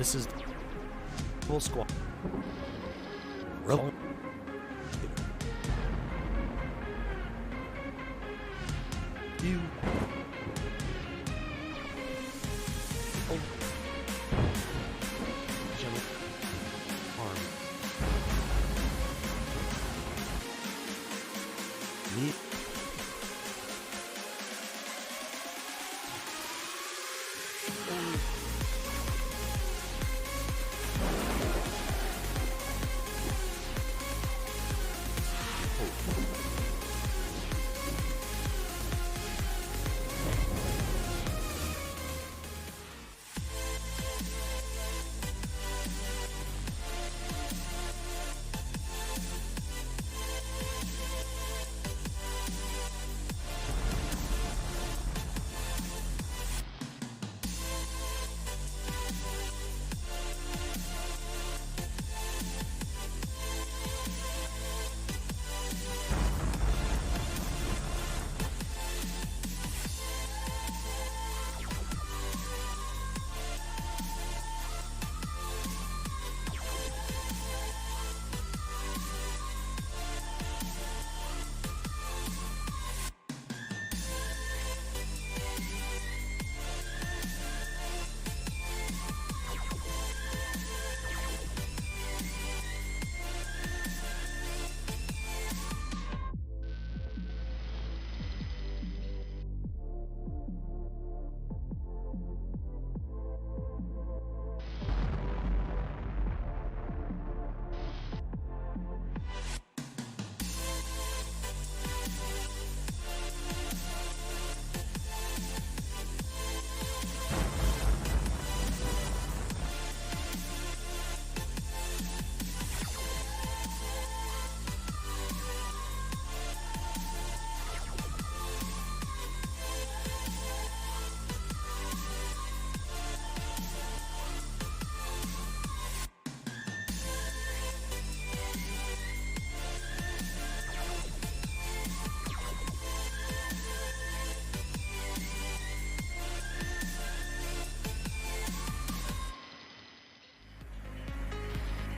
This is full squad. Roll. You. Jump. Arm. Me.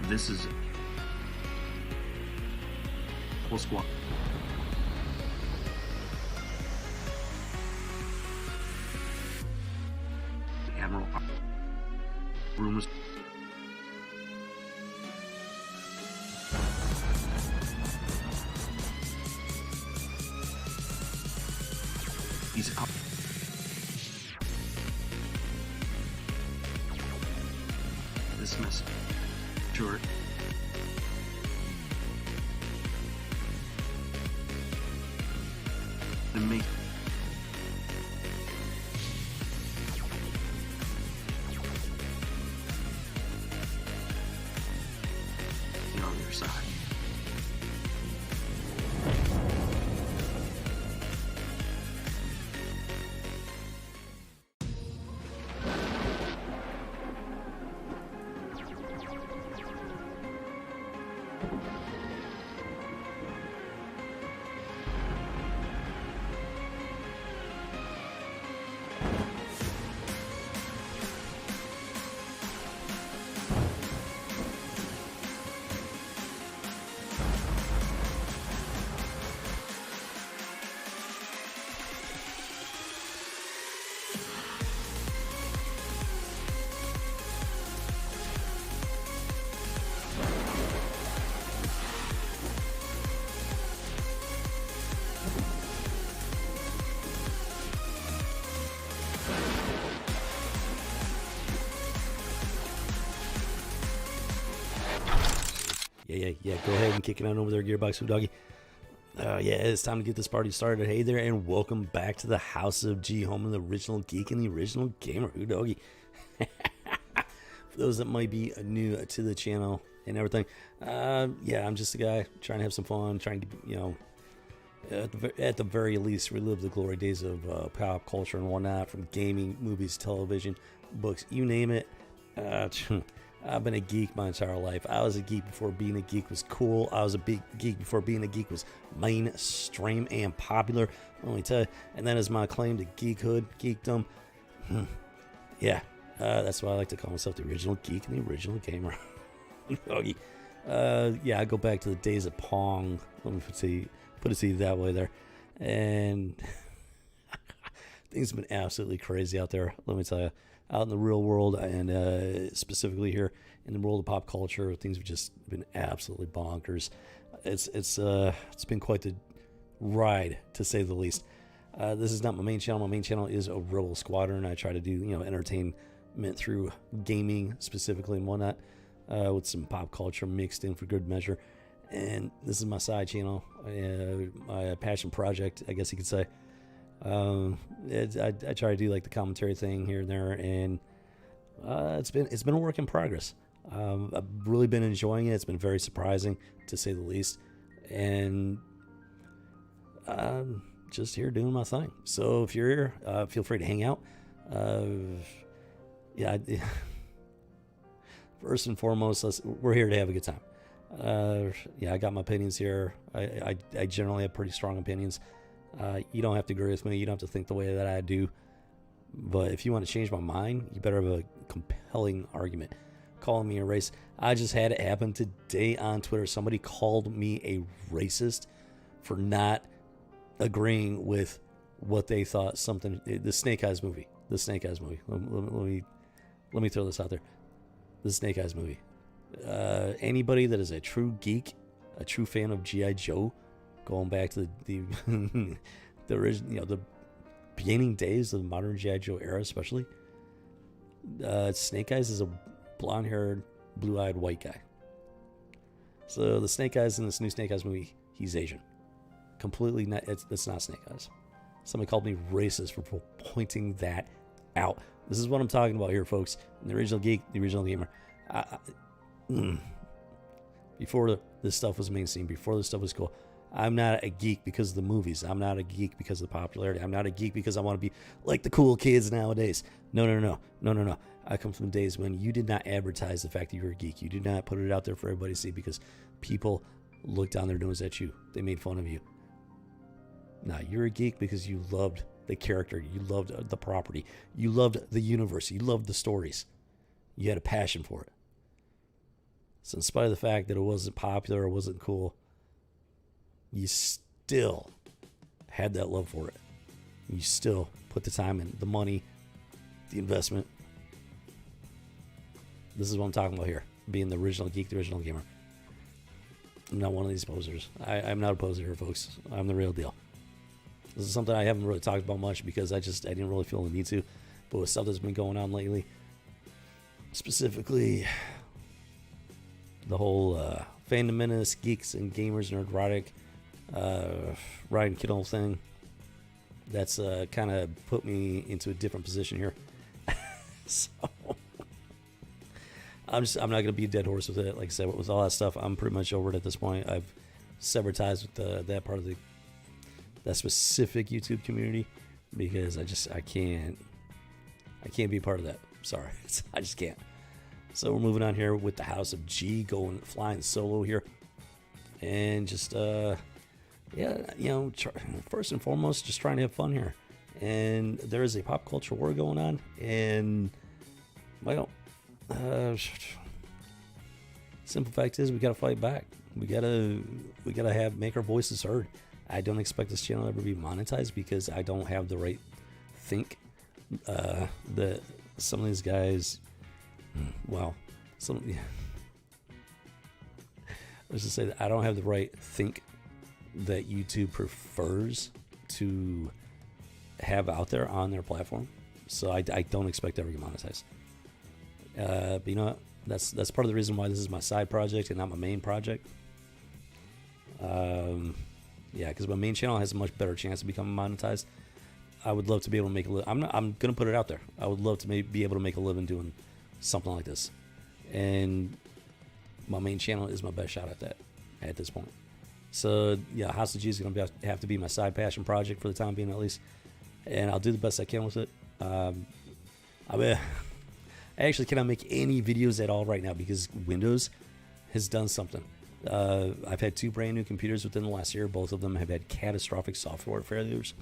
This is full squad. Admiral rumors. He's out. This message. Sure. And me. You're on your side. Yeah. Go ahead and kick it on over there, Gearbox Food Doggy. Yeah, it's time to get this party started. Hey there, and welcome back to the House of G, home of the original geek and the original gamer, Food Doggy. For those that might be new to the channel and everything, yeah, I'm just a guy trying to have some fun, trying to, you know, at the very least, relive the glory days of pop culture and whatnot, from gaming, movies, television, books, you name it. I've been a geek my entire life. I was a geek before being a geek was cool. I was a big geek before being a geek was mainstream and popular. Let me tell you. And that is my claim to geekhood, geekdom. Yeah, That's why I like to call myself the original geek and the original gamer. Doggy. Yeah, I go back to the days of Pong. Let me put it to you that way there. And things have been absolutely crazy out there. Let me tell you, out in the real world, and specifically here in the world of pop culture, things have just been absolutely bonkers. It's been quite the ride, to say the least. This is not my main channel. My main channel is a Rebel Squadron. I try to do entertainment through gaming specifically and whatnot, with some pop culture mixed in for good measure. And this is my side channel, my passion project, I guess you could say. I try to do like the commentary thing here and there, and it's been a work in progress. I've really been enjoying it. It's been very surprising, to say the least, and just here doing my thing. So if you're here, feel free to hang out. Yeah. First and foremost, we're here to have a good time. Yeah, I got my opinions here. I generally have pretty strong opinions. You don't have to agree with me. You don't have to think the way that I do. But if you want to change my mind, you better have a compelling argument. Calling me a race. I just had it happen today on Twitter. Somebody called me a racist for not agreeing with what they thought the Snake Eyes movie. Let me throw this out there. The Snake Eyes movie. Anybody that is a true geek, a true fan of G.I. Joe, going back to the original, the beginning days of the modern G.I. Joe era, especially, Snake Eyes is a blonde-haired, blue-eyed white guy. So the Snake Eyes in this new Snake Eyes movie, he's Asian. Completely not. It's not Snake Eyes. Somebody called me racist for pointing that out. This is what I'm talking about here, folks. The original geek, the original gamer. Before this stuff was mainstream, before this stuff was cool, I'm not a geek because of the movies. I'm not a geek because of the popularity. I'm not a geek because I want to be like the cool kids nowadays. No. I come from days when you did not advertise the fact that you were a geek. You did not put it out there for everybody to see because people looked down their nose at you. They made fun of you. Now, you're a geek because you loved the character. You loved the property. You loved the universe. You loved the stories. You had a passion for it. So in spite of the fact that it wasn't popular or wasn't cool, you still had that love for it. You still put the time in, the money, the investment. This is what I'm talking about here. Being the original geek, the original gamer. I'm not one of these posers. I'm not a poser here, folks. I'm the real deal. This is something I haven't really talked about much because I didn't really feel the need to. But with stuff that's been going on lately, specifically the whole fandom menace, geeks and gamers, nerdrotic, Ryan Kittle thing, that's kind of put me into a different position here. So I'm not going to be a dead horse with it. Like I said, with all that stuff, I'm pretty much over it at this point. I've severed ties with that part of that specific YouTube community because I can't be part of that. Sorry, I just can't. So we're moving on here with the House of G, flying solo here, and just first and foremost, just trying to have fun here. And there is a pop culture war going on, and well, simple fact is we got to fight back. We gotta make our voices heard. I don't expect this channel to ever be monetized because I don't have the right think. That some of these guys, let's just say that I don't have the right think that YouTube prefers to have out there on their platform. So I don't expect to ever get monetized. But you know what? That's part of the reason why this is my side project and not my main project. Yeah, because my main channel has a much better chance of becoming monetized. I would love to be able to make a living. I'm gonna put it out there. I would love to be able to make a living doing something like this, and my main channel is my best shot at that at this point. So yeah, House of G is gonna have to be my side passion project for the time being, at least, and I'll do the best I can with it. I actually cannot make any videos at all right now because Windows has done something. I've had 2 brand new computers within the last year. Both of them have had catastrophic software failures.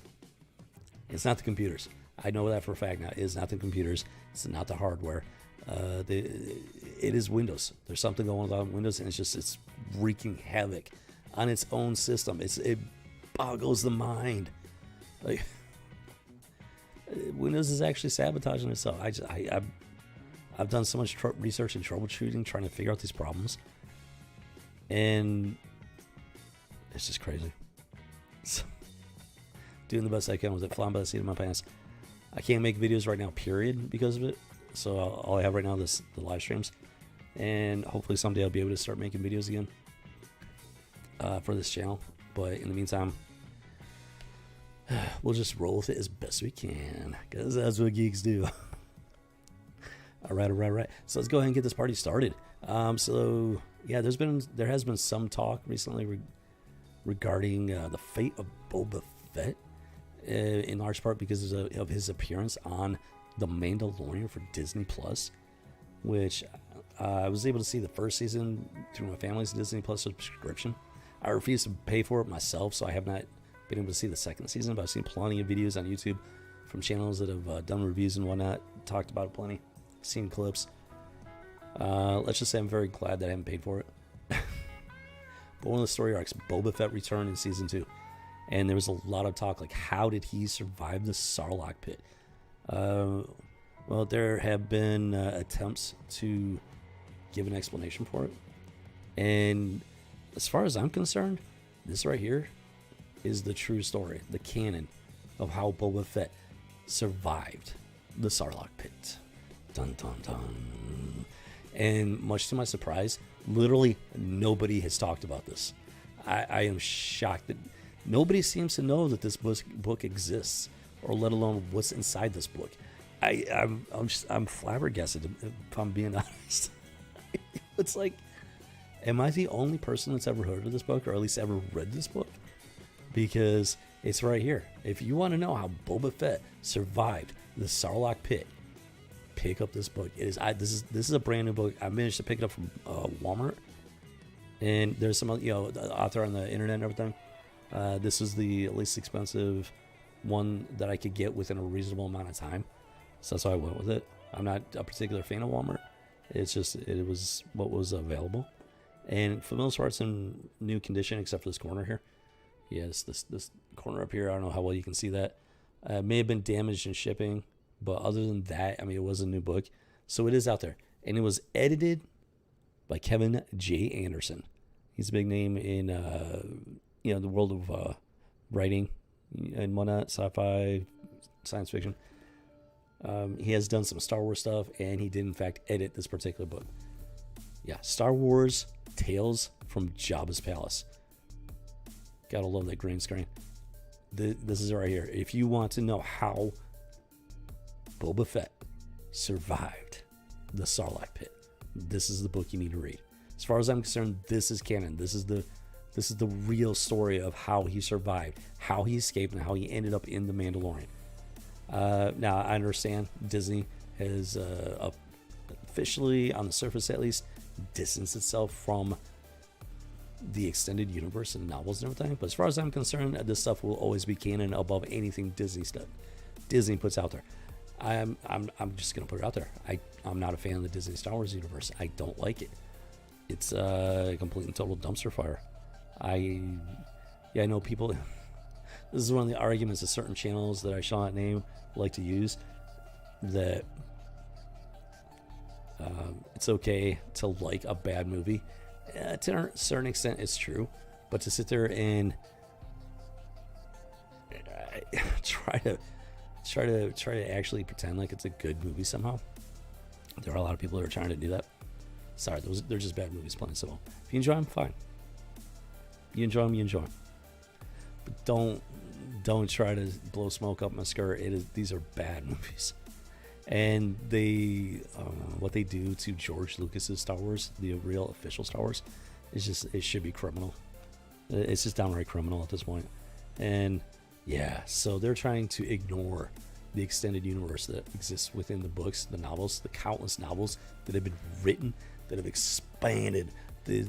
It's not the computers. I know that for a fact now. It is not the computers. It's not the hardware. It is Windows. There's something going on with Windows, and it's wreaking havoc on its own system. It boggles the mind. Like, Windows is actually sabotaging itself. I've done so much research and troubleshooting trying to figure out these problems, and it's just crazy. So, doing the best I can with it, flying by the seat of my pants. I can't make videos right now, period, because of it. So all I have right now is the live streams, and hopefully someday I'll be able to start making videos again for this channel. But in the meantime, we'll just roll with it as best we can, because that's what geeks do. All right. So let's go ahead and get this party started. So yeah, there has been some talk recently regarding the fate of Boba Fett, in large part because of his appearance on The Mandalorian for Disney Plus, which I was able to see the first season through my family's Disney Plus subscription. I refuse to pay for it myself, so I have not been able to see the second season, but I've seen plenty of videos on YouTube from channels that have done reviews and whatnot, talked about it plenty, seen clips. Let's just say I'm very glad that I haven't paid for it. But one of the story arcs, Boba Fett returned in season 2, and there was a lot of talk like, how did he survive the Sarlacc pit? Well, there have been attempts to give an explanation for it, and as far as I'm concerned, this right here is the true story, the canon of how Boba Fett survived the Sarlacc pit. Dun dun dun. And much to my surprise, literally nobody has talked about this. I am shocked that nobody seems to know that this book exists, or let alone what's inside this book. I'm flabbergasted, if I'm being honest. It's like, am I the only person that's ever heard of this book, or at least ever read this book? Because it's right here. If you want to know how Boba Fett survived the Sarlacc pit, pick up this book. This is a brand new book. I managed to pick it up from Walmart, and there's some author on the internet and everything. This is the least expensive one that I could get within a reasonable amount of time, so that's why I went with it. I'm not a particular fan of Walmart. It's just it was what was available, and for the most part, it's in new condition except for this corner here. Yes, this corner up here. I don't know how well you can see that. It may have been damaged in shipping, but other than that, I mean, it was a new book, so it is out there, and it was edited by Kevin J. Anderson. He's a big name in the world of writing and whatnot, sci-fi, science fiction. He has done some Star Wars stuff, and he did in fact edit this particular book. Yeah, Star Wars Tales from Jabba's Palace. Gotta love that green screen. This is right here. If you want to know how Boba Fett survived the Sarlacc pit, this is the book you need to read. As far as I'm concerned, this is canon. This is the real story of how he survived, how he escaped, and how he ended up in The Mandalorian. Now, I understand Disney has officially, on the surface at least, distanced itself from the extended universe and novels and everything. But as far as I'm concerned, this stuff will always be canon above anything Disney puts out there. I'm just gonna put it out there. I'm not a fan of the Disney Star Wars universe. I don't like it. It's a complete and total dumpster fire. I know people. This is one of the arguments that certain channels that I shall not name like to use, that it's okay to like a bad movie. To a certain extent, it's true, but to sit there and try to actually pretend like it's a good movie somehow, there are a lot of people who are trying to do that. Sorry, they're just bad movies, plain and simple. If you enjoy them, fine. You enjoy them, you enjoy them. But don't try to blow smoke up my skirt. These are bad movies. And what they do to George Lucas's Star Wars, the real official Star Wars, it should be criminal. It's just downright criminal at this point. And yeah, so they're trying to ignore the extended universe that exists within the books, the novels, the countless novels that have been written, that have expanded the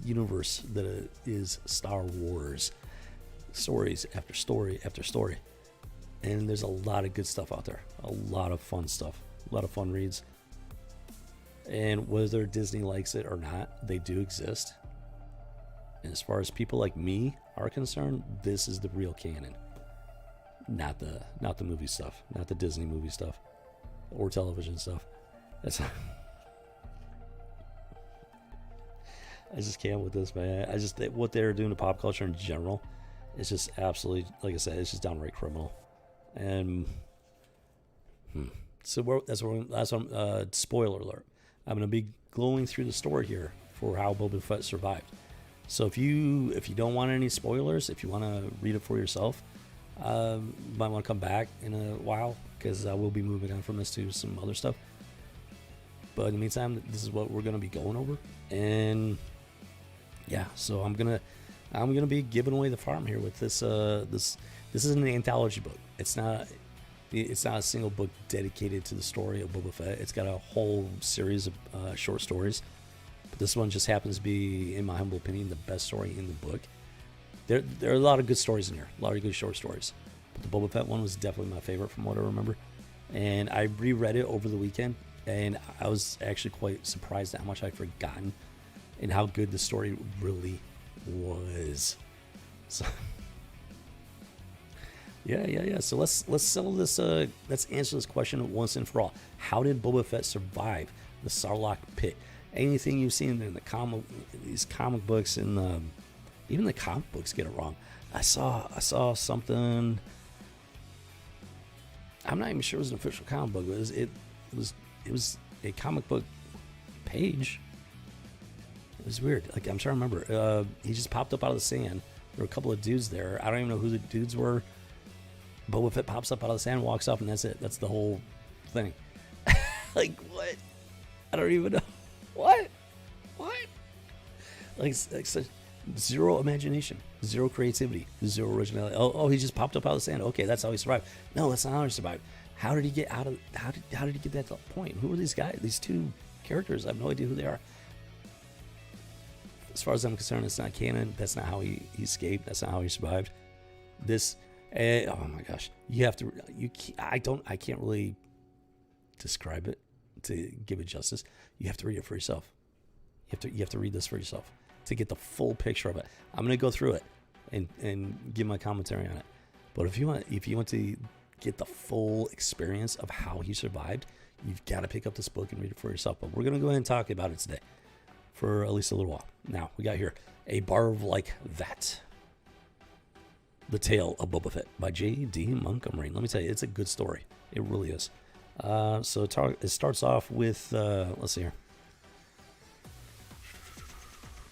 universe that is Star Wars. Stories after story after story. And there's a lot of good stuff out there. A lot of fun stuff. A lot of fun reads. And whether Disney likes it or not, they do exist. And as far as people like me are concerned, this is the real canon. Not the movie stuff. Not the Disney movie stuff. Or television stuff. That's I just can't with this, man. What they're doing to pop culture in general is just absolutely, like I said, it's just downright criminal. And so that's what spoiler alert. I'm going to be going through the story here for how Boba Fett survived. So if you don't want any spoilers, if you want to read it for yourself, you might want to come back in a while, because I will be moving on from this to some other stuff. But in the meantime, this is what we're going to be going over. And yeah, so I'm gonna be giving away the farm here with this. This is an anthology book. It's not a single book dedicated to the story of Boba Fett. It's got a whole series of short stories. But this one just happens to be, in my humble opinion, the best story in the book. There are a lot of good stories in here, a lot of good short stories. But the Boba Fett one was definitely my favorite from what I remember. And I reread it over the weekend, and I was actually quite surprised at how much I'd forgotten and how good the story really was. So yeah. So let's settle this. Let's answer this question once and for all. How did Boba Fett survive the Sarlacc pit? Anything you've seen in these comic books, and even the comic books get it wrong. I saw something. I'm not even sure it was an official comic book. It was a comic book page. It was weird. Like, I'm trying to remember. He just popped up out of the sand. There were a couple of dudes there. I don't even know who the dudes were. Boba Fett pops up out of the sand, walks up, and that's it. That's the whole thing. Like, what? I don't even know. What? Like such zero imagination, zero creativity, zero originality. Oh, he just popped up out of the sand. Okay, that's how he survived. No, that's not how he survived. How did he get out of? How did he get that point? Who are these guys? These two characters. I have no idea who they are. As far as I'm concerned, it's not canon. That's not how he escaped. That's not how he survived. This. Oh my gosh, you have to. I can't really describe it to give it justice. You have to read it for yourself. You have to read this for yourself to get the full picture of it. I'm gonna go through it and give my commentary on it. But if you want to get the full experience of how he survived, you've got to pick up this book and read it for yourself. But we're gonna go ahead and talk about it today for at least a little while. Now we got here A Barb Like That. The Tale of Boba Fett by J.D. Montgomery. Let me tell you, it's a good story. It really is. So it starts off with, let's see here.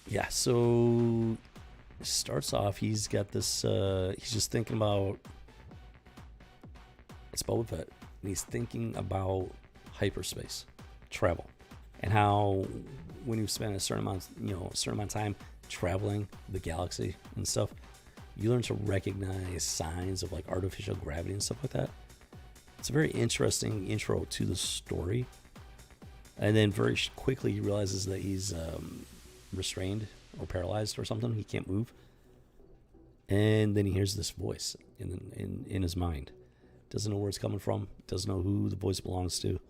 Yeah, so it starts off, he's got this, he's just thinking about, it's Boba Fett, and he's thinking about hyperspace, travel, and how when you spend a certain amount of time traveling the galaxy and stuff, you learn to recognize signs of like artificial gravity and stuff like that. It's a very interesting intro to the story. And then very quickly he realizes that he's restrained or paralyzed or something. He can't move. And then he hears this voice in his mind. Doesn't know where it's coming from. Doesn't know who the voice belongs to.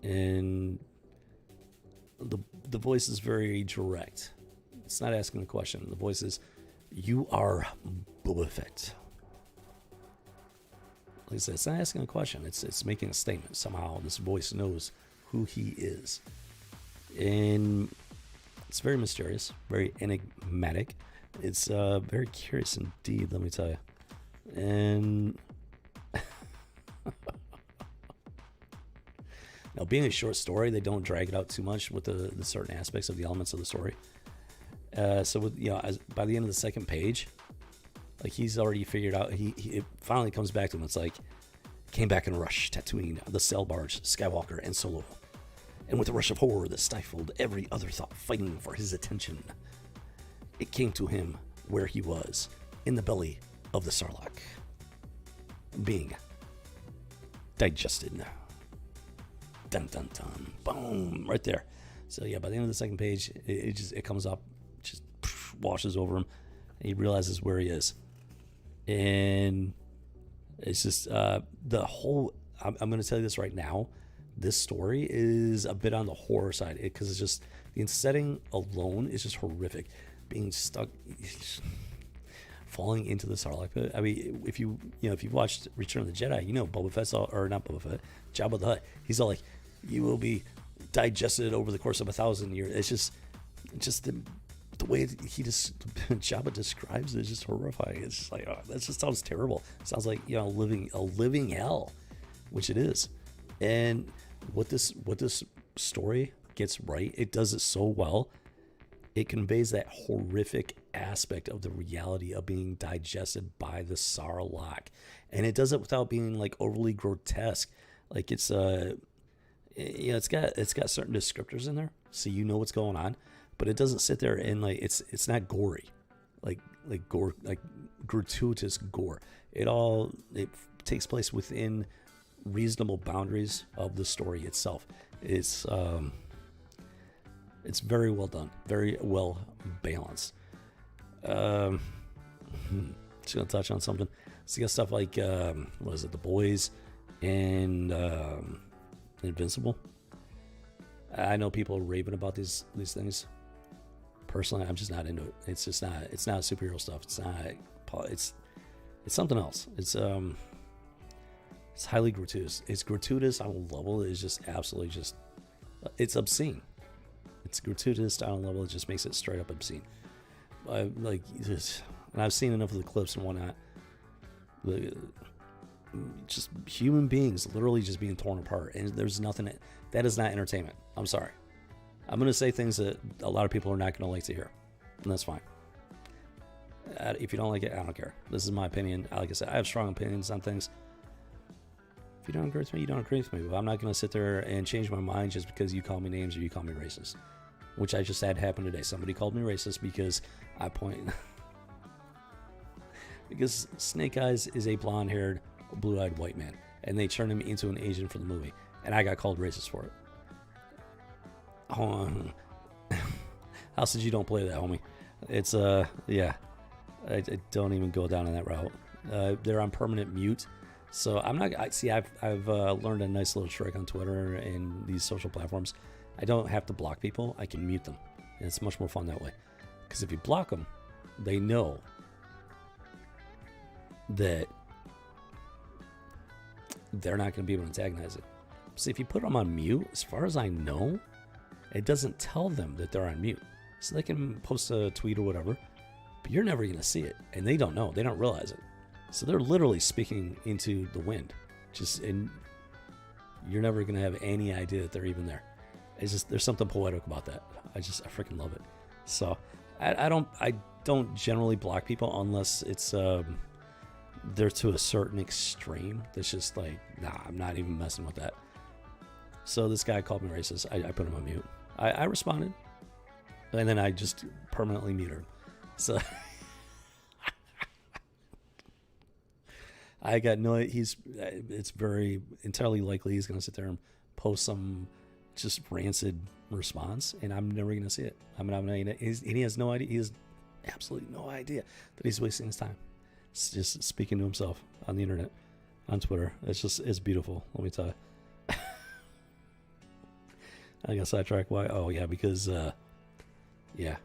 And the voice is very direct. It's not asking a question. The voice is, "You are Boba Fett." Like I said, it's not asking a question. It's making a statement. Somehow this voice knows who he is. And it's very mysterious, very enigmatic. It's very curious indeed, let me tell you. And now, being a short story, they don't drag it out too much with the certain aspects of the elements of the story. So with, by the end of the second page, like, he's already figured out, it finally comes back to him. It's like, came back in a rush, Tatooine, the Sail Barge, Skywalker, and Solo. And with a rush of horror that stifled every other thought fighting for his attention, it came to him where he was, in the belly of the Sarlacc, being digested. Dun dun dun, boom, right there. So yeah, by the end of the second page, it comes up, just washes over him, and he realizes where he is. And It's just the whole. I'm going to tell you this right now. This story is a bit on the horror side because it's just the setting alone is just horrific. Being stuck, falling into the Sarlacc pit. I mean, if you've watched Return of the Jedi, Boba Fett's or not Boba Fett, Jabba the Hutt. He's all like, "You will be digested over the course of 1,000 years." It's just the way Jabba describes it is just horrifying. It's just like, oh, that just sounds terrible. It sounds like a living hell, which it is. And what this story gets right, it does it so well. It conveys that horrific aspect of the reality of being digested by the Sarlacc, and it does it without being like overly grotesque. Like it's it's got certain descriptors in there, so you know what's going on, but it doesn't sit there and like it's not gory, like gore, like gratuitous gore. It takes place within reasonable boundaries of the story itself. It's very well done, very well balanced. Just gonna touch on something. So you got stuff like what is it, The Boys and Invincible. I know people are raving about these things. Personally, I'm just not into it. It's not superhero stuff. It's something else. It's highly gratuitous. It's gratuitous on a level that is just absolutely it's obscene. It's gratuitous on a level that just makes it straight up obscene. And I've seen enough of the clips and whatnot. Just human beings literally just being torn apart, and there's nothing that is not entertainment. I'm sorry. I'm going to say things that a lot of people are not going to like to hear, and that's fine. If you don't like it, I don't care. This is my opinion. Like I said, I have strong opinions on things. If you don't agree with me, you don't agree with me. But I'm not going to sit there and change my mind just because you call me names or you call me racist, which I just had happen today. Somebody called me racist because because Snake Eyes is a blonde-haired, blue-eyed white man, and they turned him into an Asian for the movie, and I got called racist for it. House says you don't play that, homie. It's yeah, I don't even go down on that route. They're on permanent mute, so I'm not. I've learned a nice little trick on Twitter and these social platforms. I don't have to block people. I can mute them, and it's much more fun that way. Because if you block them, they know that they're not going to be able to antagonize it. See, if you put them on mute, as far as I know, it doesn't tell them that they're on mute. So they can post a tweet or whatever, but you're never going to see it. And they don't know. They don't realize it. So they're literally speaking into the wind. And you're never going to have any idea that they're even there. It's just, there's something poetic about that. I freaking love it. So I don't generally block people unless it's they're to a certain extreme. That's just like, nah, I'm not even messing with that. So this guy called me racist. I put him on mute. I responded, and then I just permanently muted him. So I got no. It's very entirely likely he's going to sit there and post some just rancid response, and I'm never going to see it. He has no idea. He has absolutely no idea that he's wasting his time. It's just speaking to himself on the internet, on Twitter. It's beautiful. Let me tell you. I got sidetracked. Why? Oh yeah, because yeah,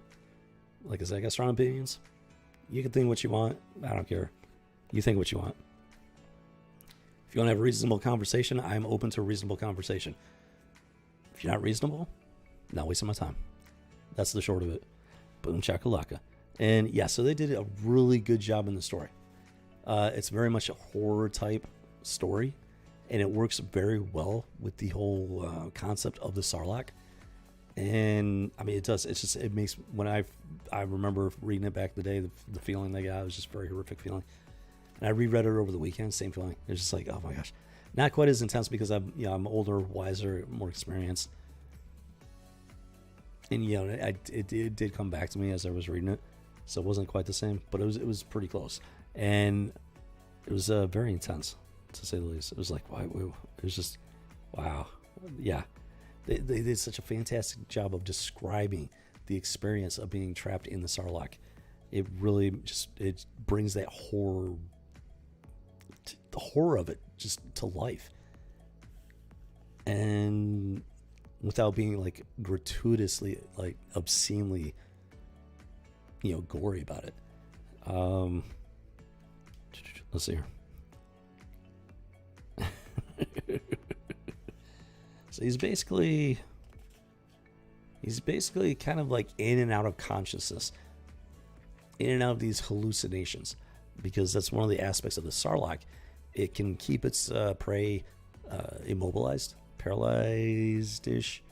like I said, I got strong opinions. You can think what you want. I don't care. You think what you want. If you want to have a reasonable conversation, I'm open to a reasonable conversation. If you're not reasonable, not wasting my time. That's the short of it. Boom chakalaka. And yeah, so they did a really good job in the story. It's very much a horror type story, and it works very well with the whole concept of the Sarlacc. And I mean, it does. It makes, when I remember reading it back in the day, the feeling I got was just a very horrific feeling. And I reread it over the weekend, same feeling. It was just like, oh my gosh, not quite as intense because I'm older, wiser, more experienced. And it did come back to me as I was reading it, so it wasn't quite the same, but it was pretty close, and it was very intense, to say the least. It was like, wow, it was just, wow, yeah. They did such a fantastic job of describing the experience of being trapped in the Sarlacc. It really it brings that horror the horror of it just to life, and without being like gratuitously, like obscenely, gory about it. Let's see here. So he's basically kind of like in and out of consciousness, in and out of these hallucinations, because that's one of the aspects of the Sarlacc. It can keep its prey immobilized, paralyzed-ish.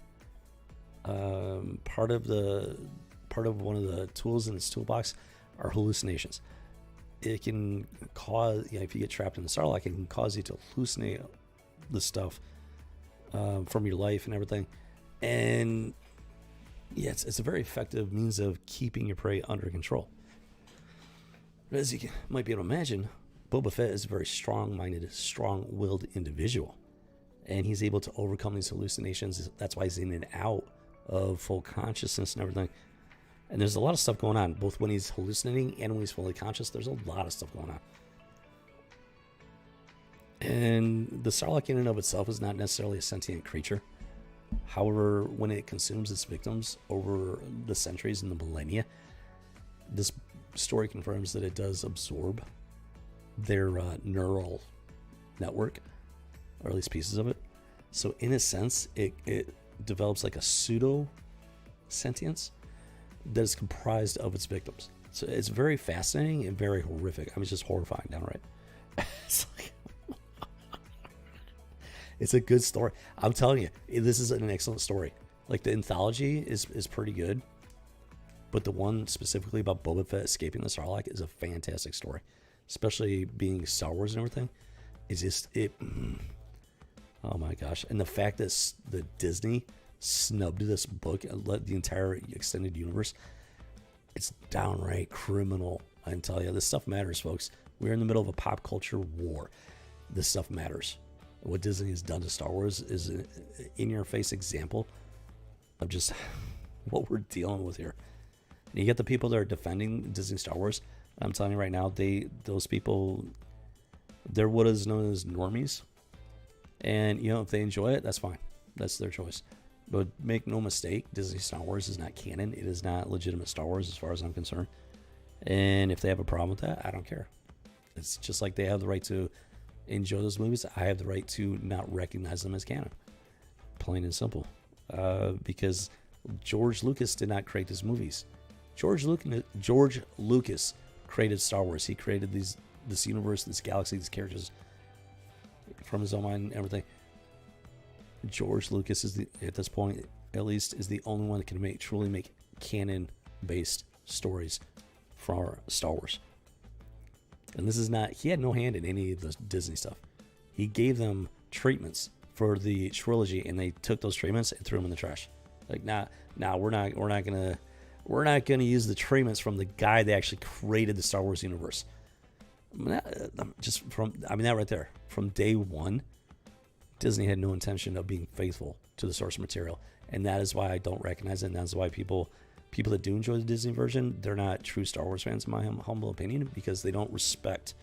Part of one of the tools in its toolbox are hallucinations. It can cause, if you get trapped in the Sarlacc, it can cause you to hallucinate the stuff from your life and everything. And yeah, it's a very effective means of keeping your prey under control. But as you might be able to imagine, Boba Fett is a very strong-minded, strong-willed individual, and he's able to overcome these hallucinations. That's why he's in and out of full consciousness and everything. And there's a lot of stuff going on, both when he's hallucinating and when he's fully conscious. There's a lot of stuff going on. And the Sarlacc in and of itself is not necessarily a sentient creature. However, when it consumes its victims over the centuries and the millennia, this story confirms that it does absorb their neural network, or at least pieces of it. So in a sense, it develops like a pseudo sentience that is comprised of its victims. So it's very fascinating and very horrific. I mean, it's just horrifying downright. It's a good story. I'm telling you, this is an excellent story. Like, the anthology is pretty good, but the one specifically about Boba Fett escaping the Sarlacc is a fantastic story. Especially being Star Wars and everything, is just it. Oh my gosh! And the fact that the Disney snubbed this book and let the entire extended universe, it's downright criminal. I can tell you, this stuff matters, folks. We're in the middle of a pop culture war. This stuff matters. What Disney has done to Star Wars is an in-your-face example of just what we're dealing with here. And you get the people that are defending Disney Star Wars. I'm telling you right now, those people, they're what is known as normies. And, if they enjoy it, that's fine. That's their choice. But make no mistake, Disney Star Wars is not canon. It is not legitimate Star Wars as far as I'm concerned. And if they have a problem with that, I don't care. It's just like they have the right to enjoy those movies. I have the right to not recognize them as canon. Plain and simple. Because George Lucas did not create these movies. George Lucas created Star Wars. He created this universe, this galaxy, these characters from his own mind and everything. George Lucas is at this point, at least, is the only one that can truly make canon-based stories for Star Wars. And this is not, he had no hand in any of the Disney stuff. He gave them treatments for the trilogy, and they took those treatments and threw them in the trash. Like, we're not gonna use the treatments from the guy that actually created the Star Wars universe. That right there, from day one, Disney had no intention of being faithful to the source material, and that is why I don't recognize it. And that's why people that do enjoy the Disney version, they're not true Star Wars fans, in my humble opinion, because they don't respect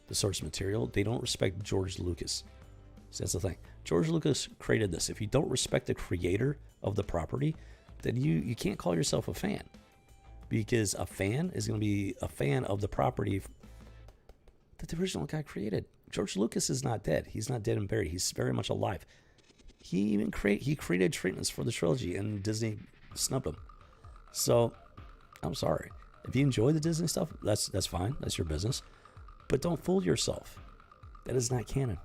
the source material. They don't respect George Lucas. So that's the thing. George Lucas created this. If you don't respect the creator of the property, then you can't call yourself a fan, because a fan is going to be a fan of the property that the original guy created. George Lucas is not dead. He's not dead and buried. He's very much alive. He created treatments for the trilogy, and Disney snubbed him. So, I'm sorry. If you enjoy the Disney stuff, that's fine. That's your business. But don't fool yourself. That is not canon.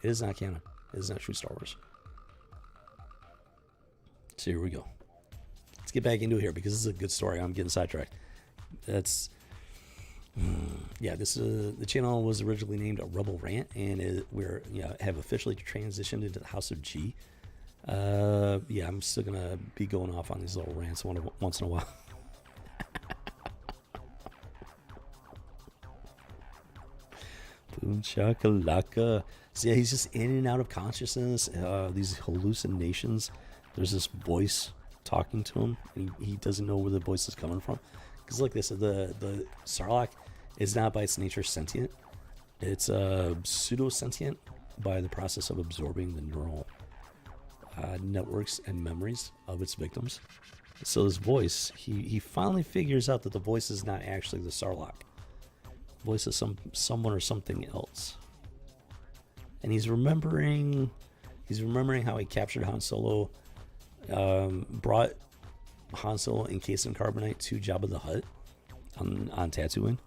It is not canon. It is not true Star Wars. So here we go. Let's get back into it here, because this is a good story. I'm getting sidetracked. This the channel was originally named Rebel Rant, and have officially transitioned into the House of G. I'm still gonna be going off on these little rants once in a while. Boom shakalaka. So yeah, he's just in and out of consciousness. These hallucinations. There's this voice talking to him, and he doesn't know where the voice is coming from. Because like this, the Sarlacc is not by its nature sentient. It's pseudo-sentient by the process of absorbing the neural networks and memories of its victims. So this voice, he finally figures out that the voice is not actually the Sarlacc. The voice is someone or something else. And he's remembering how he captured Han Solo, brought Han Solo encased in carbonite to Jabba the Hutt on Tatooine.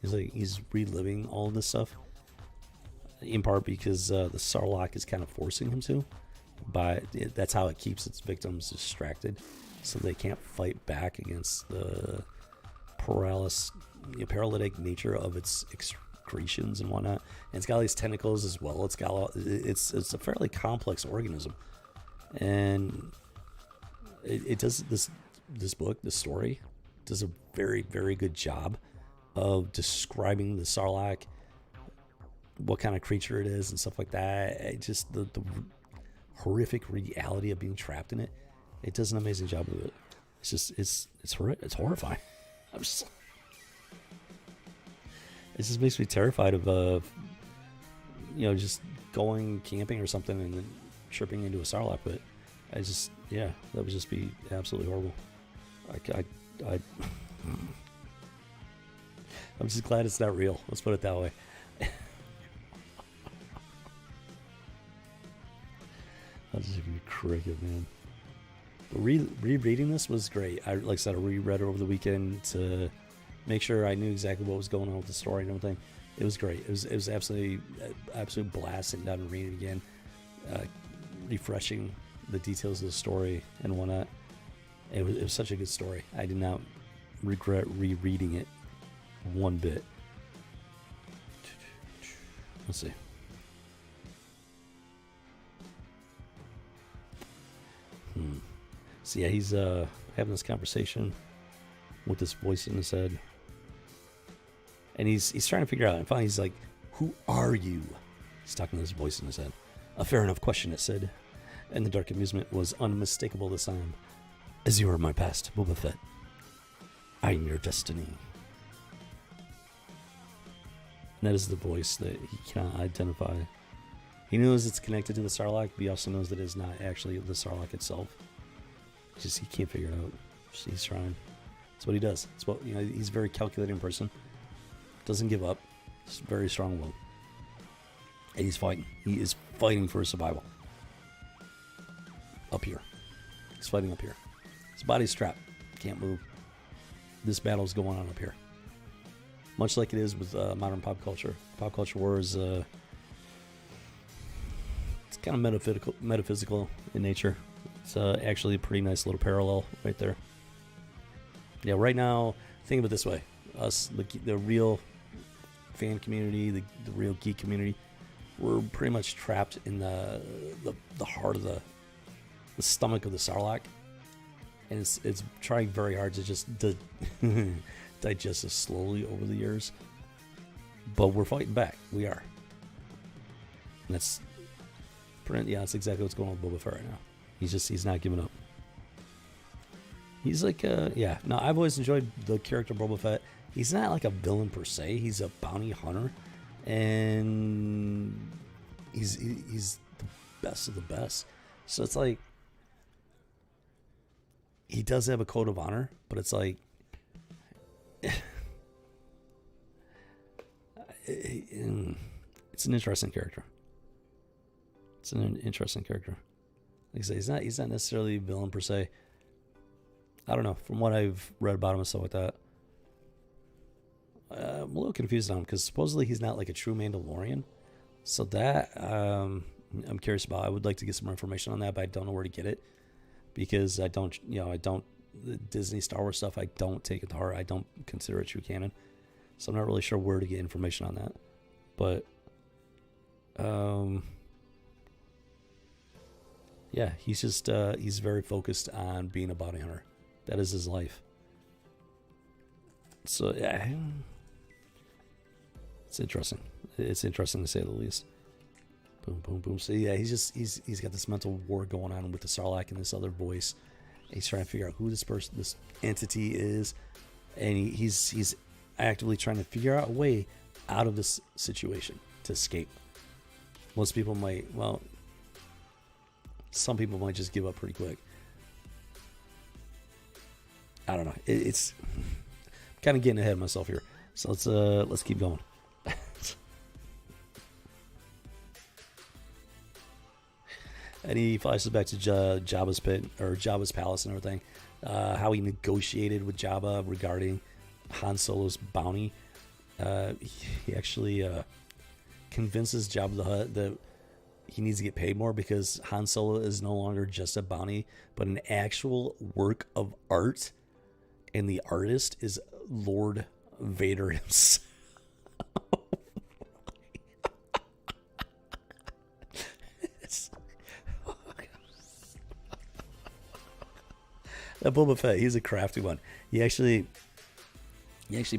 He's reliving all of this stuff, in part because the Sarlacc is kind of forcing him to. But that's how it keeps its victims distracted, so they can't fight back against the paralytic nature of its excretions and whatnot. And it's got these tentacles as well. It's a fairly complex organism, and it does this book, the story, does a very, very good job of describing the Sarlacc, what kind of creature it is and stuff like that. The horrific reality of being trapped in it. It does an amazing job of it. It's horrifying. It just makes me terrified of just going camping or something and then tripping into a Sarlacc pit. That would just be absolutely horrible. I'm just glad it's not real. Let's put it that way. I'll just be cricket, man. But rereading this was great. I reread it over the weekend to make sure I knew exactly what was going on with the story and everything. It was great. It was absolute blast sitting down and reading it again, refreshing the details of the story and whatnot. It was such a good story. I did not regret rereading it one bit. Let's see. So yeah, he's having this conversation with this voice in his head, and he's trying to figure out. And finally, he's like, "Who are you?" He's talking to this voice in his head. "A fair enough question," it said, and the dark amusement was unmistakable this time. "As you are my past, Boba Fett. I am your destiny." And that is the voice that he cannot identify. He knows it's connected to the Sarlacc, but he also knows that it's not actually the Sarlacc itself. He can't figure it out. He's trying. That's what he does. He's a very calculating person. Doesn't give up. He's very strong-willed. And he's fighting. He is fighting for his survival. Up here. He's fighting up here. His body's strapped. Can't move. This battle's going on up here. Much like it is with modern pop culture. Pop culture wars, it's kind of metaphysical in nature. It's actually a pretty nice little parallel right there. Yeah, right now, think of it this way. Us, the real fan community, the real geek community, we're pretty much trapped in the heart of the stomach of the Sarlacc. And it's trying very hard to just digest us slowly over the years. But we're fighting back. We are. And that's exactly what's going on with Boba Fett right now. He's not giving up. He's like, no, I've always enjoyed the character Boba Fett. He's not like a villain per se. He's a bounty hunter. And he's the best of the best. So it's like, he does have a code of honor, but it's like, it's an interesting character. It's an interesting character. Like I say, he's not necessarily a villain per se. I don't know. From what I've read about him and stuff like that, I'm a little confused on him because supposedly he's not like a true Mandalorian. So that I'm curious about. I would like to get some more information on that, but I don't know where to get it because I don't the Disney Star Wars stuff. I don't take it to heart. I don't consider it true canon. So I'm not really sure where to get information on that. But yeah, he's just he's very focused on being a bounty hunter. That is his life. So yeah, it's interesting. It's interesting to say the least. Boom, boom, boom. So yeah, he's got this mental war going on with the Sarlacc and this other voice. He's trying to figure out who this entity is, and he's actively trying to figure out a way out of this situation to escape. Most people might, well, some people might just give up pretty quick. I don't know. It's kind of getting ahead of myself here. So let's keep going. And he flashes back to Jabba's pit, or Jabba's palace and everything. How he negotiated with Jabba regarding Han Solo's bounty. He actually convinces Jabba the Hutt that he needs to get paid more because Han Solo is no longer just a bounty, but an actual work of art. And the artist is Lord Vader himself. That Boba Fett, he's a crafty one. He actually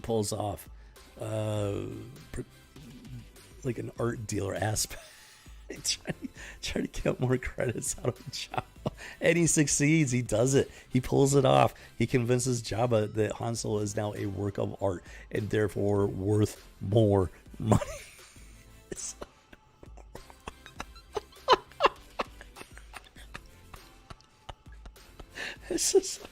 pulls off like an art dealer aspect, trying to get more credits out of Jabba, and he succeeds. He does it. He pulls it off. He convinces Jabba that Han Solo is now a work of art and therefore worth more money. It's just...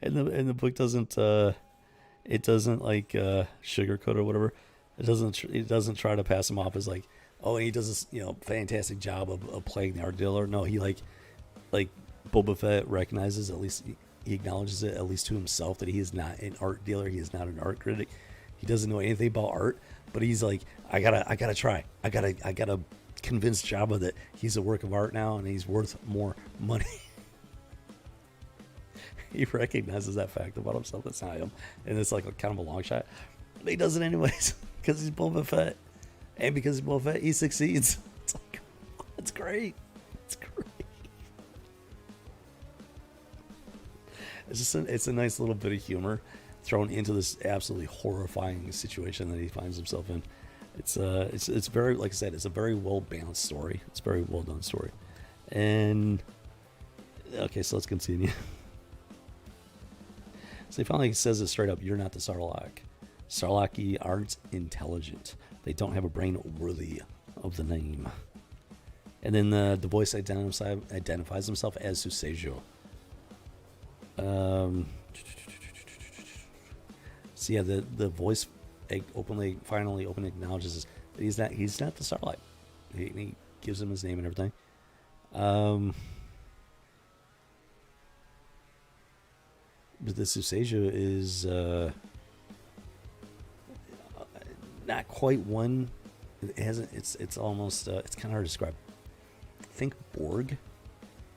and the book doesn't it doesn't like sugarcoat or whatever. It doesn't try to pass him off as like, oh, and he does this fantastic job of playing the art dealer. No, he like Boba Fett recognizes, at least he acknowledges it, at least to himself, that he is not an art dealer. He is not an art critic. He doesn't know anything about art, but he's like, I gotta try. I gotta convince Jabba that he's a work of art now and he's worth more money. He recognizes that fact about himself. That's not him, and it's like kind of a long shot. But he does it anyways because he's Boba Fett, and because he's Boba Fett, he succeeds. It's like, it's great. It's great. It's a nice little bit of humor thrown into this absolutely horrifying situation that he finds himself in. It's very, like I said, it's a very well balanced story. It's a very well done story. And okay, so let's continue. So he finally says it straight up: "You're not the Sarlacc. Sarlacci aren't intelligent. They don't have a brain worthy of the name." And then the voice identifies himself as Susejo. So yeah, the voice finally openly acknowledges that he's not the Sarlacc. He gives him his name and everything. But the Susejo is not quite one. It hasn't. It's almost. It's kind of hard to describe. Think Borg,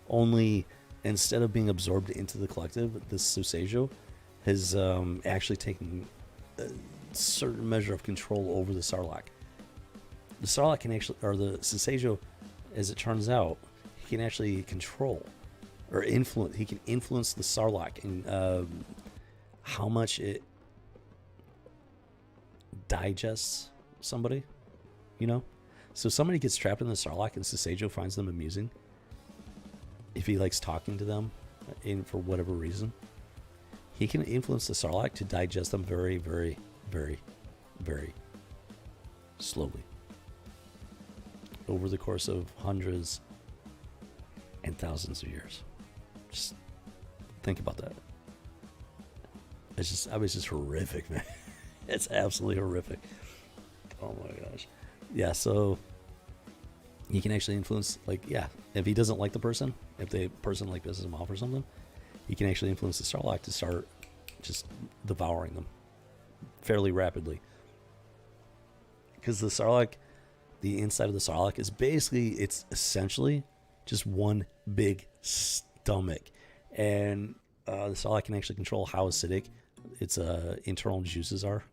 only instead of being absorbed into the collective, the Susejo has actually taken a certain measure of control over the Sarlacc. The Sarlacc can actually, or the Susejo, as it turns out, he can actually control or influence. He can influence the Sarlacc and how much it digests somebody. So somebody gets trapped in the Sarlacc and Susejo finds them amusing. If he likes talking to them, for whatever reason, he can influence the Sarlacc to digest them very, very, very, very slowly over the course of hundreds and thousands of years. Just think about that. I was just horrific, man. It's absolutely horrific. Oh my gosh. Yeah, so he can actually influence, if he doesn't like the person, if the person pisses him off or something, he can actually influence the Sarlacc to start just devouring them fairly rapidly. Because the Sarlacc, the inside of the Sarlacc is it's essentially just one big stomach. And the Sarlacc can actually control how acidic its internal juices are,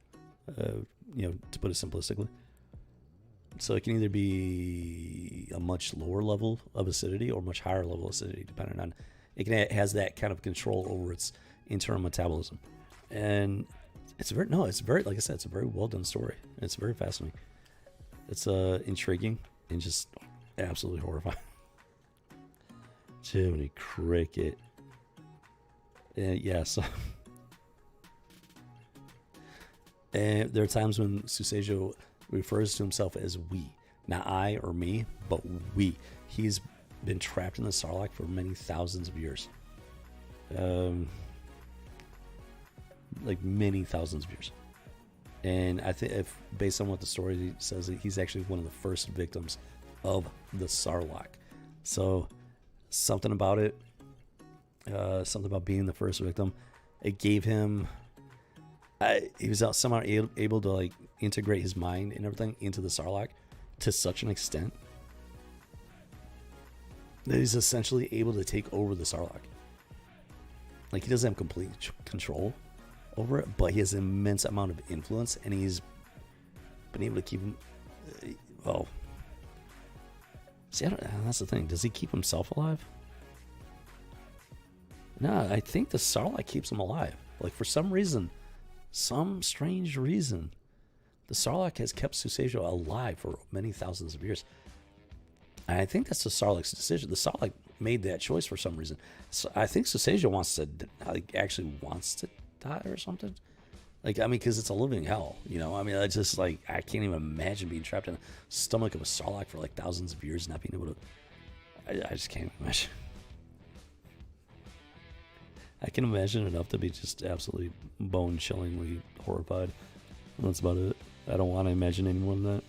to put it simplistically. So it can either be a much lower level of acidity or much higher level of acidity, depending on it has that kind of control over its internal metabolism. And it's very, like I said, it's a very well done story. It's very fascinating. It's intriguing and just absolutely horrifying. Jiminy Cricket. And yeah, so and there are times when Susejo refers to himself as we. Not I or me, but we. He's been trapped in the Sarlacc for many thousands of years. Like many thousands of years. And I think, if based on what the story says, he's actually one of the first victims of the Sarlacc. So something about it, something about being the first victim, it gave him. He was somehow able to like integrate his mind and everything into the Sarlacc to such an extent that he's essentially able to take over the Sarlacc. Like, he doesn't have complete control over it, but he has an immense amount of influence, and he's been able to keep him. Well, see, that's the thing. Does he keep himself alive? No, I think the Sarlacc keeps him alive. Like, for some reason, some strange reason, the Sarlacc has kept Susejo alive for many thousands of years. And I think that's the Sarlacc's decision. The Sarlacc made that choice for some reason. So I think Susejo actually wants to die or something. Like, I mean, because it's a living hell, you know? I mean, I just, like, I can't even imagine being trapped in the stomach of a Sarlacc for, like, thousands of years and not being able to... I just can't imagine. I can imagine enough to be just absolutely bone-chillingly horrified. That's about it. I don't want to imagine any more than that.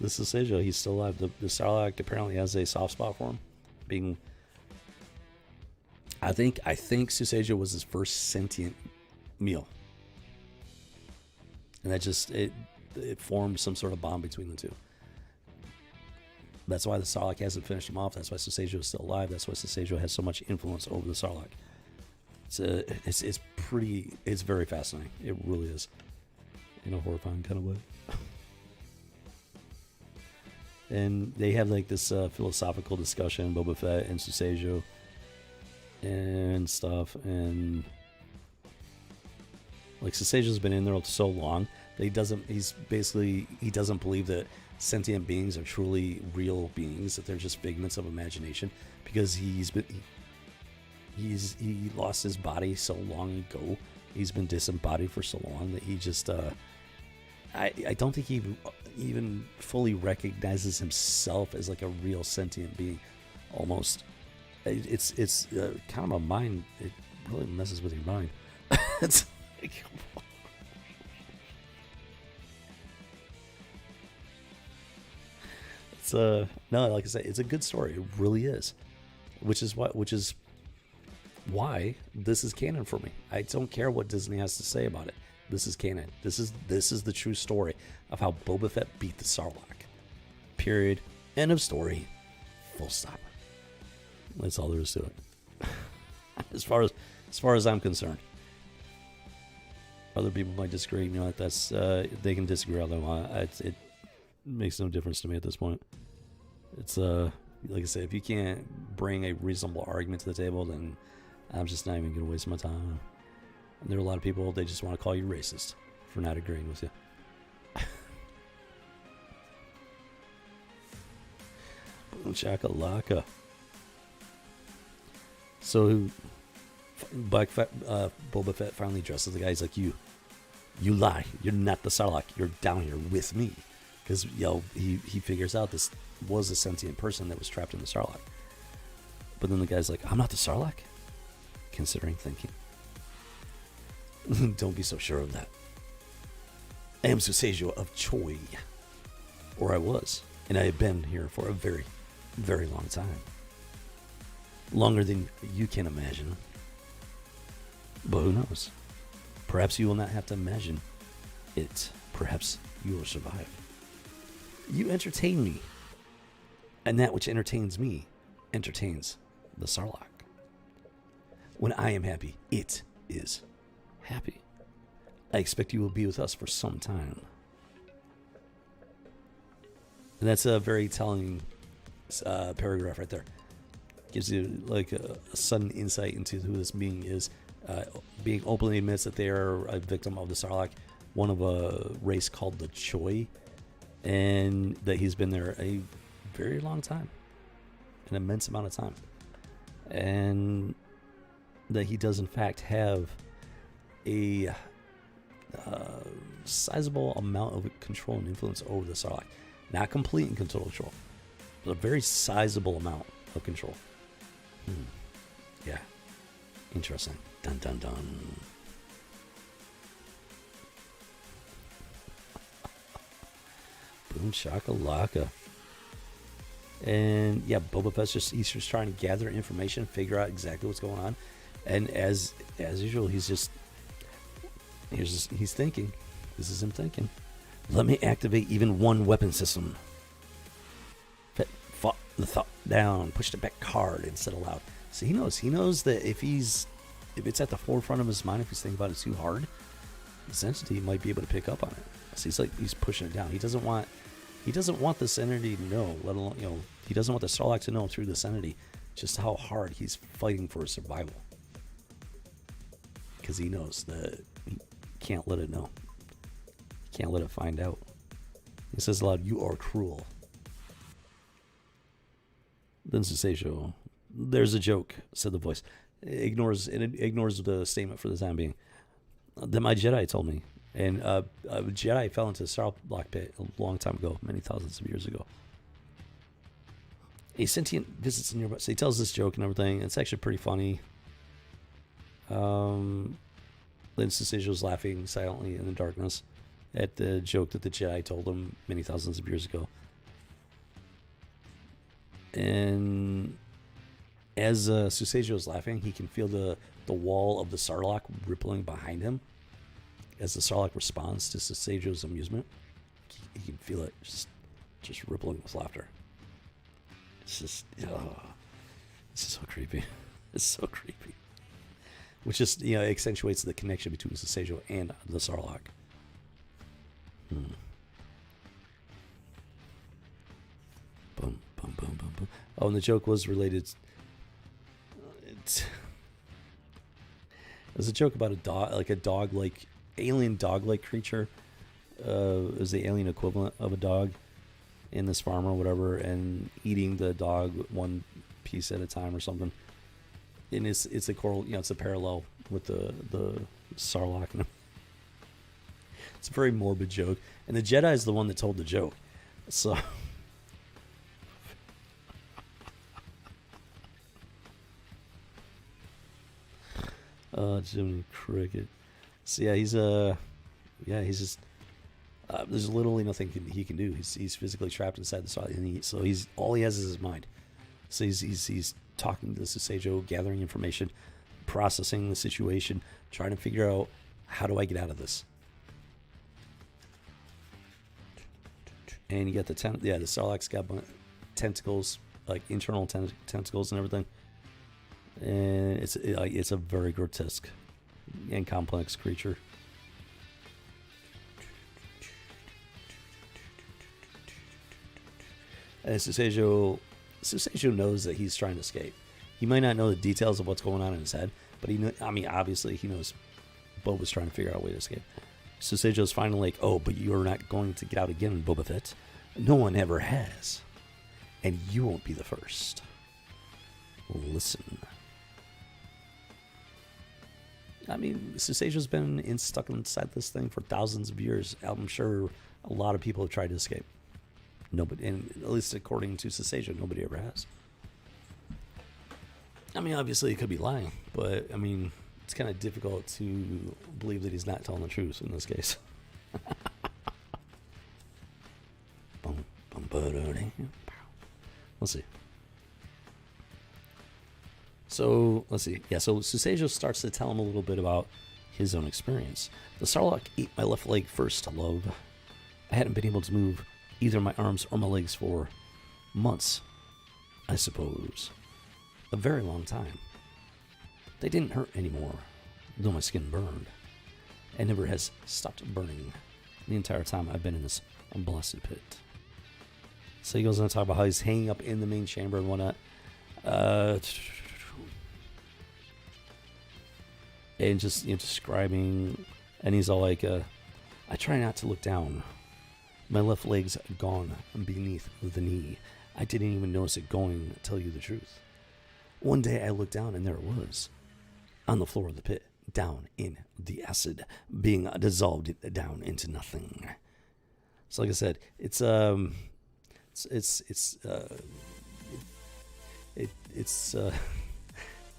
This is Susejo. He's still alive. The Sarlacc apparently has a soft spot for him. Being... I think Susejo was his first sentient meal. And that just... It formed some sort of bond between the two. That's why the Sarlacc hasn't finished him off. That's why Susejo is still alive. That's why Susejo has so much influence over the Sarlacc. It's very fascinating. It really is. In a horrifying kind of way. And they have like this philosophical discussion, Boba Fett and Susejo and stuff. And like, Susejo's been in there so long that he doesn't believe that sentient beings are truly real beings, that they're just figments of imagination, because he lost his body so long ago. He's been disembodied for so long that he just I don't think he even fully recognizes himself as like a real sentient being. Almost, it's kind of a mind. It really messes with your mind. It's like, it's no, like I said, it's a good story. It really is, which is why this is canon for me. I don't care what Disney has to say about it. This is canon. This is the true story of how Boba Fett beat the Sarlacc. Period. End of story. Full stop. That's all there is to it. As far as I'm concerned. Other people might disagree. You know, that's they can disagree all they want. It makes no difference to me at this point. It's like I said, if you can't bring a reasonable argument to the table, then I'm just not even going to waste my time. And there are a lot of people, they just want to call you racist for not agreeing with you. Boom shakalaka. So Boba Fett finally addresses the guy. He's like, you lie. You're not the Sarlacc. You're down here with me. Because, he figures out this was a sentient person that was trapped in the Sarlacc. But then the guy's like, I'm not the Sarlacc. Considering thinking. Don't be so sure of that. I am Susejo of Choi. Or I was. And I have been here for a very, very long time. Longer than you can imagine. But who knows? Perhaps you will not have to imagine it. Perhaps you will survive. You entertain me. And that which entertains me entertains the Sarlacc. When I am happy, it is happy. I expect you will be with us for some time. And that's a very telling paragraph right there. Gives you like a sudden insight into who this being is. Being openly admits that they are a victim of the Sarlacc, one of a race called the Choi. and that he's been there a very long time, an immense amount of time, and that he does in fact have a sizable amount of control and influence over the Sarlacc. Not complete and control, but a very sizable amount of control. Yeah. Interesting. Dun dun dun. Boom shakalaka. And yeah, Boba Fett's he's just trying to gather information, figure out exactly what's going on. And as usual, he's thinking. This is him thinking. Let me activate even one weapon system. Fett fought the thought down, pushed it back hard and said aloud. So he knows that if it's at the forefront of his mind, if he's thinking about it too hard, this entity might be able to pick up on it. So he's pushing it down. He doesn't want this entity to know, let alone, he doesn't want the Sarlacc to know through this entity just how hard he's fighting for his survival. Because he knows that he can't let it know. He can't let it find out. He says aloud, "You are cruel." Then Susacio, "There's a joke," said the voice. It ignores the statement for the time being. That my Jedi told me. And a Jedi fell into the Sarlacc pit a long time ago, many thousands of years ago. A sentient visits nearby. So he tells this joke and everything. It's actually pretty funny. Then Susagio's laughing silently in the darkness at the joke that the Jedi told him many thousands of years ago. And as Susagio's laughing, he can feel the wall of the Sarlacc rippling behind him. As the Sarlacc responds to Susagio's amusement, he can feel it just rippling with laughter. It's just, this is so creepy. It's so creepy. Which just, accentuates the connection between Susacio and the Sarlacc. Boom, boom, boom, boom, boom. Oh, and the joke was related. It was a joke about a dog, alien dog-like creature. Is the alien equivalent of a dog in this farm or whatever, and eating the dog one piece at a time or something. And it's a it's a parallel with the Sarlacc. It's a very morbid joke, and the Jedi is the one that told the joke. So. Oh, Jiminy Cricket. So yeah, he's just there's literally nothing he can do. He's physically trapped inside the Sarlacc, and so all he has is his mind. So he's talking to Susacio, gathering information, processing the situation, trying to figure out, how do I get out of this? And you got the Sarlacc's got tentacles, like internal tentacles and everything. And it's a very grotesque and complex creature. And Susacio knows that he's trying to escape. He might not know the details of what's going on in his head, but obviously he knows Boba's trying to figure out a way to escape. Susagio's finally like, "Oh, but you're not going to get out again, Boba Fett. No one ever has. And you won't be the first. Listen." Susagio's been stuck inside this thing for thousands of years. I'm sure a lot of people have tried to escape. Nobody, and at least according to Susacio, nobody ever has. Obviously he could be lying, but it's kind of difficult to believe that he's not telling the truth in this case. Let's see. So, let's see. Yeah, so Susacio starts to tell him a little bit about his own experience. The Sarlacc ate my left leg first, love. I hadn't been able to move either my arms or my legs for months, I suppose. A very long time. They didn't hurt anymore, though my skin burned. It never has stopped burning the entire time I've been in this blessed pit. So he goes on to talk about how he's hanging up in the main chamber and whatnot. And just describing, and he's all like, I try not to look down. My left leg's gone beneath the knee. I didn't even notice it going, to tell you the truth. One day I looked down and there it was, on the floor of the pit, down in the acid, being dissolved down into nothing. So like I said, it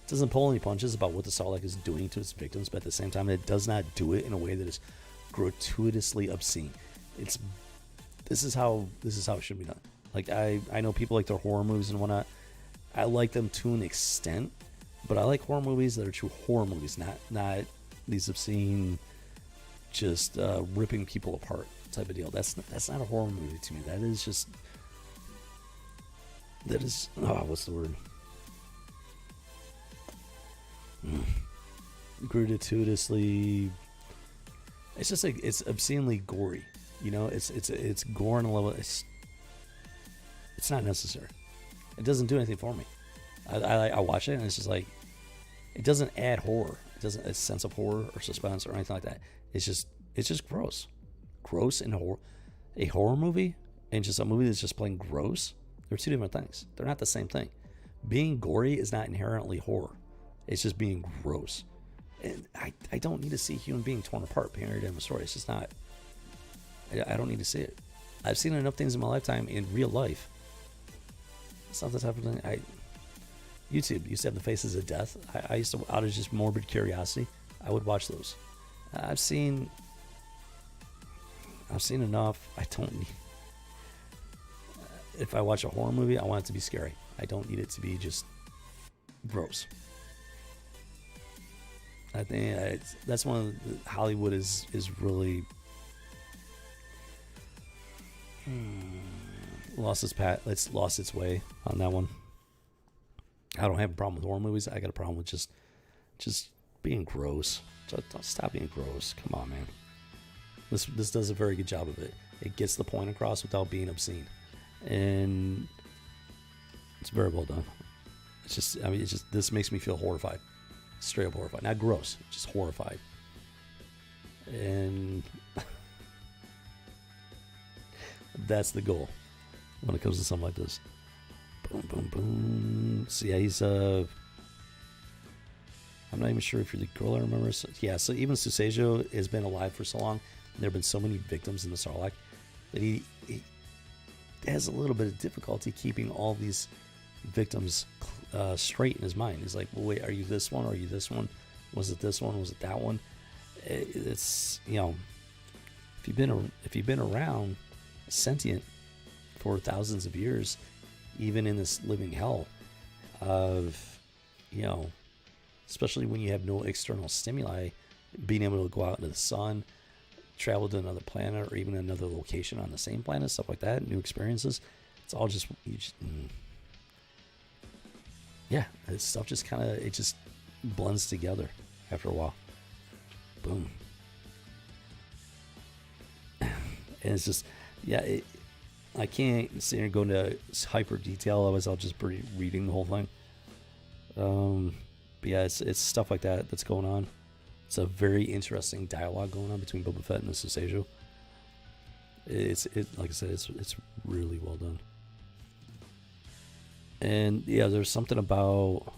doesn't pull any punches about what the Sarlacc is doing to its victims, but at the same time, it does not do it in a way that is gratuitously obscene. This is how it should be done. Like I know people like their horror movies and whatnot. I like them to an extent, but I like horror movies that are true horror movies, not these obscene, just ripping people apart type of deal. That's not a horror movie to me. That is what's the word? Gratuitously. It's just like it's obscenely gory. You know, it's gore on a level. It's not necessary. It doesn't do anything for me. I watch it and it's just like, it doesn't add horror. It doesn't a sense of horror or suspense or anything like that. It's just gross and a horror movie and just a movie that's just plain gross. They're two different things. They're not the same thing. Being gory is not inherently horror. It's just being gross. And I don't need to see a human being torn apart, period, end of story. It's just not. I don't need to see it. I've seen enough things in my lifetime in real life. It's not the type of thing. YouTube used to have the faces of death. I used to, out of just morbid curiosity, I would watch those. I've seen enough. I don't need. If I watch a horror movie, I want it to be scary. I don't need it to be just gross. I think that's one of the, Hollywood is really lost its way on that one. I don't have a problem with horror movies. I got a problem with just being gross. Stop being gross. Come on, man. This does a very good job of it. It gets the point across without being obscene, and it's very well done. This makes me feel horrified. Straight up horrified. Not gross, just horrified. And that's the goal when it comes to something like this. Boom, boom, boom. So yeah, he's I'm not even sure if you're the girl I remember. So, yeah, so even Susejo has been alive for so long, and there have been so many victims in the Sarlacc that he has a little bit of difficulty keeping all these victims straight in his mind. He's like, well, wait, are you this one? Or are you this one? Was it this one? Was it that one? It's, you know, if you've been around sentient for thousands of years, even in this living hell of, you know, especially when you have no external stimuli, being able to go out into the sun, travel to another planet or even another location on the same planet, stuff like that, new experiences, it's all just yeah, this stuff just kind of, it just blends together after a while. Boom. And it's just, yeah, I can't sit here and go into hyper detail, otherwise I'll just be reading the whole thing. But yeah, it's stuff like that that's going on. It's a very interesting dialogue going on between Boba Fett and the Susejo. It's like I said, it's really well done. And yeah, there's something about.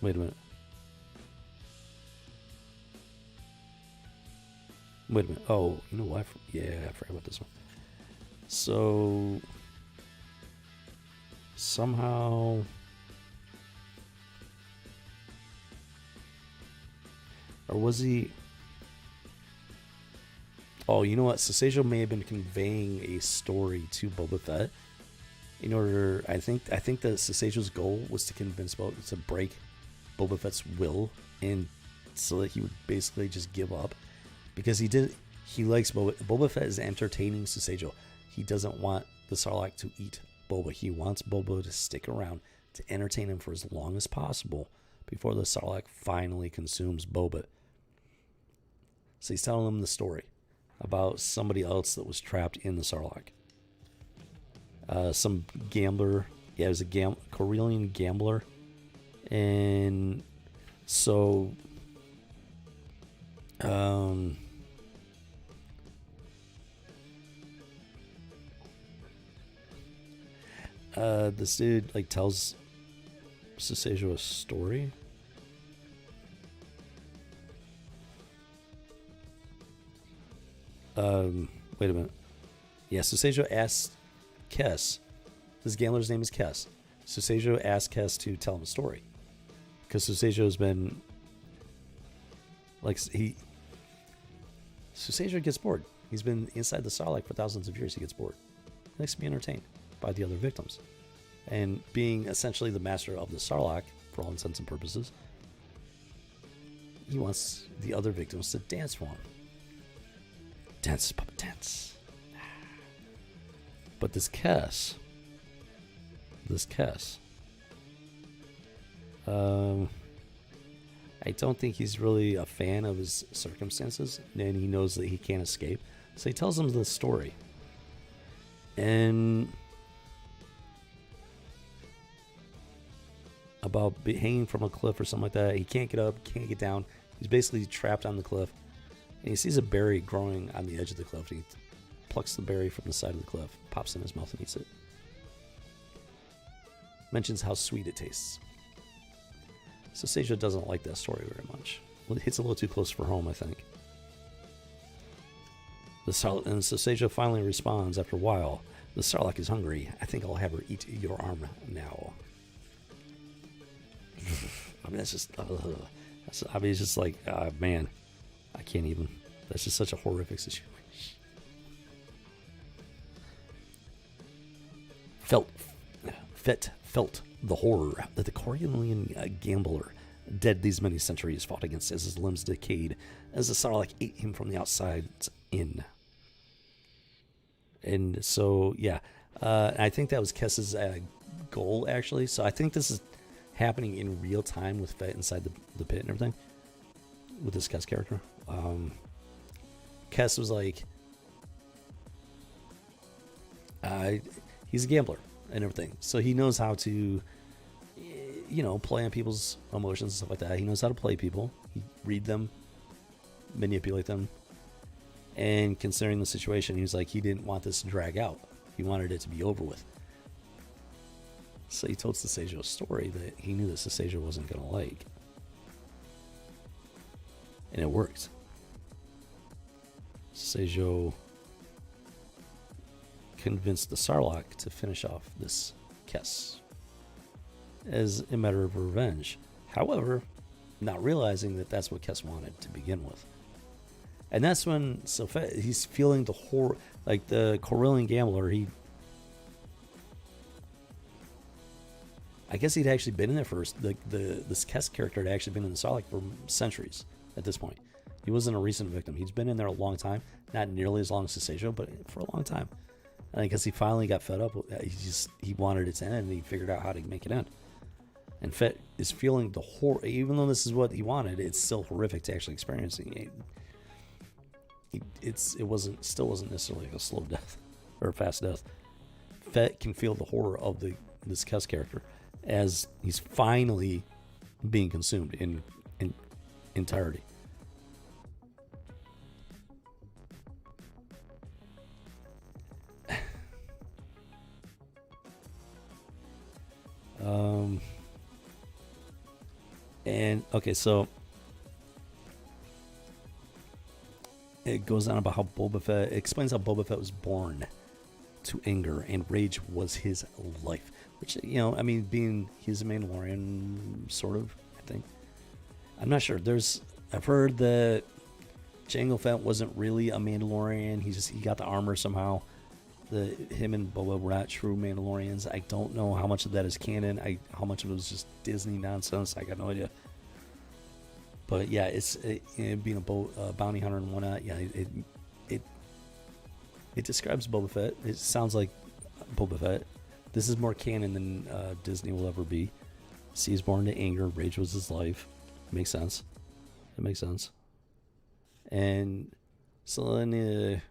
Wait a minute. Oh, you know what? I forgot about this one. So somehow. Or was he? Oh, you know what? Susejo may have been conveying a story to Boba Fett. In order, I think that Susejo's goal was to convince Boba to break Boba Fett's will, and so that he would basically just give up, because he likes Boba. Boba Fett is entertaining Susejo. He doesn't want the Sarlacc to eat Boba. He wants Boba to stick around to entertain him for as long as possible before the Sarlacc finally consumes Boba. So he's telling him the story about somebody else that was trapped in the Sarlacc. Some gambler. Yeah, it was a Corellian gambler. And so This dude like tells Susejo a story. Wait a minute. Yeah, Susejo asks Kess. This gambler's name is Kess. Susejo asks Kess to tell him a story because Susejo's been like Susejo gets bored. He's been inside the Sarlacc for thousands of years. He gets bored. He likes to be entertained by the other victims. And being essentially the master of the Sarlacc, for all intents and purposes, he wants the other victims to dance for him. Dance, puppet dance. But this Kess, I don't think he's really a fan of his circumstances, and he knows that he can't escape. So he tells him the story. And about hanging from a cliff or something like that. He can't get up, can't get down. He's basically trapped on the cliff. And he sees a berry growing on the edge of the cliff. He plucks the berry from the side of the cliff, pops it in his mouth and eats it. Mentions how sweet it tastes. Susejo doesn't like that story very much. Well, it hits a little too close for home, I think. And Susejo finally responds after a while. The Sarlacc is hungry. I think I'll have her eat your arm now. I mean, that's just... it's just like, man, I can't even. That's just such a horrific situation. Fett felt the horror that the Corellian gambler, dead these many centuries, fought against as his limbs decayed, as the Sarlacc ate him from the outside in. And so, yeah, I think that was Kess's goal, actually. So I think this is happening in real time with Fett inside the pit and everything, with this Kess character. Kess was like, he's a gambler and everything, so he knows how to, play on people's emotions and stuff like that. He knows how to play people. He read them, manipulate them, and considering the situation, he was like, he didn't want this to drag out. He wanted it to be over with. So he told Susejo a story that he knew that Susejo wasn't going to like. And it worked. Susejo convinced the Sarlacc to finish off this Kess as a matter of revenge. However, not realizing that that's what Kess wanted to begin with. And that's when he's feeling the horror, like the Corellian gambler. I guess he'd actually been in there first. This Kess character had actually been in the Sarlacc for centuries at this point. He wasn't a recent victim. He's been in there a long time. Not nearly as long as Susejo, but for a long time. And I guess he finally got fed up. He wanted it to end, and he figured out how to make it end. And Fett is feeling the horror. Even though this is what he wanted, it's still horrific to actually experience it. It still wasn't necessarily a slow death or a fast death. Fett can feel the horror of this Kess character as he's finally being consumed in entirety. And okay, so it goes on about how it explains how Boba Fett was born to anger and rage was his life. Which, he's a Mandalorian, sort of, I think. I'm not sure. I've heard that Jango Fett wasn't really a Mandalorian. He got the armor somehow. Him and Boba were not true Mandalorians. I don't know how much of that is canon. How much of it was just Disney nonsense. I got no idea. But yeah, being a bounty hunter and whatnot. Yeah, it describes Boba Fett. It sounds like Boba Fett. This is more canon than Disney will ever be. See, he's born to anger. Rage was his life. It makes sense. And so then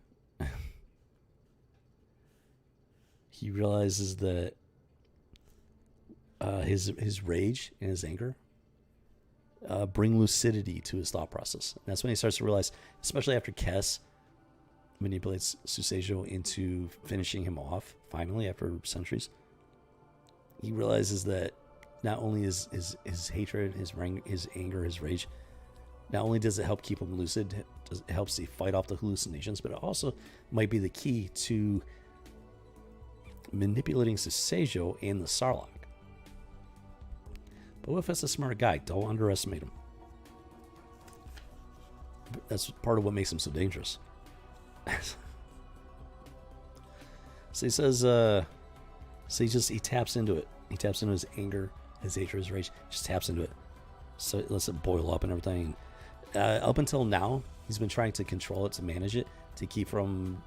he realizes that his rage and his anger bring lucidity to his thought process. And that's when he starts to realize, especially after Kess manipulates Susejo into finishing him off, finally, after centuries. he realizes that not only is his hatred, his anger, his rage, not only does it help keep him lucid, it helps to fight off the hallucinations, but it also might be the key to manipulating Seijo and the Sarlacc. Boba Fett's a smart guy. Don't underestimate him. That's part of what makes him so dangerous. So he says, so he taps into it. He taps into his anger, his hatred, his rage. Just taps into it. So it lets it boil up and everything. Up until now, he's been trying to control it, to manage it, to keep from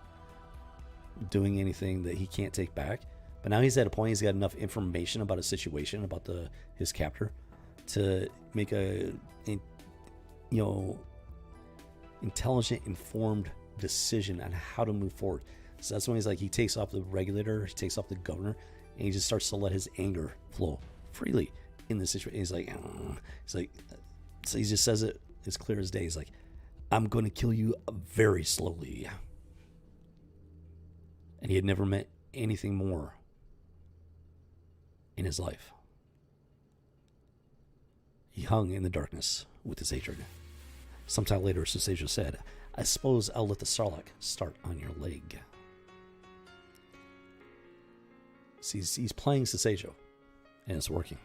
doing anything that he can't take back. But now he's at a point, he's got enough information about a situation, about his captor, to make a intelligent, informed decision on how to move forward. So that's when he's like, he takes off the regulator, he takes off the governor, and he just starts to let his anger flow freely in this situation. He's like, so he just says it as clear as day. He's like, I'm going to kill you very slowly. And he had never met anything more in his life. He hung in the darkness with his hatred. Sometime later, Seijo said, I suppose I'll let the Sarlacc start on your leg. See, he's playing Seijo, and it's working.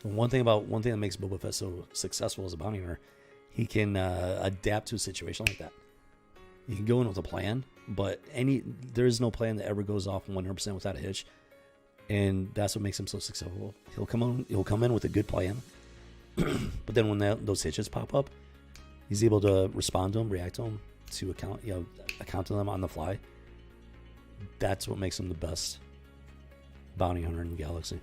One thing that makes Boba Fett so successful as a bounty hunter, he can adapt to a situation like that. You can go in with a plan, but there is no plan that ever goes off 100% without a hitch, and that's what makes him so successful. He'll come in with a good plan, but then when those hitches pop up, he's able to respond to them, react to them, to account to them on the fly. That's what makes him the best bounty hunter in the galaxy.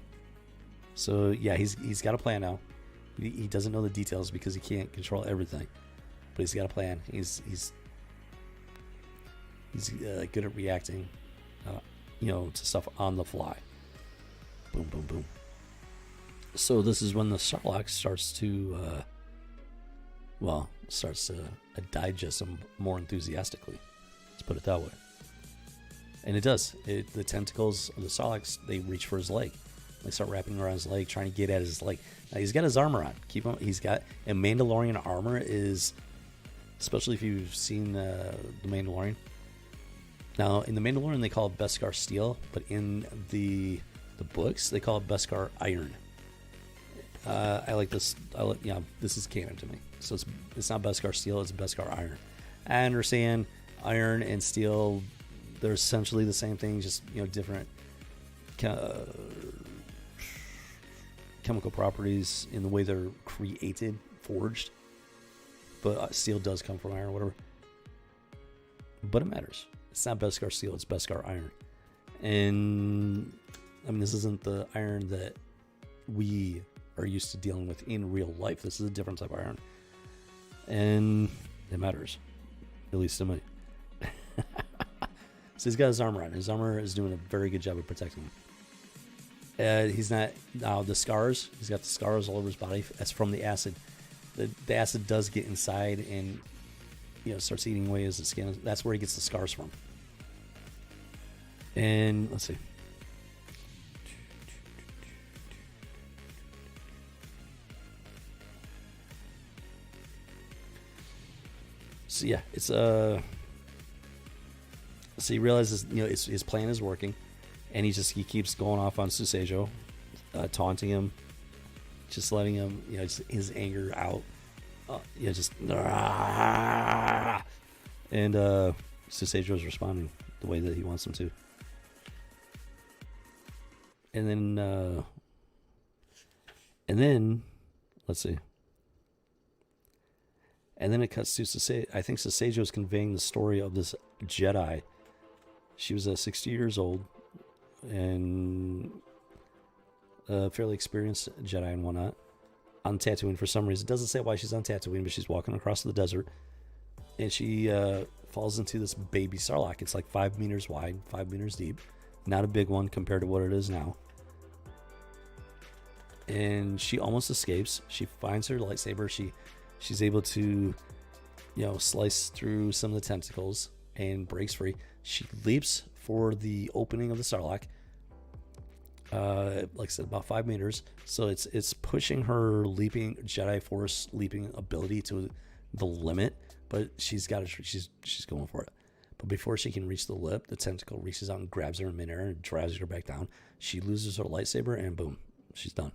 So yeah, he's got a plan now. He doesn't know the details because he can't control everything, but he's got a plan. He's good at reacting, to stuff on the fly. Boom, boom, boom. So this is when the Sarlacc starts to digest him more enthusiastically. Let's put it that way. And it does. The tentacles of the Sarlacc, they reach for his leg. They start wrapping around his leg, trying to get at his leg. Now he's got his armor on. And Mandalorian armor is, especially if you've seen the Mandalorian. Now in the Mandalorian they call it Beskar steel, but in the books they call it Beskar iron. I like this. This is canon to me. So it's not Beskar steel, it's Beskar iron. I understand iron and steel, they're essentially the same thing, just different chemical properties in the way they're created, forged. But steel does come from iron or whatever. But it matters. It's not Beskar steel, it's Beskar iron. And I mean, this isn't the iron that we are used to dealing with in real life. This is a different type of iron. And it matters. At least to me. So he's got his armor on. His armor is doing a very good job of protecting him. He's not... Now, the scars. He's got the scars all over his body. That's from the acid. The acid does get inside and, starts eating away his skin. That's where he gets the scars from. And, let's see. So, yeah, it's... So he realizes, his plan is working, and he keeps going off on Seijo, taunting him, just letting him, his anger out, and Seijo is responding the way that he wants him to, and then, let's see. And then it cuts to Seijo. I think Seijo is conveying the story of this Jedi. She was 60 years old and a fairly experienced Jedi and whatnot on Tatooine for some reason. It doesn't say why she's on Tatooine, but she's walking across the desert and she falls into this baby Sarlacc. It's like 5 meters wide, 5 meters deep. Not a big one compared to what it is now. And she almost escapes. She finds her lightsaber. She's able to, slice through some of the tentacles and breaks free. She leaps for the opening of the Sarlacc, like I said, about 5 meters. So it's pushing her leaping Jedi Force leaping ability to the limit, but she's going for it. But before she can reach the lip, the tentacle reaches out and grabs her in midair and drives her back down. She loses her lightsaber and boom, she's done.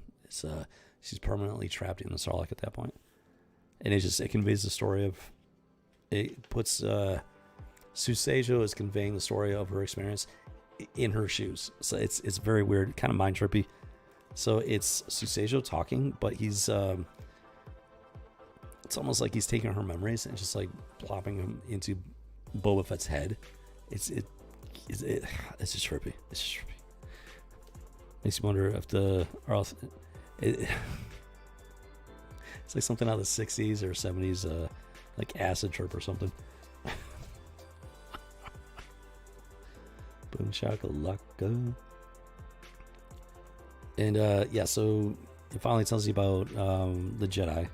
She's permanently trapped in the Sarlacc at that point. And it conveys the story of, it puts Susejo is conveying the story of her experience in her shoes. So it's very weird, kind of mind trippy. So it's Susejo talking, but he's it's almost like he's taking her memories and just like plopping them into Boba Fett's head. It's just trippy. It's just trippy. Makes you wonder if it's like something out of the 60s or 70s, like acid trip or something. Boom shakalaka. And yeah, so it finally tells you about the Jedi.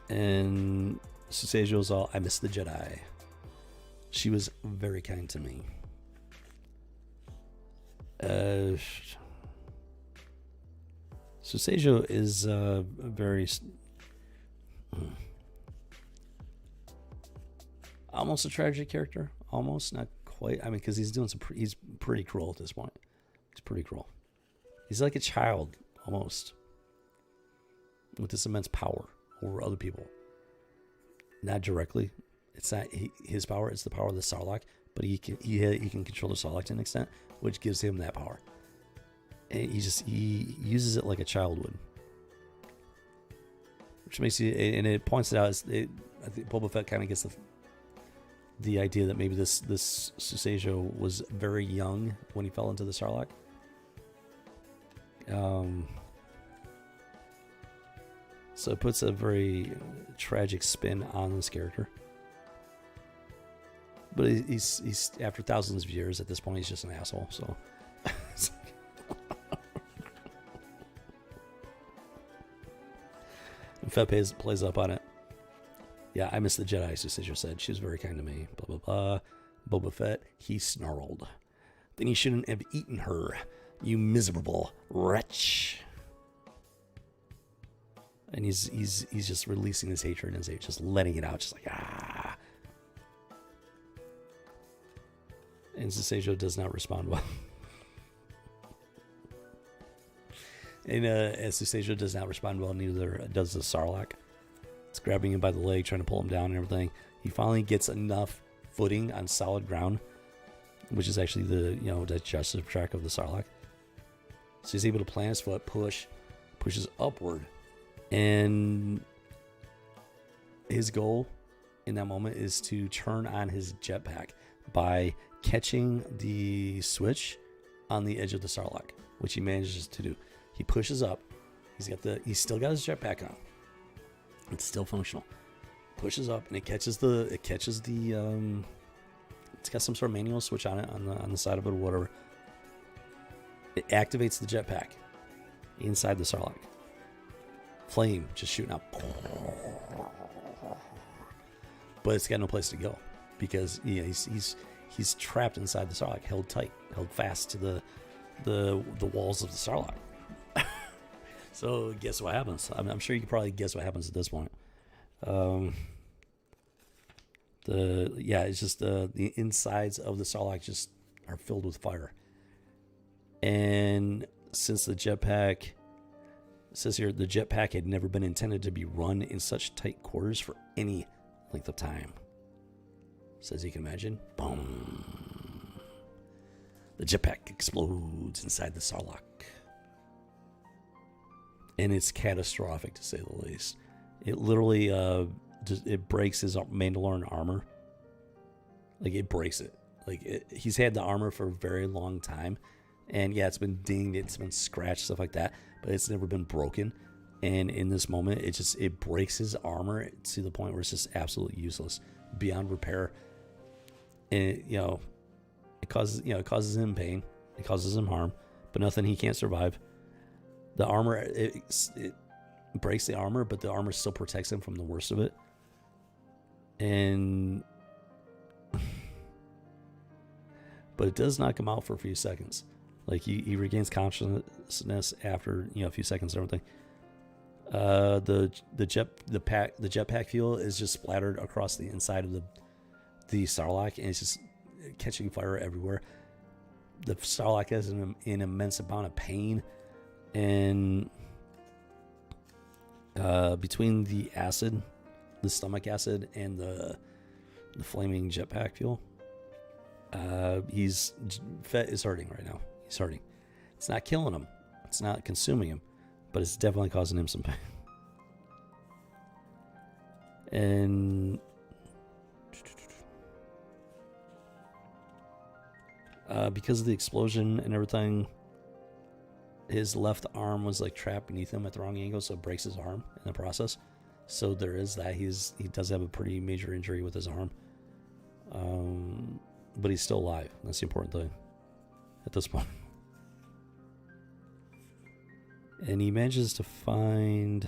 And Susejo's all, I miss the Jedi. She was very kind to me. Susejo is a very almost a tragic character. Almost, not quite. I mean, because he's pretty cruel at this point. He's pretty cruel. He's like a child almost, with this immense power over other people. Not directly. It's not his power. It's the power of the Sarlacc. But he can control the Sarlacc to an extent, which gives him that power. And he uses it like a child would, which makes you, and it points it out. I think Boba Fett kind of gets the idea that maybe this Susejo was very young when he fell into the Sarlacc. So it puts a very tragic spin on this character. But he's after thousands of years at this point, he's just an asshole. So. And Fett plays up on it. Yeah, I miss the Jedi, Susejo said. She was very kind to me. Blah, blah, blah. Boba Fett, he snarled. Then you shouldn't have eaten her, you miserable wretch. And he's just releasing his hatred and just letting it out, just like, ah. And Susejo does not respond well. And as Susejo does not respond well, neither does the Sarlacc. It's grabbing him by the leg, trying to pull him down and everything. He finally gets enough footing on solid ground, which is actually the digestive tract of the Sarlacc. So he's able to plant his foot, pushes upward, and his goal in that moment is to turn on his jetpack by catching the switch on the edge of the Sarlacc, which he manages to do. He pushes up. He's still got his jetpack on. It's still functional. Pushes up and it catches the it's got some sort of manual switch on it on the side of it or whatever. It activates the jetpack inside the Sarlacc. Flame just shooting out. But it's got no place to go because he's trapped inside the Sarlacc, held fast to the walls of the Sarlacc. So guess what happens? I'm sure you can probably guess what happens at this point. It's just the insides of the Sarlacc just are filled with fire. And since the jetpack, it says here, the jetpack had never been intended to be run in such tight quarters for any length of time. Says you can imagine. Boom. The jetpack explodes inside the Sarlacc. And it's catastrophic, to say the least. It literally it breaks his Mandalorian armor. Like, it breaks it. Like, he's had the armor for a very long time. And, yeah, it's been dinged, it's been scratched, stuff like that. But it's never been broken. And in this moment, it breaks his armor to the point where it's just absolutely useless. Beyond repair. And, it causes him pain. It causes him harm. But nothing he can't survive. The armor, it breaks the armor, but the armor still protects him from the worst of it. And but it does knock him out for a few seconds. Like he regains consciousness after a few seconds and everything. The jetpack fuel is just splattered across the inside of the Sarlacc, and it's just catching fire everywhere. The Sarlacc has an immense amount of pain, and between the acid, the stomach acid, and the flaming jetpack fuel, Fett is hurting right now. He's hurting. It's not killing him. It's not consuming him, but it's definitely causing him some pain. And because of the explosion and everything, his left arm was like trapped beneath him at the wrong angle, so it breaks his arm in the process. So there is that. He does have a pretty major injury with his arm, but he's still alive. That's the important thing at this point. And he manages to find,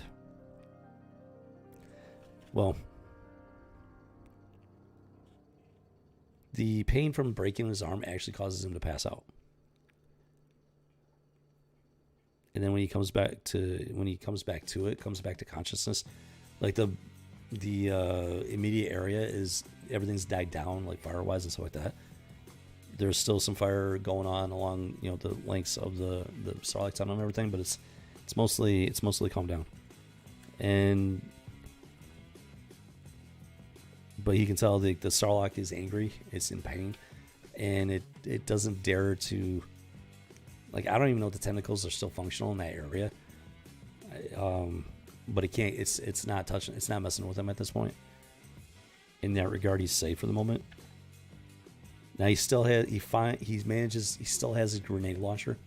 well, the pain from breaking his arm actually causes him to pass out. And then when he comes back to consciousness, like the immediate area is, everything's died down, like fire-wise and stuff like that. There's still some fire going on along, the lengths of the Sarlacc tunnel and everything, but it's mostly calmed down. But you can tell the Sarlacc is angry, it's in pain, and it doesn't dare to, like, I don't even know if the tentacles are still functional in that area. But it can't, it's not touching, it's not messing with him at this point. In that regard, he's safe for the moment. Now he still has he still has a grenade launcher.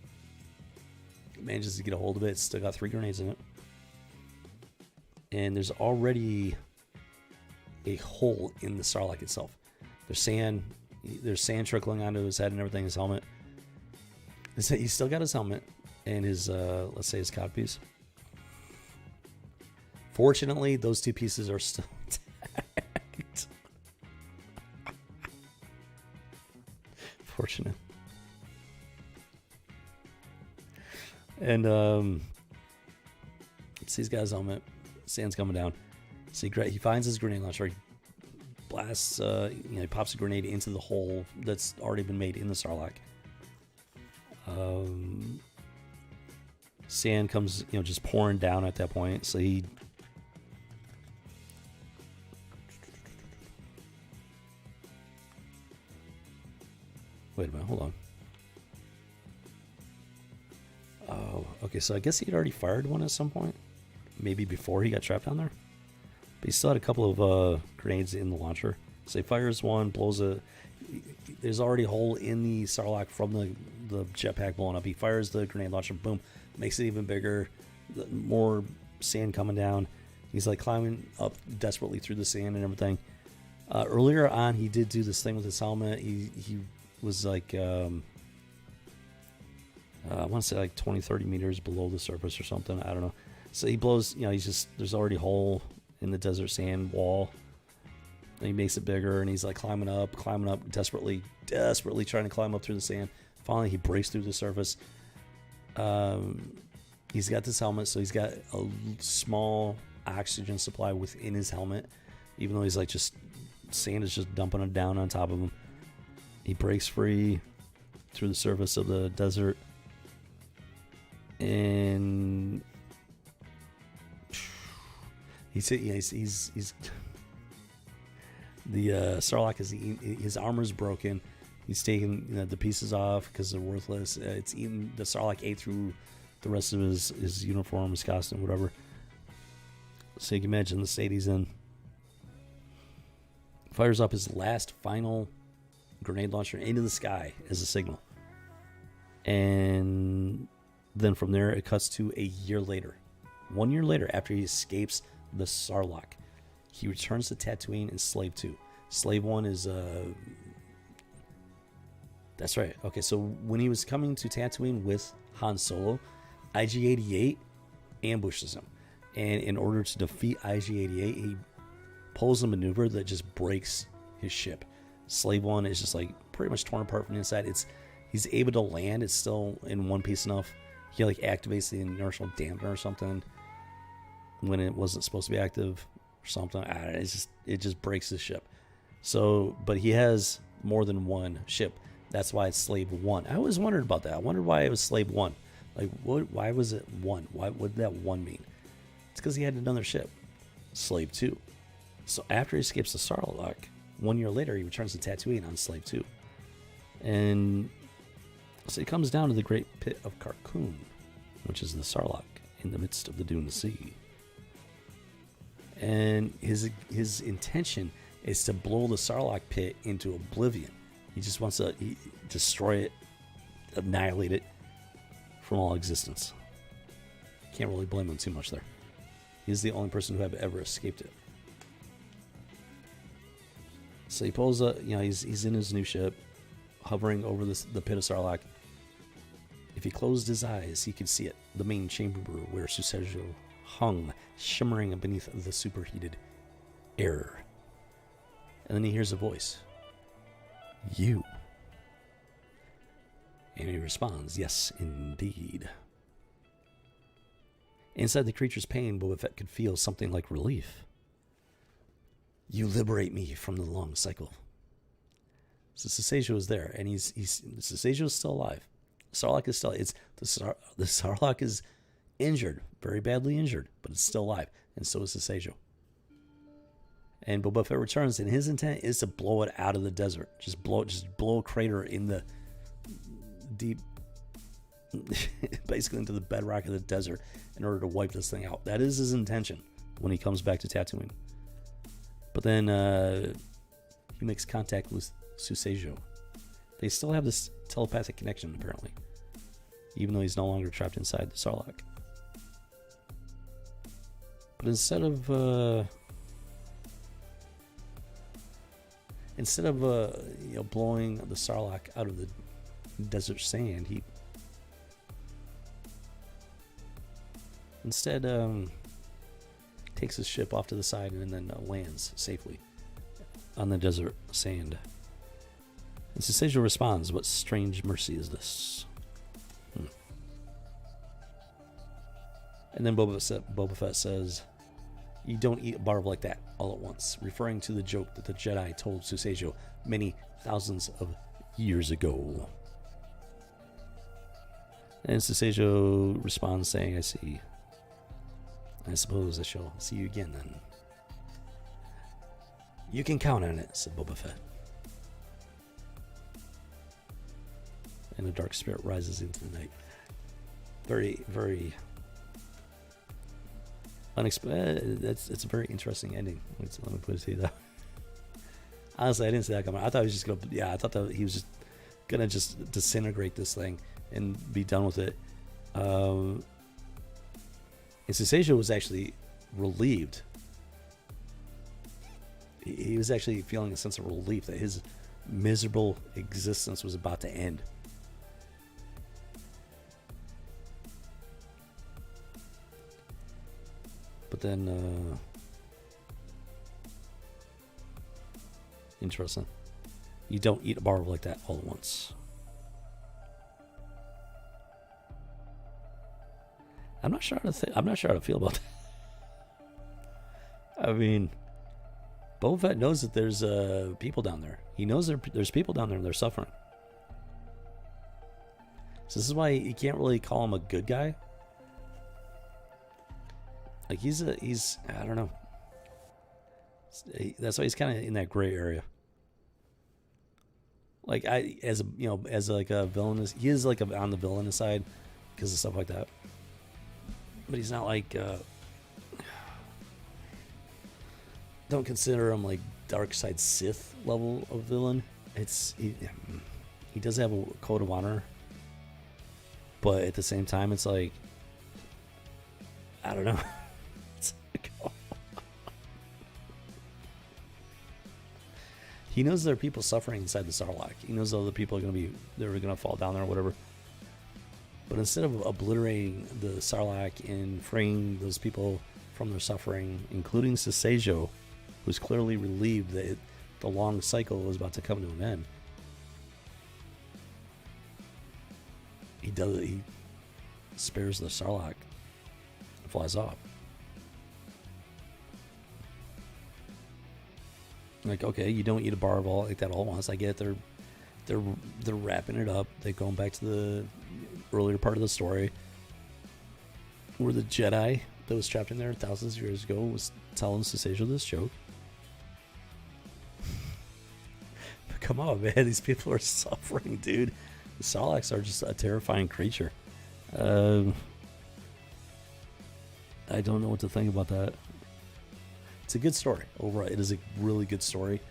He manages to get a hold of it. It's still got 3 grenades in it. And there's already a hole in the Sarlacc itself. There's sand trickling onto his head and everything, his helmet. He's still got his helmet and his let's say his codpiece. Fortunately, those 2 pieces are still intact. Fortunate. And see, he's got his helmet. Sand's coming down. So he finds his grenade launcher. He blasts. He pops a grenade into the hole that's already been made in the Sarlacc. Sand comes, just pouring down at that point. So he. Wait a minute, hold on. Oh, okay, so I guess he'd already fired one at some point. Maybe before he got trapped down there. But he still had a couple of grenades in the launcher. So he fires one, blows there's already a hole in the Sarlacc from the jetpack blowing up. He fires the grenade launcher, boom, makes it even bigger. More sand coming down. He's like climbing up desperately through the sand and everything. Earlier on, he did do this thing with his helmet. He was like, I want to say like 20-30 meters below the surface or something. I don't know. So he blows, there's already a hole in the desert sand wall. And he makes it bigger, and he's like climbing up, desperately trying to climb up through the sand. Finally, he breaks through the surface. He's got this helmet, so he's got a small oxygen supply within his helmet, even though he's like sand is just dumping it down on top of him. He breaks free through the surface of the desert, and he's the Sarlacc is his armor's broken. He's taking the pieces off because they're worthless. It's eaten. The Sarlacc ate through the rest of his uniform, his costume, whatever. So you can imagine the state he's in. Fires up his last final grenade launcher into the sky as a signal. And then from there, it cuts to a year later. 1 year later, after he escapes the Sarlacc, he returns to Tatooine in Slave 2. Slave 1 is... That's right. Okay, so when he was coming to Tatooine with Han Solo, IG-88 ambushes him. And in order to defeat IG-88, he pulls a maneuver that just breaks his ship. Slave 1 is just like pretty much torn apart from the inside. he's able to land. It's still in one piece enough. He like activates the inertial dampener or something when it wasn't supposed to be active or something. It just breaks his ship. So, but he has more than one ship. That's why it's Slave 1. I always wondered about that. I wondered why it was Slave 1. Like, why was it 1? What did that 1 mean? It's because he had another ship, Slave 2. So after he escapes the Sarlacc, 1 year later, he returns to Tatooine on Slave 2. And so he comes down to the Great Pit of Carkoon, which is the Sarlacc in the midst of the Dune Sea. And his intention is to blow the Sarlacc pit into oblivion. He just wants to destroy it, annihilate it from all existence. Can't really blame him too much there. He's the only person who have ever escaped it. So he pulls up, he's in his new ship, hovering over the pit of Sarlacc. If he closed his eyes, he could see it, the main chamber where Susejo hung, shimmering beneath the superheated air. And then he hears a voice. You. And he responds, yes, indeed. Inside the creature's pain, Boba Fett could feel something like relief. You liberate me from the long cycle. So Susejo is there, and Susejo is still alive. Sarlacc is still, the Sarlacc is injured, very badly injured, but it's still alive, and so is Susejo. And Boba Fett returns, and his intent is to blow it out of the desert. Just blow a crater in the deep, basically into the bedrock of the desert in order to wipe this thing out. That is his intention when he comes back to Tatooine. But then he makes contact with Susejo. They still have this telepathic connection, apparently, even though he's no longer trapped inside the Sarlacc. But instead of blowing the Sarlacc out of the desert sand, he instead takes his ship off to the side and then lands safely on the desert sand. And Susejo responds, "What strange mercy is this?" And then Boba Fett says, "You don't eat a barb like that all at once," referring to the joke that the Jedi told Susejo many thousands of years ago. And Susejo responds saying, "I see. I suppose I shall see you again then." "You can count on it," said Boba Fett. And a dark spirit rises into the night. Very, very unexpected. It's a very interesting ending. Let me put it to you though. Honestly, I didn't see that coming. I thought he was just gonna. Yeah, I thought that he was just gonna disintegrate this thing and be done with it. And Susejo was actually relieved. He was actually feeling a sense of relief that his miserable existence was about to end. But then, interesting. You don't eat a barb like that all at once. I'm not sure how to feel about that. I mean, Boba Fett knows that there's people down there. He knows there's people down there and they're suffering. So this is why you can't really call him a good guy. Like he's I don't know. That's why he's kind of in that gray area. Like as like a villainous, he is like on the villainous side because of stuff like that. But he's not like don't consider him like dark side Sith level of villain. He does have a code of honor, but at the same time, it's like I don't know. He knows there are people suffering inside the Sarlacc. He knows other people are going to fall down there or whatever. But instead of obliterating the Sarlacc and freeing those people from their suffering, including Susejo, who's clearly relieved that the long cycle was about to come to an end, He spares the Sarlacc. Flies off. Like, okay, you don't eat a bar of all like that all at once. I get they're wrapping it up. They're going back to the earlier part of the story where the Jedi that was trapped in there thousands of years ago was telling Sasajou this joke. But come on, man, these people are suffering, dude. The Sarlaccs are just a terrifying creature. I don't know what to think about that. It's a good story overall. It is a really good story,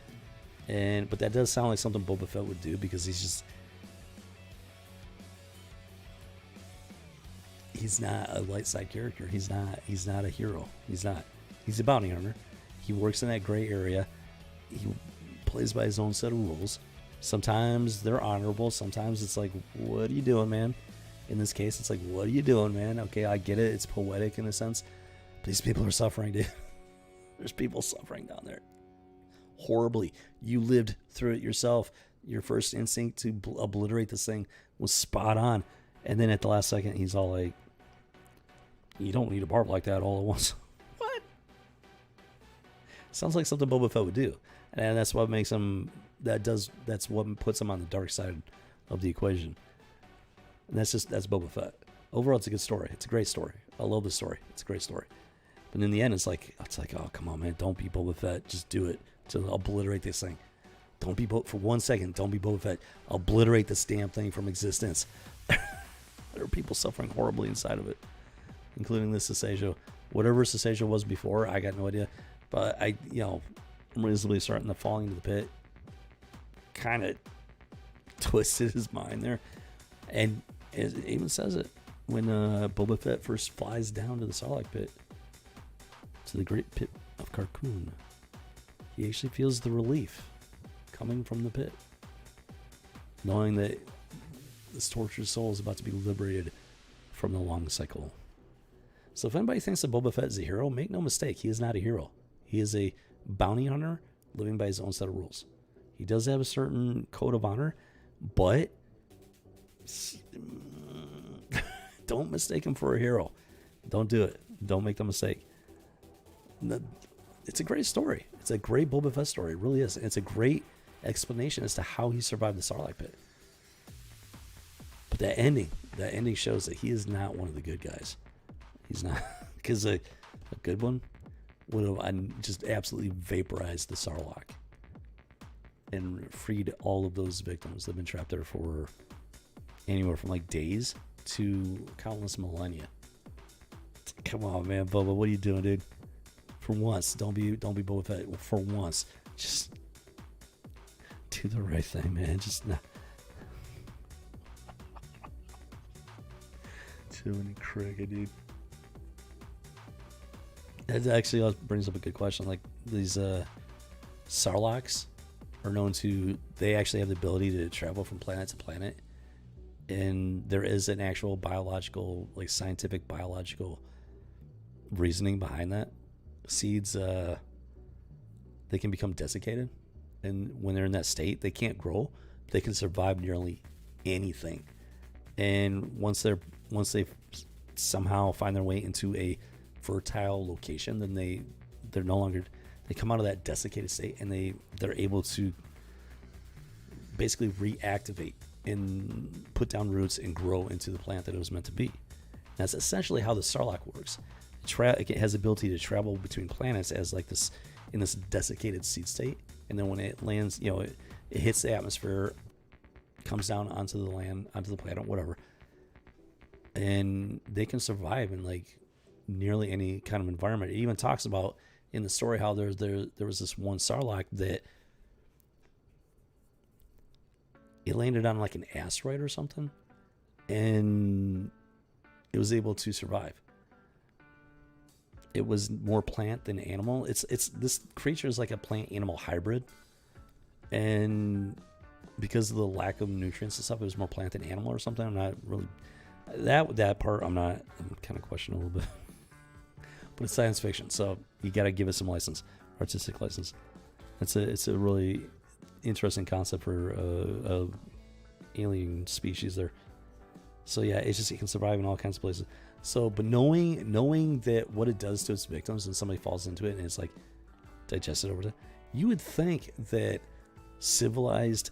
but that does sound like something Boba Fett would do because he's not a light side character. He's not a hero. He's a bounty hunter. He works in that gray area. He plays by his own set of rules. Sometimes they're honorable. Sometimes it's like, what are you doing, man? In this case, it's like, what are you doing, man? Okay, I get it. It's poetic in a sense. But these people are suffering, dude. There's people suffering down there. Horribly. You lived through it yourself. Your first instinct to obliterate this thing was spot on. And then at the last second, he's all like, you don't need a barb like that all at once. What? Sounds like something Boba Fett would do. And that's what makes him, that's what puts him on the dark side of the equation. And that's Boba Fett. Overall, it's a good story. It's a great story. I love the story. It's a great story. But in the end, it's like, oh, come on, man. Don't be Boba Fett. Just do it to obliterate this thing. Don't be for 1 second. Don't be Boba Fett. Obliterate this damn thing from existence. There are people suffering horribly inside of it, including this Sasajou. Whatever Sasajou was before, I got no idea. But I'm reasonably starting to fall into the pit. Kind of twisted his mind there. And it even says it when Boba Fett first flies down to the Sarlacc pit, to the great pit of Carkoon. He actually feels the relief coming from the pit, knowing that this tortured soul is about to be liberated from the long cycle. So if anybody thinks that Boba Fett is a hero, make no mistake, he is not a hero. He is a bounty hunter living by his own set of rules. He does have a certain code of honor, but don't mistake him for a hero. Don't do it. Don't make the mistake. It's a great story. It's a great Boba Fett story. It really is. It's a great explanation as to how he survived the Sarlacc pit. But that ending shows that he is not one of the good guys. He's not, because a good one would have just absolutely vaporized the Sarlacc and freed all of those victims that have been trapped there for anywhere from like days to countless millennia. Come on, man, Boba, what are you doing, dude? For once, don't be Boba Fett. For once, just do the right thing, man. Just not. Too many cricket, dude. That actually brings up a good question. Like these Sarlaccs are known to. They actually have the ability to travel from planet to planet, and there is an actual biological, like scientific biological reasoning behind that. Seeds, they can become desiccated, and when they're in that state, they can't grow. They can survive nearly anything, and once they somehow find their way into a fertile location, then they're no longer, they come out of that desiccated state, and they're able to basically reactivate and put down roots and grow into the plant that it was meant to be. That's essentially how the Sarlacc works. It has the ability to travel between planets as like this in this desiccated seed state, and then when it lands, it hits the atmosphere, comes down onto the land, onto the planet, whatever, and they can survive in like nearly any kind of environment. It even talks about in the story how there was this one Sarlacc that it landed on like an asteroid or something, and it was able to survive. It was more plant than animal. It's this creature is like a plant animal hybrid, and because of the lack of nutrients and stuff, it was more plant than animal or something. I'm not really that part. I'm kind of questioning a little bit, but it's science fiction, so you got to give it some license, artistic license. It's a really interesting concept for a alien species there. So yeah, it's just it can survive in all kinds of places. So, but knowing that what it does to its victims, and somebody falls into it and it's like digested over time, you would think that civilized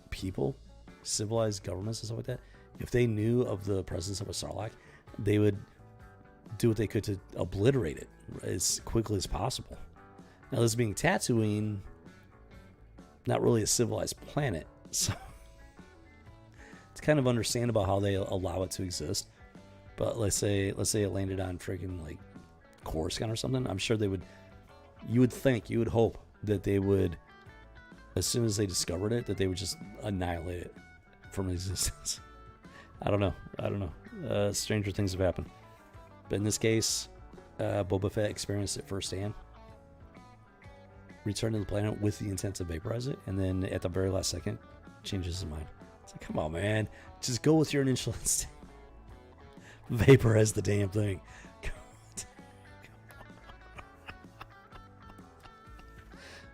people, civilized governments and stuff like that, if they knew of the presence of a Sarlacc, they would do what they could to obliterate it as quickly as possible. Now, this being Tatooine, not really a civilized planet, so it's kind of understandable how they allow it to exist. But let's say it landed on freaking like Coruscant or something. I'm sure they would. You would hope that they would, as soon as they discovered it, that they would just annihilate it from existence. I don't know. Stranger things have happened. But in this case, Boba Fett experienced it firsthand. Returned to the planet with the intent to vaporize it, and then at the very last second, changes his mind. It's like, come on, man. Just go with your initial instinct. Vaporize the damn thing.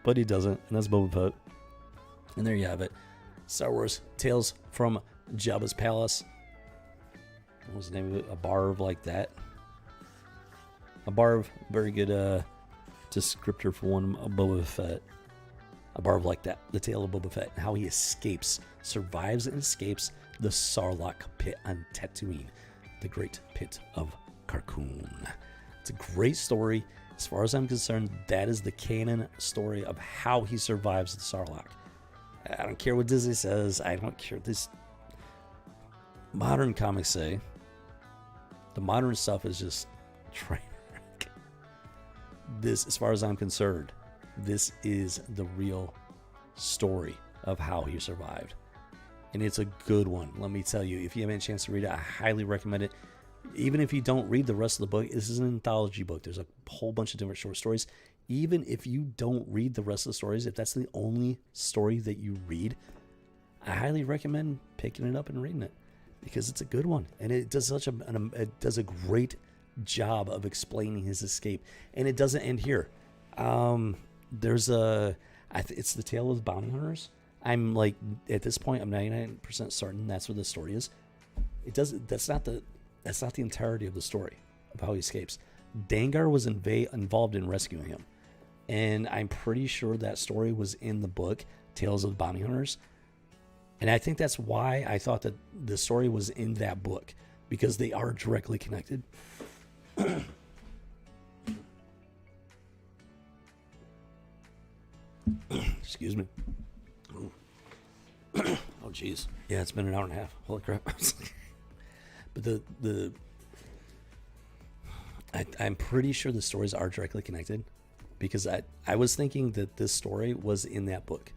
But he doesn't, and that's Boba Fett. And there you have it. Star Wars Tales from Jabba's Palace. What was the name of it? A Barv like that. A Barv, very good descriptor for one of Boba Fett. A Barv like that. The tale of Boba Fett and how he survives and escapes the Sarlacc pit on Tatooine, the great pit of Carkoon. It's a great story. As far as I'm concerned, that is the canon story of how he survives the Sarlacc. I don't care what Disney says. I don't care what this modern comics say. The modern stuff is just train wreck. This, as far as I'm concerned, this is the real story of how he survived. And it's a good one, let me tell you. If you haven't had a chance to read it, I highly recommend it. Even if you don't read the rest of the book, this is an anthology book. There's a whole bunch of different short stories. Even if you don't read the rest of the stories, if that's the only story that you read, I highly recommend picking it up and reading it, because it's a good one, and it does it does a great job of explaining his escape. And it doesn't end here. It's the tale of the bounty hunters. I'm like, at this point, I'm 99% certain that's what the story is. That's not the entirety of the story of how he escapes. Dengar was involved in rescuing him, and I'm pretty sure that story was in the book Tales of the Bounty Hunters. And I think that's why I thought that the story was in that book, because they are directly connected. Excuse me. Oh, jeez. Yeah, it's been an hour and a half. Holy crap. But I'm pretty sure the stories are directly connected, because I was thinking that this story was in that book.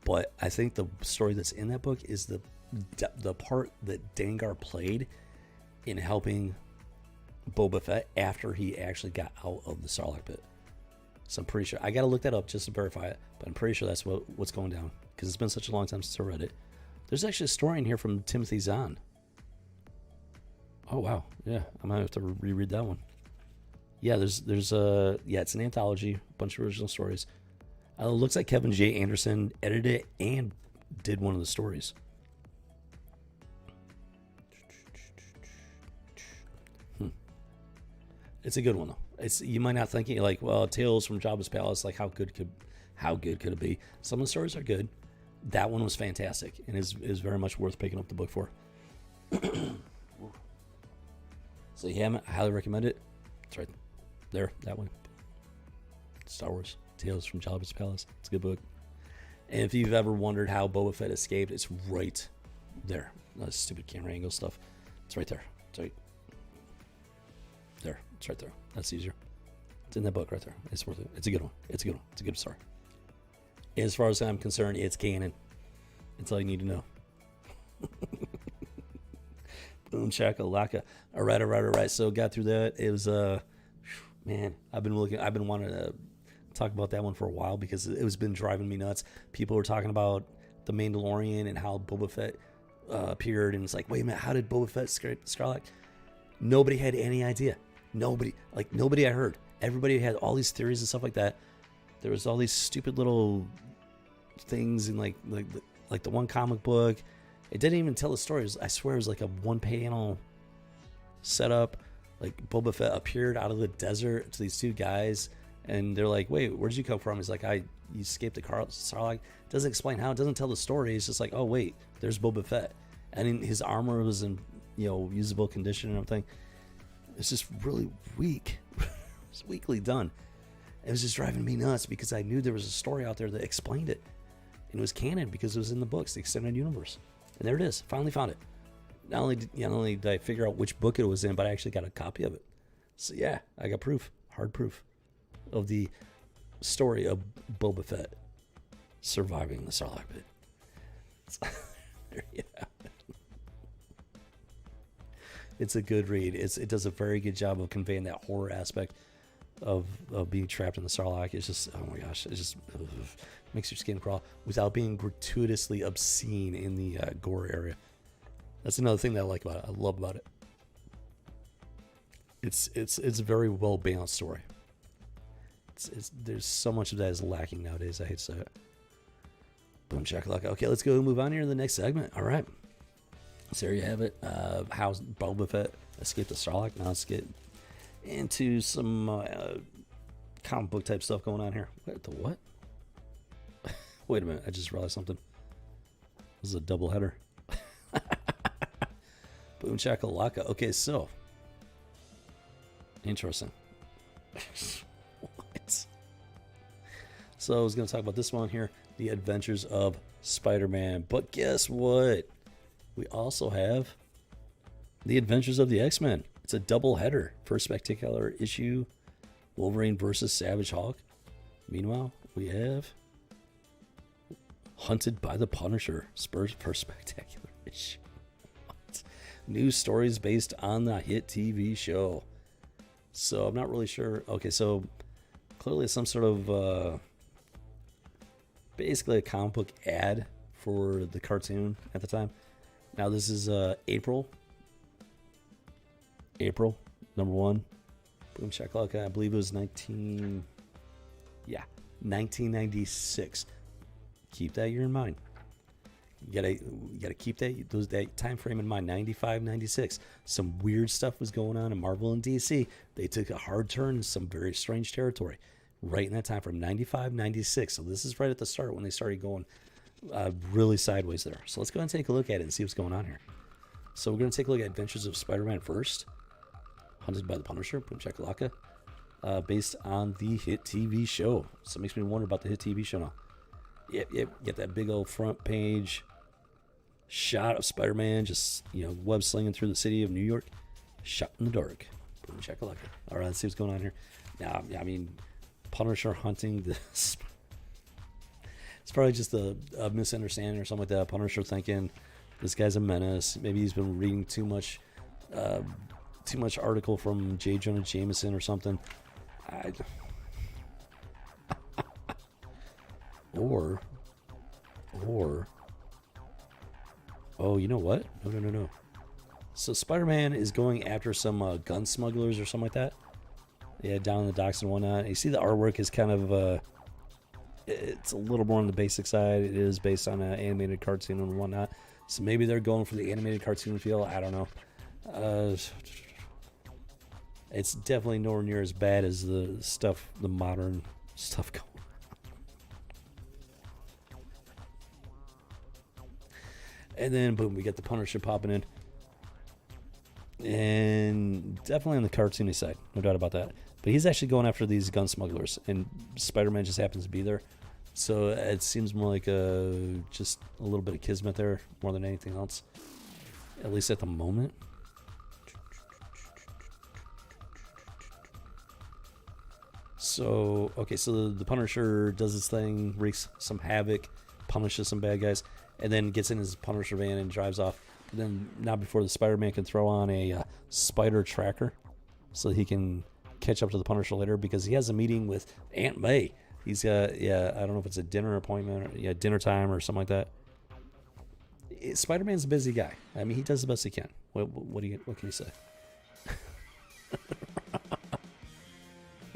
But I think the story that's in that book is the part that Dengar played in helping Boba Fett after he actually got out of the Sarlacc pit. So I'm pretty sure. I got to look that up just to verify it, but I'm pretty sure that's what's going down, because it's been such a long time since I read it. There's actually a story in here from Timothy Zahn. Oh, wow. Yeah, I might have to reread that one. Yeah, it's an anthology, a bunch of original stories. It looks like Kevin J. Anderson edited it and did one of the stories. It's a good one, though. You might not think, like, well, Tales from Jabba's Palace, like, how good could it be? Some of the stories are good. That one was fantastic, and is very much worth picking up the book for. So yeah, I highly recommend it. It's right there, that one. Star Wars Tales from Jabba's Palace. It's a good book. And if you've ever wondered how Boba Fett escaped, it's right there. No stupid camera angle stuff. It's right there. It's right there. It's right there. That's easier. It's in that book right there. It's worth it. It's a good one. It's a good one. It's a good story. As far as I'm concerned, it's canon. That's all you need to know. Boom shakalaka. All right. So got through that. It was man, I've been wanting to talk about that one for a while, because it was been driving me nuts. People were talking about the Mandalorian and how Boba Fett appeared, and it's like, wait a minute, how did Boba Fett escape the Sarlacc? Nobody had any idea. Nobody I heard. Everybody had all these theories and stuff like that. There was all these stupid little things in like the one comic book. It didn't even tell the story. I swear it was like a one-panel setup. Like Boba Fett appeared out of the desert to these two guys, and they're like, "Wait, where did you come from?" He's like, "You escaped the Sarlacc." Doesn't explain how. It doesn't tell the story. It's just like, "Oh wait, there's Boba Fett," and his armor was in usable condition and everything. It's just really weak. It's weakly done. It was just driving me nuts because I knew there was a story out there that explained it, and it was canon because it was in the books, the extended universe. And there it is. Finally found it. Not only did I figure out which book it was in, but I actually got a copy of it. So yeah, I got proof, hard proof, of the story of Boba Fett surviving the Sarlacc pit. So, there you have it. It's a good read. It does a very good job of conveying that horror aspect of being trapped in the Sarlacc. It's just, oh my gosh, it just makes your skin crawl without being gratuitously obscene in the gore area. That's another thing that I like about it. I love about it. It's a very well balanced story. There's so much of that is lacking nowadays. I hate to say it. Boom shakalaka. Okay, let's go move on here to the next segment. All right. So there you have it. How Boba Fett escaped the Sarlacc. Now let's get into some comic book type stuff going on here. What? Wait a minute. I just realized something. This is a double header. Boom shakalaka. Okay, so interesting. What? So I was going to talk about this one here, The Adventures of Spider-Man. But guess what? We also have The Adventures of the X-Men. It's a double header. First spectacular issue, Wolverine versus Savage Hulk. Meanwhile, we have Hunted by the Punisher. First spectacular issue. What? New stories based on the hit TV show. So I'm not really sure. Okay, so clearly it's some sort of basically a comic book ad for the cartoon at the time. Now this is April number 1. Boom shakalaka. I believe it was 1996. Keep that year in mind. You gotta keep that time frame in mind. 95, 96. Some weird stuff was going on in Marvel and DC. They took a hard turn in some very strange territory right in that time from 95, 96. So this is right at the start when they started going really sideways there. So let's go ahead and take a look at it and see what's going on here. So we're going to take a look at Adventures of Spider-Man first. Hunted by the Punisher, Boom shakalaka, based on the hit TV show. So it makes me wonder about the hit TV show now. Yep. Get that big old front page shot of Spider-Man just, web slinging through the city of New York. Shot in the dark. Boom shakalaka. All right, let's see what's going on here. Now, I mean, Punisher hunting this. It's probably just a misunderstanding or something like that. Punisher thinking this guy's a menace. Maybe he's been reading too much article from J. Jonah Jameson or something. Or oh, you know what? No. So Spider-Man is going after some gun smugglers or something like that. Yeah, down in the docks and whatnot. You see the artwork is kind of it's a little more on the basic side. It is based on an animated cartoon and whatnot. So maybe they're going for the animated cartoon feel. I don't know. It's definitely nowhere near as bad as the modern stuff going on. And then, boom, we get the Punisher popping in. And definitely on the cartoony side, no doubt about that. But he's actually going after these gun smugglers, and Spider-Man just happens to be there. So it seems more like just a little bit of kismet there, more than anything else. At least at the moment. So, okay, so the Punisher does his thing, wreaks some havoc, punishes some bad guys, and then gets in his Punisher van and drives off. And then, not before the Spider-Man can throw on a spider tracker so he can catch up to the Punisher later, because he has a meeting with Aunt May. He's got, I don't know if it's a dinner appointment or dinner time or something like that. Spider-Man's a busy guy. I mean, he does the best he can. What can you say?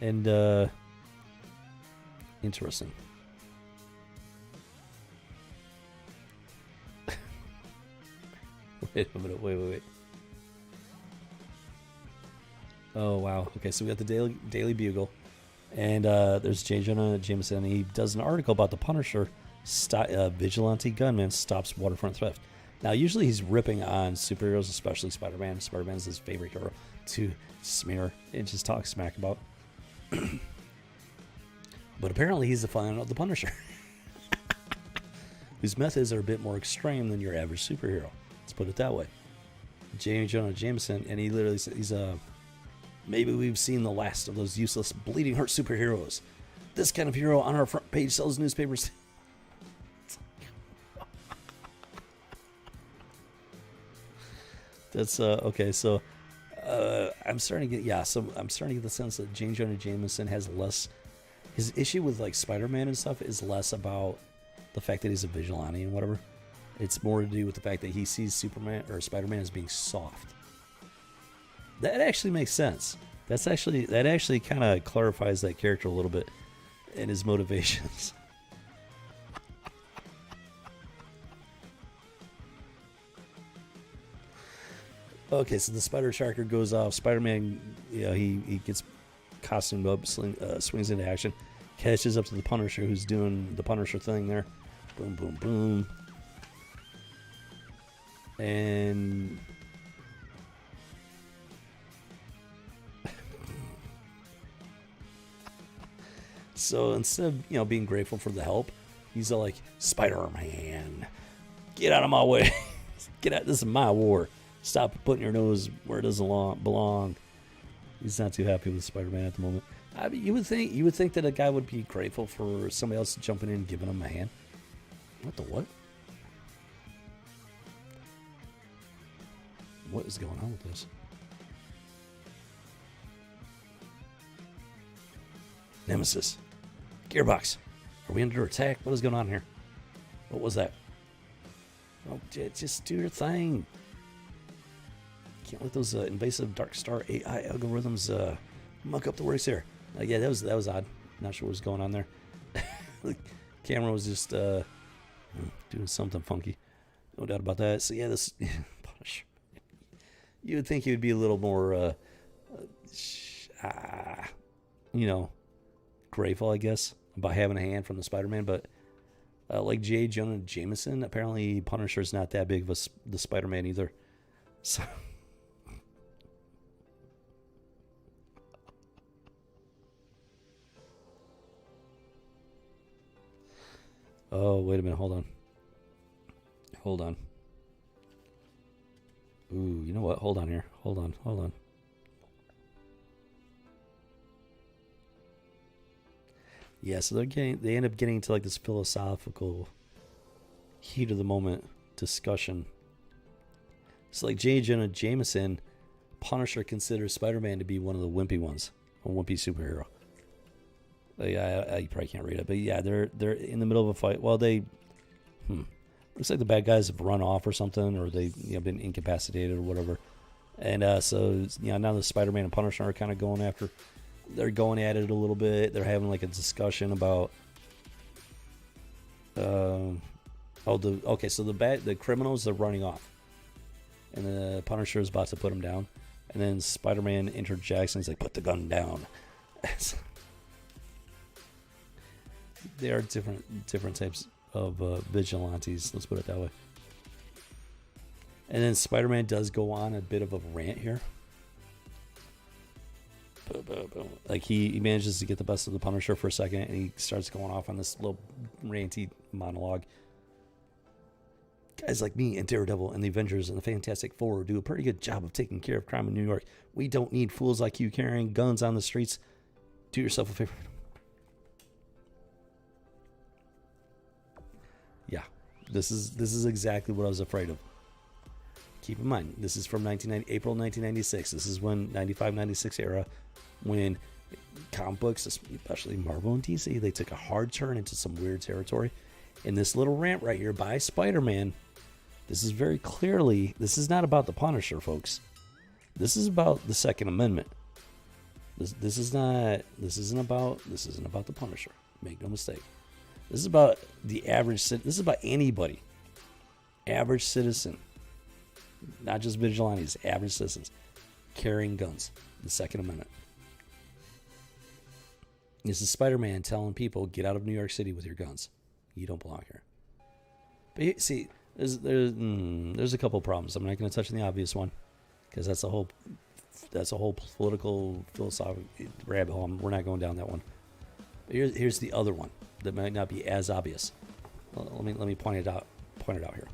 And interesting. Wait a minute. Wait. Oh, wow. Okay, so we got the Daily Bugle. And there's J. Jonah Jameson. And he does an article about the Punisher vigilante gunman stops waterfront theft. Now, usually he's ripping on superheroes, especially Spider-Man. Spider-Man's his favorite hero to smear and just talk smack about. But apparently he's the fan of the Punisher, whose methods are a bit more extreme than your average superhero. Let's put it that way. J. Jonah Jameson, and he literally said maybe we've seen the last of those useless bleeding heart superheroes. This kind of hero on our front page sells newspapers. That's okay. So I'm starting to get I'm starting to get the sense that J. Jonah Jameson has less. His issue with like Spider-Man and stuff is less about the fact that he's a vigilante and whatever. It's more to do with the fact that he sees Superman or Spider-Man as being soft. That actually makes sense. That actually kind of clarifies that character a little bit and his motivations. Okay, so the Spider Tracker goes off. Spider-Man, he gets costumed up, swings into action, catches up to the Punisher, who's doing the Punisher thing there. Boom, boom, boom. And so instead of being grateful for the help, he's all like, Spider-Man, get out of my way. Get out. This is my war. Stop putting your nose where it doesn't belong. He's not too happy with Spider-Man at the moment. I mean, you would think that a guy would be grateful for somebody else jumping in and giving him a hand. What the what? What is going on with this? Nemesis. Gearbox. Are we under attack? What is going on here? What was that? Oh, just do your thing. Can't let those invasive Dark Star AI algorithms muck up the works here. Yeah, that was odd. Not sure what was going on there. The camera was just doing something funky. No doubt about that. So yeah, this Punisher. You would think he would be a little more, grateful, I guess, about having a hand from the Spider-Man. But like J. Jonah Jameson, apparently Punisher's not that big of the Spider-Man either. So. Oh, wait a minute. Hold on. Ooh, you know what? Hold on here. Hold on. Yeah, so they end up getting into like this philosophical heat of the moment discussion. So like J. Jonah Jameson, Punisher considers Spider-Man to be one of the wimpy ones, a wimpy superhero. You probably can't read it, but yeah, they're in the middle of a fight. Well, looks like the bad guys have run off or something, or they've been incapacitated or whatever. And so now the Spider-Man and Punisher are kind of they're going at it a little bit. They're having like a discussion about so the criminals are running off, and the Punisher is about to put them down, and then Spider-Man interjects and he's like, "Put the gun down." They are different types of vigilantes. Let's put it that way. And then Spider-Man does go on a bit of a rant here. Like he manages to get the best of the Punisher for a second, and he starts going off on this little ranty monologue. Guys like me and Daredevil and the Avengers and the Fantastic Four do a pretty good job of taking care of crime in New York. We don't need fools like you carrying guns on the streets. Do yourself a favor. Yeah, this is exactly what I was afraid of. Keep in mind, this is from April 1996. This is when 95-96 era, when comic books, especially Marvel and DC, they took a hard turn into some weird territory. In this little rant right here by Spider-Man, this is very clearly, this is not about the Punisher, folks. This is about the Second Amendment. This isn't about the Punisher. Make no mistake. This is about the average. This is about anybody, average citizen, not just vigilantes, average citizens carrying guns. The Second Amendment. This is Spider-Man telling people, get out of New York City with your guns. You don't belong here. But see, there's a couple problems. I'm not going to touch on the obvious one because that's a whole political, philosophical rabbit hole. We're not going down that one. But here's the other one that might not be as obvious. Let me point it out here.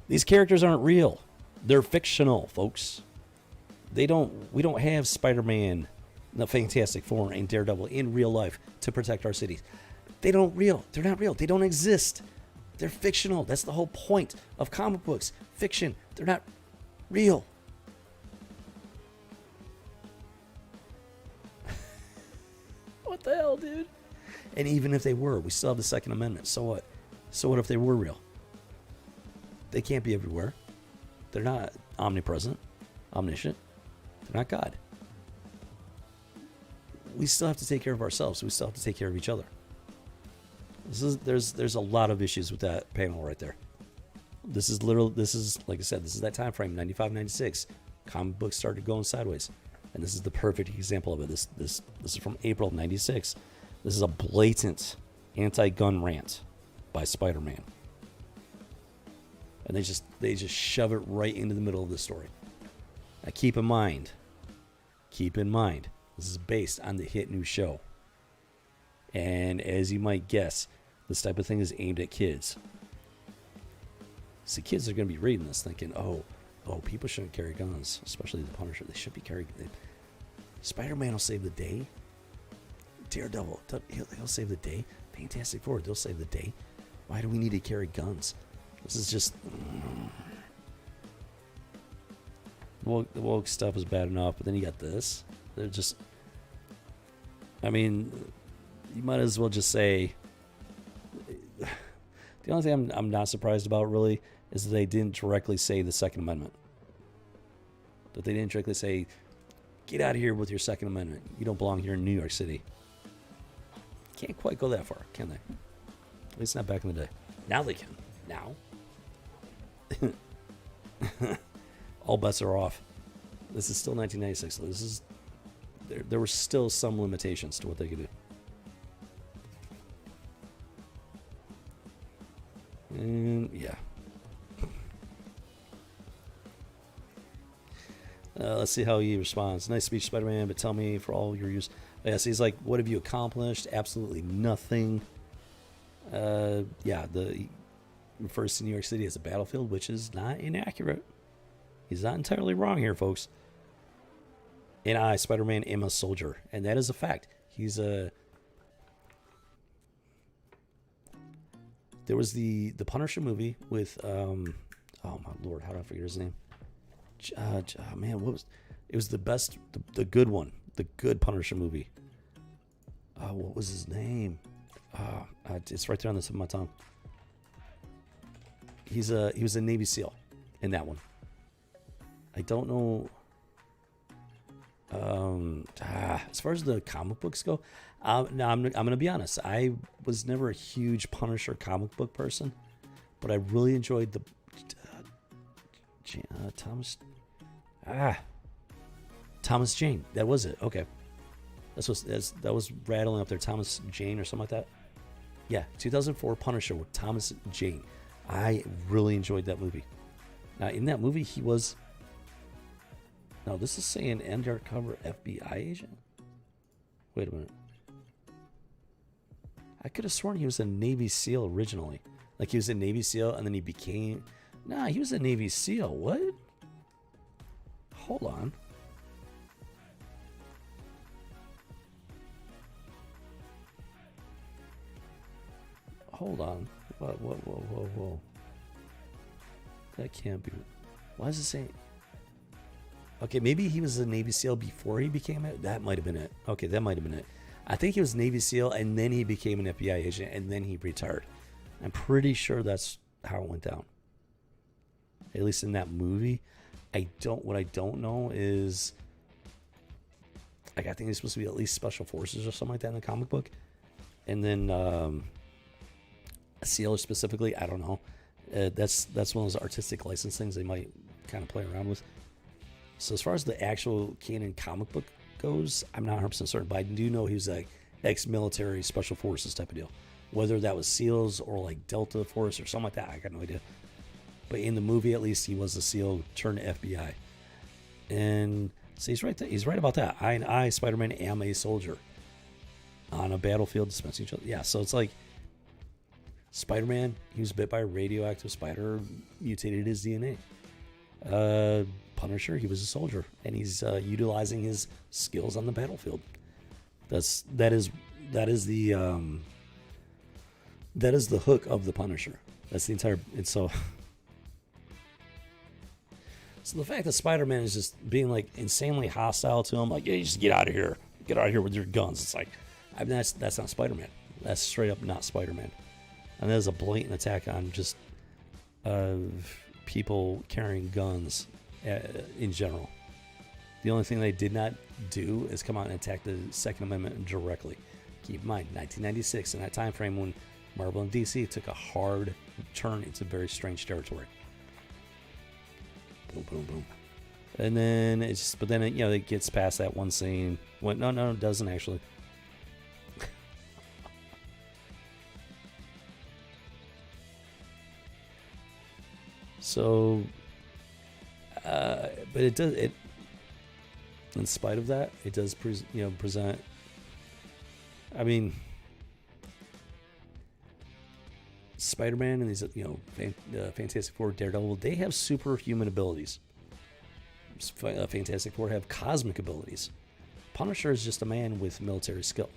These characters aren't real. They're fictional, folks. We don't have Spider-Man, the Fantastic Four, and Daredevil in real life to protect our cities. They're not real. They don't exist. They're fictional. That's the whole point of comic books. Fiction. They're not real. What the hell, dude? And even if they were, we still have the Second Amendment. So what? So what if they were real? They can't be everywhere. They're not omnipresent, omniscient. They're not God. We still have to take care of ourselves. We still have to take care of each other. There's a lot of issues with that panel right there. This is like I said, this is that time frame, 95, 96. Comic books started going sideways. And this is the perfect example of it. This is from April of 96. This is a blatant anti-gun rant by Spider-Man. And they just shove it right into the middle of the story. Now keep in mind, this is based on the hit new show. And as you might guess, this type of thing is aimed at kids. So kids are going to be reading this thinking, oh, people shouldn't carry guns, especially the Punisher. They should be carrying. Spider-Man will save the day. Daredevil, he'll save the day. Fantastic Four, they'll save the day. Why do we need to carry guns? This is just... The woke stuff is bad enough, but then you got this. They're just... I mean, you might as well just say... The only thing I'm not surprised about, really, is that they didn't directly say the Second Amendment. That they didn't directly say, get out of here with your Second Amendment. You don't belong here in New York City. Can't quite go that far, can they? At least not back in the day. Now they can. Now. All bets are off. This is still 1996. So this is there were still some limitations to what they could do. And yeah. Let's see how he responds. Nice speech, Spider-Man, but tell me for all your use. Yes, he's like, what have you accomplished? Absolutely nothing. He refers to New York City as a battlefield, which is not inaccurate. He's not entirely wrong here, folks. And I, Spider-Man, am a soldier. And that is a fact. He's a... There was the Punisher movie with... oh, my Lord. How do I forget his name? Man, what was... It was the best... The good one. The good Punisher movie. What was his name? It's right there on the tip of my tongue. He was a Navy SEAL in that one. I don't know. As far as the comic books go, no, I'm gonna be honest. I was never a huge Punisher comic book person, but I really enjoyed the Thomas Jane. That was it. Okay, that was rattling up there. Thomas Jane or something like that. Yeah, 2004 Punisher with Thomas Jane. I really enjoyed that movie. Now, in that movie, he was... Now, this is saying undercover FBI agent? Wait a minute. I could have sworn he was a Navy SEAL originally. Like, he was a Navy SEAL, and then he became... Nah, he was a Navy SEAL. What? Hold on. Hold on. Whoa. That can't be... Why is it saying... Okay, maybe he was a Navy SEAL before he became it. That might have been it. Okay, that might have been it. I think he was Navy SEAL, and then he became an FBI agent, and then he retired. I'm pretty sure that's how it went down. At least in that movie. What I don't know is... Like, I think he's supposed to be at least Special Forces or something like that in the comic book. And then... a SEAL specifically, I don't know. That's one of those artistic license things they might kind of play around with. So as far as the actual canon comic book goes, I'm not 100% certain, but I do know he was like ex-military special forces type of deal. Whether that was SEALs or like Delta Force or something like that, I got no idea. But in the movie, at least, he was a SEAL turned FBI. And so he's right there. He's right about that. I, Spider-Man, am a soldier on a battlefield dispensing each other. Yeah, so it's like Spider-Man, he was bit by a radioactive spider, mutated his DNA. Punisher, he was a soldier, and he's utilizing his skills on the battlefield. That is the hook of the Punisher. That's the entire. And so the fact that Spider-Man is just being like insanely hostile to him, like, yeah, you just get out of here with your guns. It's like, I mean, that's not Spider-Man. That's straight up not Spider-Man. And that is a blatant attack on just people carrying guns in general. The only thing they did not do is come out and attack the Second Amendment directly. Keep in mind, 1996, in that time frame when Marvel and DC took a hard turn into very strange territory. Boom, boom, boom. And then it gets past that one scene. No, it doesn't actually. So, but it does. In spite of that, it does present. I mean, Spider-Man and these Fantastic Four, Daredevil, they have superhuman abilities. Fantastic Four have cosmic abilities. Punisher is just a man with military skill.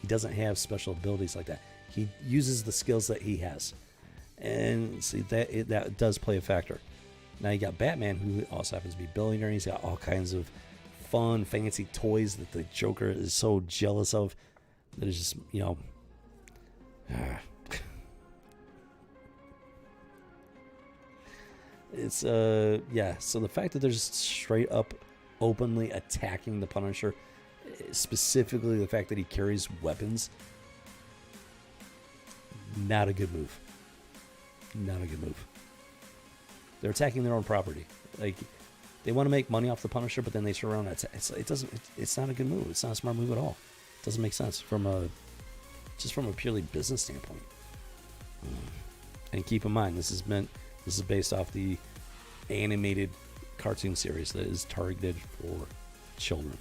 He doesn't have special abilities like that. He uses the skills that he has, and see that does play a factor. Now you got Batman, who also happens to be a billionaire. He's got all kinds of fun, fancy toys that the Joker is so jealous of. That is just it's so the fact that they're just straight up openly attacking the Punisher, specifically the fact that he carries weapons, not a good move. They're attacking their own property. Like, they want to make money off the Punisher, but then they turn around and it's not a good move. It's not a smart move at all. It doesn't make sense from a purely business standpoint. And keep in mind, this is based off the animated cartoon series that is targeted for children.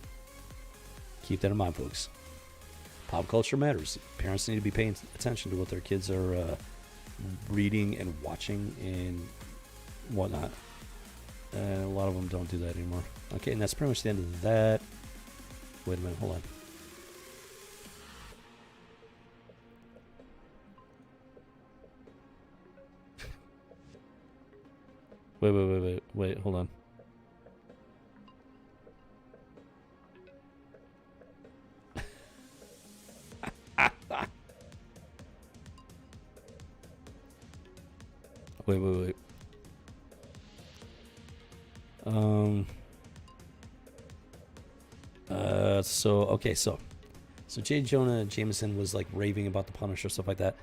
Keep that in mind, folks. Pop culture matters. Parents need to be paying attention to what their kids are reading and watching and whatnot. A lot of them don't do that anymore. Okay, and that's pretty much the end of that. Wait a minute, hold on. Wait, hold on. Wait. So J. Jonah Jameson was like raving about the Punisher, stuff like that.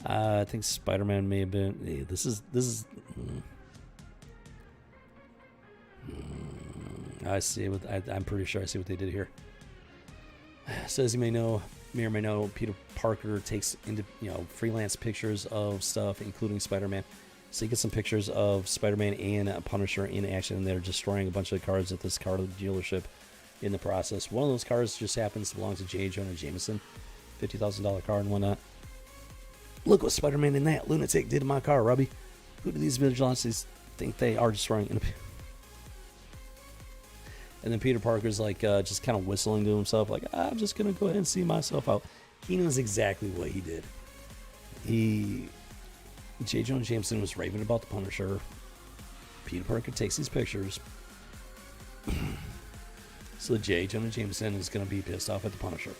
I think Spider-Man may have been. This is. I see. I'm pretty sure I see what they did here. So as you may or may know, Peter Parker takes into freelance pictures of stuff, including Spider-Man. So you get some pictures of Spider-Man and Punisher in action, and they're destroying a bunch of cars at this car dealership. In the process, one of those cars just happens to belong to J. Jonah Jameson, $50,000 car and whatnot. Look what Spider-Man and that lunatic did to my car, Robbie. Who do these vigilantes think they are destroying? And then Peter Parker's like just kind of whistling to himself, like, I'm just gonna go ahead and see myself out. He knows exactly what he did. J. Jonah Jameson was raving about the Punisher. Peter Parker takes these pictures. So J. Jonah Jameson is going to be pissed off at the Punisher.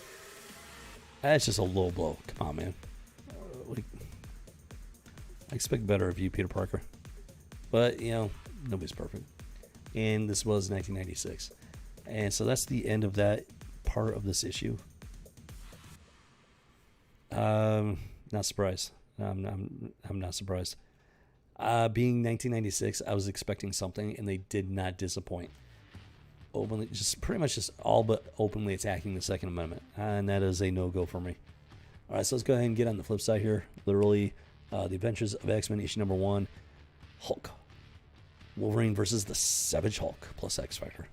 That's just a low blow. Come on, man. I expect better of you, Peter Parker. But, nobody's perfect. And this was 1996. And so that's the end of that part of this issue. Not surprised. I'm not surprised. Being 1996, I was expecting something, and they did not disappoint. Openly, just pretty much just all but openly attacking the Second Amendment, and that is a no-go for me. All right, so let's go ahead and get on the flip side here. Literally, The Adventures of X-Men issue number 1, Hulk. Wolverine versus the Savage Hulk plus X Factor.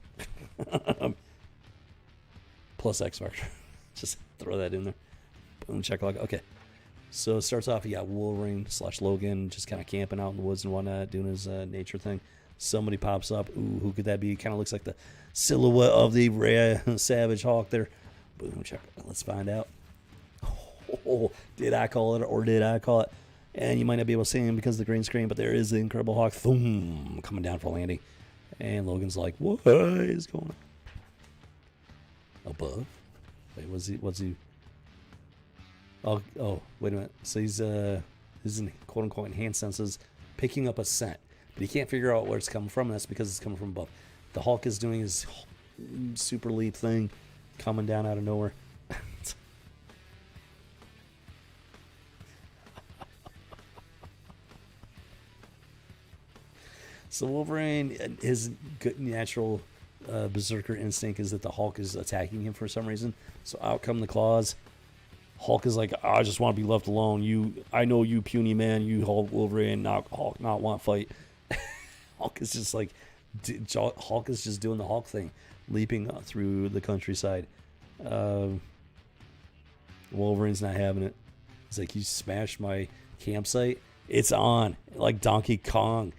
Plus X Factor. Just throw that in there. Boom, check log. Okay. So it starts off, you got Wolverine / Logan just kind of camping out in the woods and whatnot, doing his nature thing. Somebody pops up. Ooh, who could that be? Kind of looks like the silhouette of the rare Savage Hulk there. Boom, check. Let's find out. Oh, did I call it or did I call it? And you might not be able to see him because of the green screen, but there is the Incredible Hulk, boom, coming down for landing. And Logan's like, what is going on? Above? Wait, what's he? Oh, wait a minute. So he's in quote-unquote enhanced senses, picking up a scent. But he can't figure out where it's coming from, and that's because it's coming from above. The Hulk is doing his super leap thing, coming down out of nowhere. So Wolverine, his good natural berserker instinct is that the Hulk is attacking him for some reason. So out come the claws. Hulk is like, I just want to be left alone. I know you puny man. You Hulk, Wolverine, not Hulk, not want fight. Hulk is just like, Hulk is just doing the Hulk thing, leaping through the countryside. Wolverine's not having it. He's like, you smashed my campsite. It's on like Donkey Kong.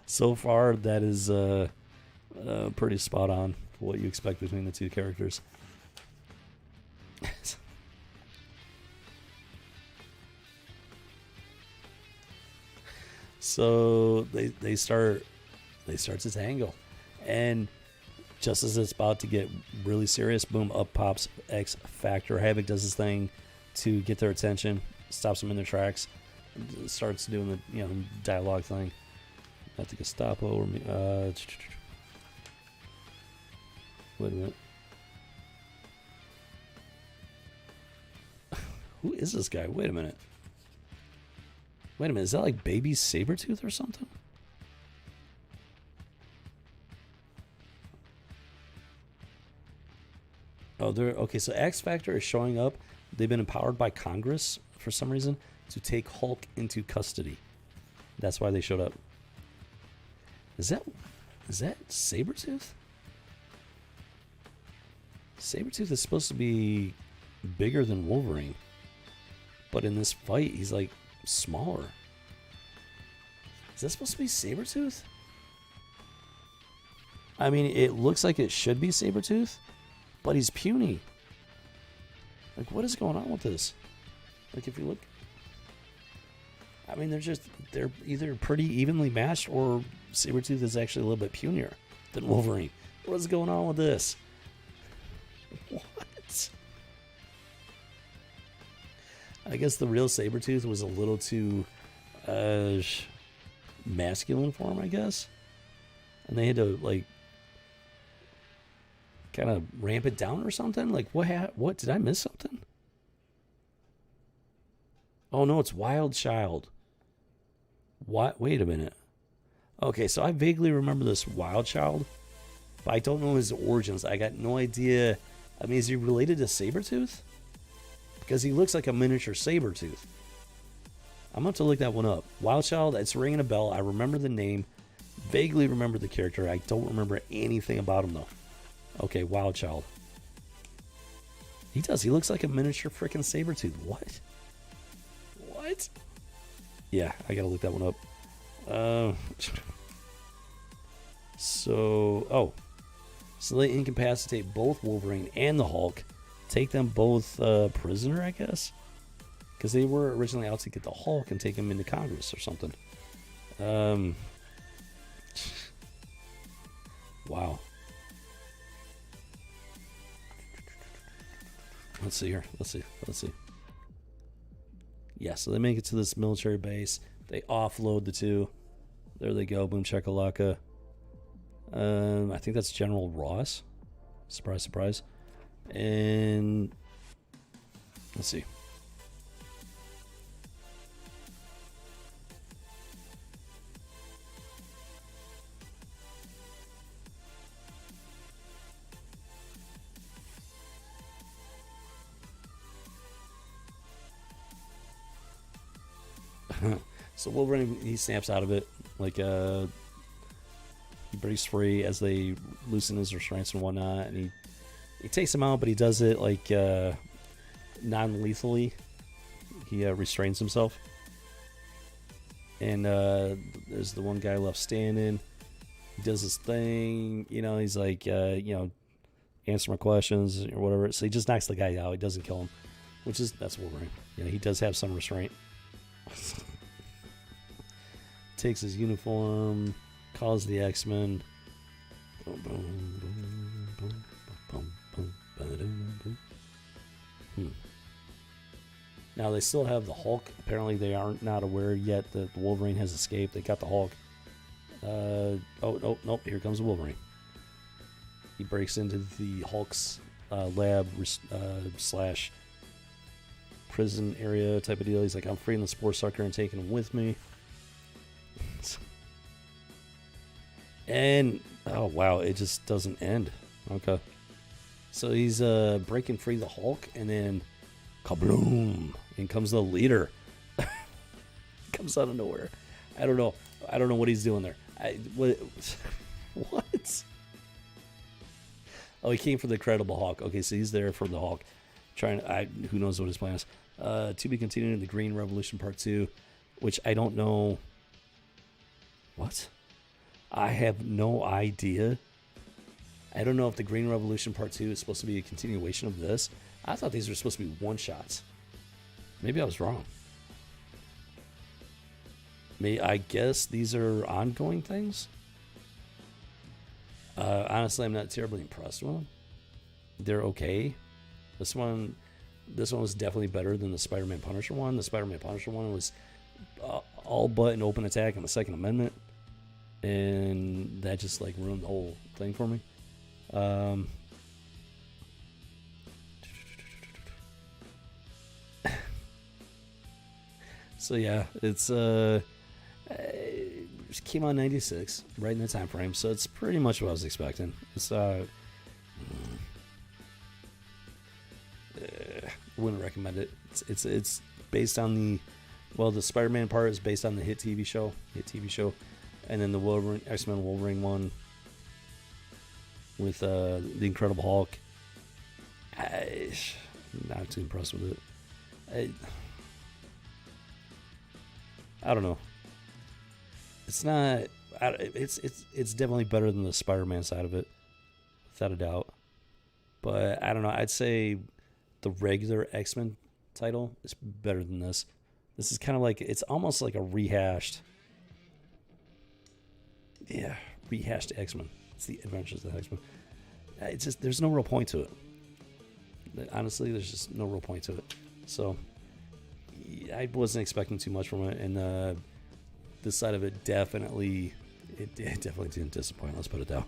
So far, that is pretty spot on for what you expect between the two characters. So they start to tangle, and just as it's about to get really serious, boom, up pops X Factor. Havoc does his thing to get their attention, stops them in their tracks, starts doing the dialogue thing. I think a stop over me. Wait a minute. Who is this guy? Wait a minute. Is that like Baby Sabretooth or something? Oh, okay. So X Factor is showing up. They've been empowered by Congress for some reason to take Hulk into custody. That's why they showed up. Is that Sabretooth? Sabretooth is supposed to be bigger than Wolverine, but in this fight, he's like smaller. Is that supposed to be Sabretooth? I mean, it looks like it should be Sabretooth, but he's puny. Like, what is going on with this? Like, if you look, I mean, they're either pretty evenly matched, or Sabretooth is actually a little bit punier than Wolverine. What is going on with this? What? I guess the real Sabretooth was a little too masculine for him, I guess. And they had to, like, kind of ramp it down or something. Like, what? Did I miss something? Oh, no, it's Wild Child. What? Wait a minute. Okay, so I vaguely remember this Wild Child, but I don't know his origins. I got no idea. I mean, is he related to Sabretooth? Because he looks like a miniature Sabretooth. I'm going to look that one up. Wild Child, it's ringing a bell. I remember the name. Vaguely remember the character. I don't remember anything about him, though. Okay, Wild Child. He does. He looks like a miniature freaking Sabretooth. What? What? Yeah, I got to look that one up. So they incapacitate both Wolverine and the Hulk, take them both prisoner, I guess, because they were originally out to get the Hulk and take him into Congress or something. Wow. Let's see here. Let's see. Yeah, so they make it to this military base. They offload the two. There they go. Boom shakalaka. I think that's General Ross. Surprise, surprise. And let's see. So Wolverine, he snaps out of it, like he breaks free as they loosen his restraints and whatnot, and he takes him out, but he does it like non-lethally. He restrains himself, and there's the one guy left standing. He does his thing, he's like, answer my questions or whatever. So he just knocks the guy out. He doesn't kill him, that's Wolverine. He does have some restraint. Takes his uniform, calls the X-Men. Now they still have the Hulk. Apparently they aren't not aware yet that Wolverine has escaped. They got the Hulk. Nope. Here comes Wolverine. He breaks into the Hulk's lab slash prison area type of deal. He's like, I'm freeing the Spore Sucker and taking him with me. And oh wow, it just doesn't end. Okay, so he's breaking free the Hulk, and then kabloom! In comes the leader. Comes out of nowhere. I don't know what he's doing there. What? Oh, he came for the Incredible Hulk. Okay, so he's there for the Hulk. Who knows what his plan is. To be continued in the Green Revolution Part 2, which I don't know. What? I have no idea. I don't know if the Green Revolution Part 2 is supposed to be a continuation of this. I thought these were supposed to be one-shots. Maybe I was wrong. I guess these are ongoing things. Honestly, I'm not terribly impressed with them. They're okay. This one was definitely better than the Spider-Man Punisher one. The Spider-Man Punisher one was all but an open attack on the Second Amendment. And that just like ruined the whole thing for me. So yeah, it came out in 96, right in the time frame, so it's pretty much what I was expecting. It's wouldn't recommend it. It's based on the Spider-Man part is based on the hit TV show, and then the X-Men Wolverine one with the Incredible Hulk. Not too impressed with it. I don't know. It's not. It's definitely better than the Spider-Man side of it, without a doubt. But I don't know. I'd say the regular X-Men title is better than this. This is kind of like, it's almost like a rehashed X-Men. It's the Adventures of the X-Men. It's just, there's no real point to it. Honestly, there's just no real point to it. So I wasn't expecting too much from it, and this side of it definitely didn't disappoint. Let's put it down.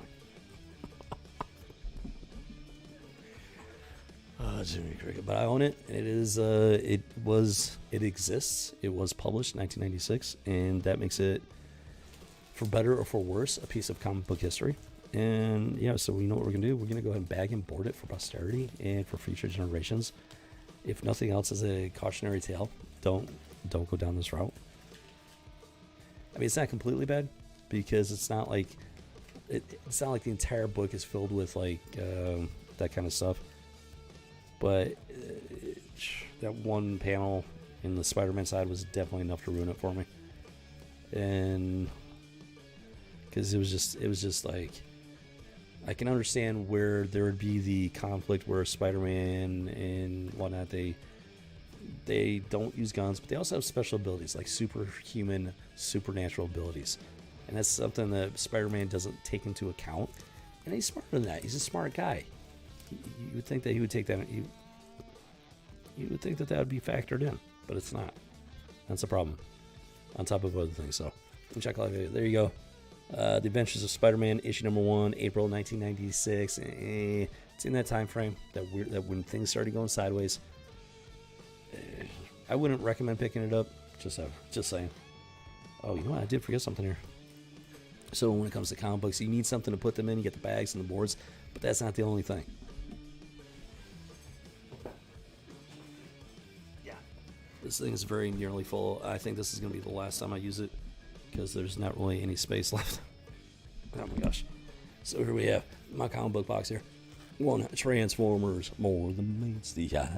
Jimmy Cricket, but I own it, and it exists. It was published in 1996, and that makes it, for better or for worse, a piece of comic book history. And yeah, so we know what we're gonna do. We're gonna go ahead and bag and board it for posterity and for future generations. If nothing else, as a cautionary tale, don't go down this route. I mean, it's not completely bad, because it's not like it's not like the entire book is filled with like that kind of stuff. But that one panel in the Spider-Man side was definitely enough to ruin it for me. And because it was just like, I can understand where there would be the conflict where Spider-Man and whatnot, they don't use guns, but they also have special abilities like superhuman, supernatural abilities. And that's something that Spider-Man doesn't take into account. And he's smarter than that. He's a smart guy. You would think that he would take that. You would think that would be factored in, but it's not. That's a problem. On top of other things, so check out that video. There you go. The Adventures of Spider-Man, issue number 1, April 1996. It's in that time frame that when things started going sideways. I wouldn't recommend picking it up. Just saying. Oh, you know what? I did forget something here. So when it comes to comic books, you need something to put them in. You get the bags and the boards, but that's not the only thing. Yeah, this thing is very nearly full. I think this is going to be the last time I use it because there's not really any space left. Oh my gosh. So here we have my comic book box here. One, Transformers, more than meets the eye.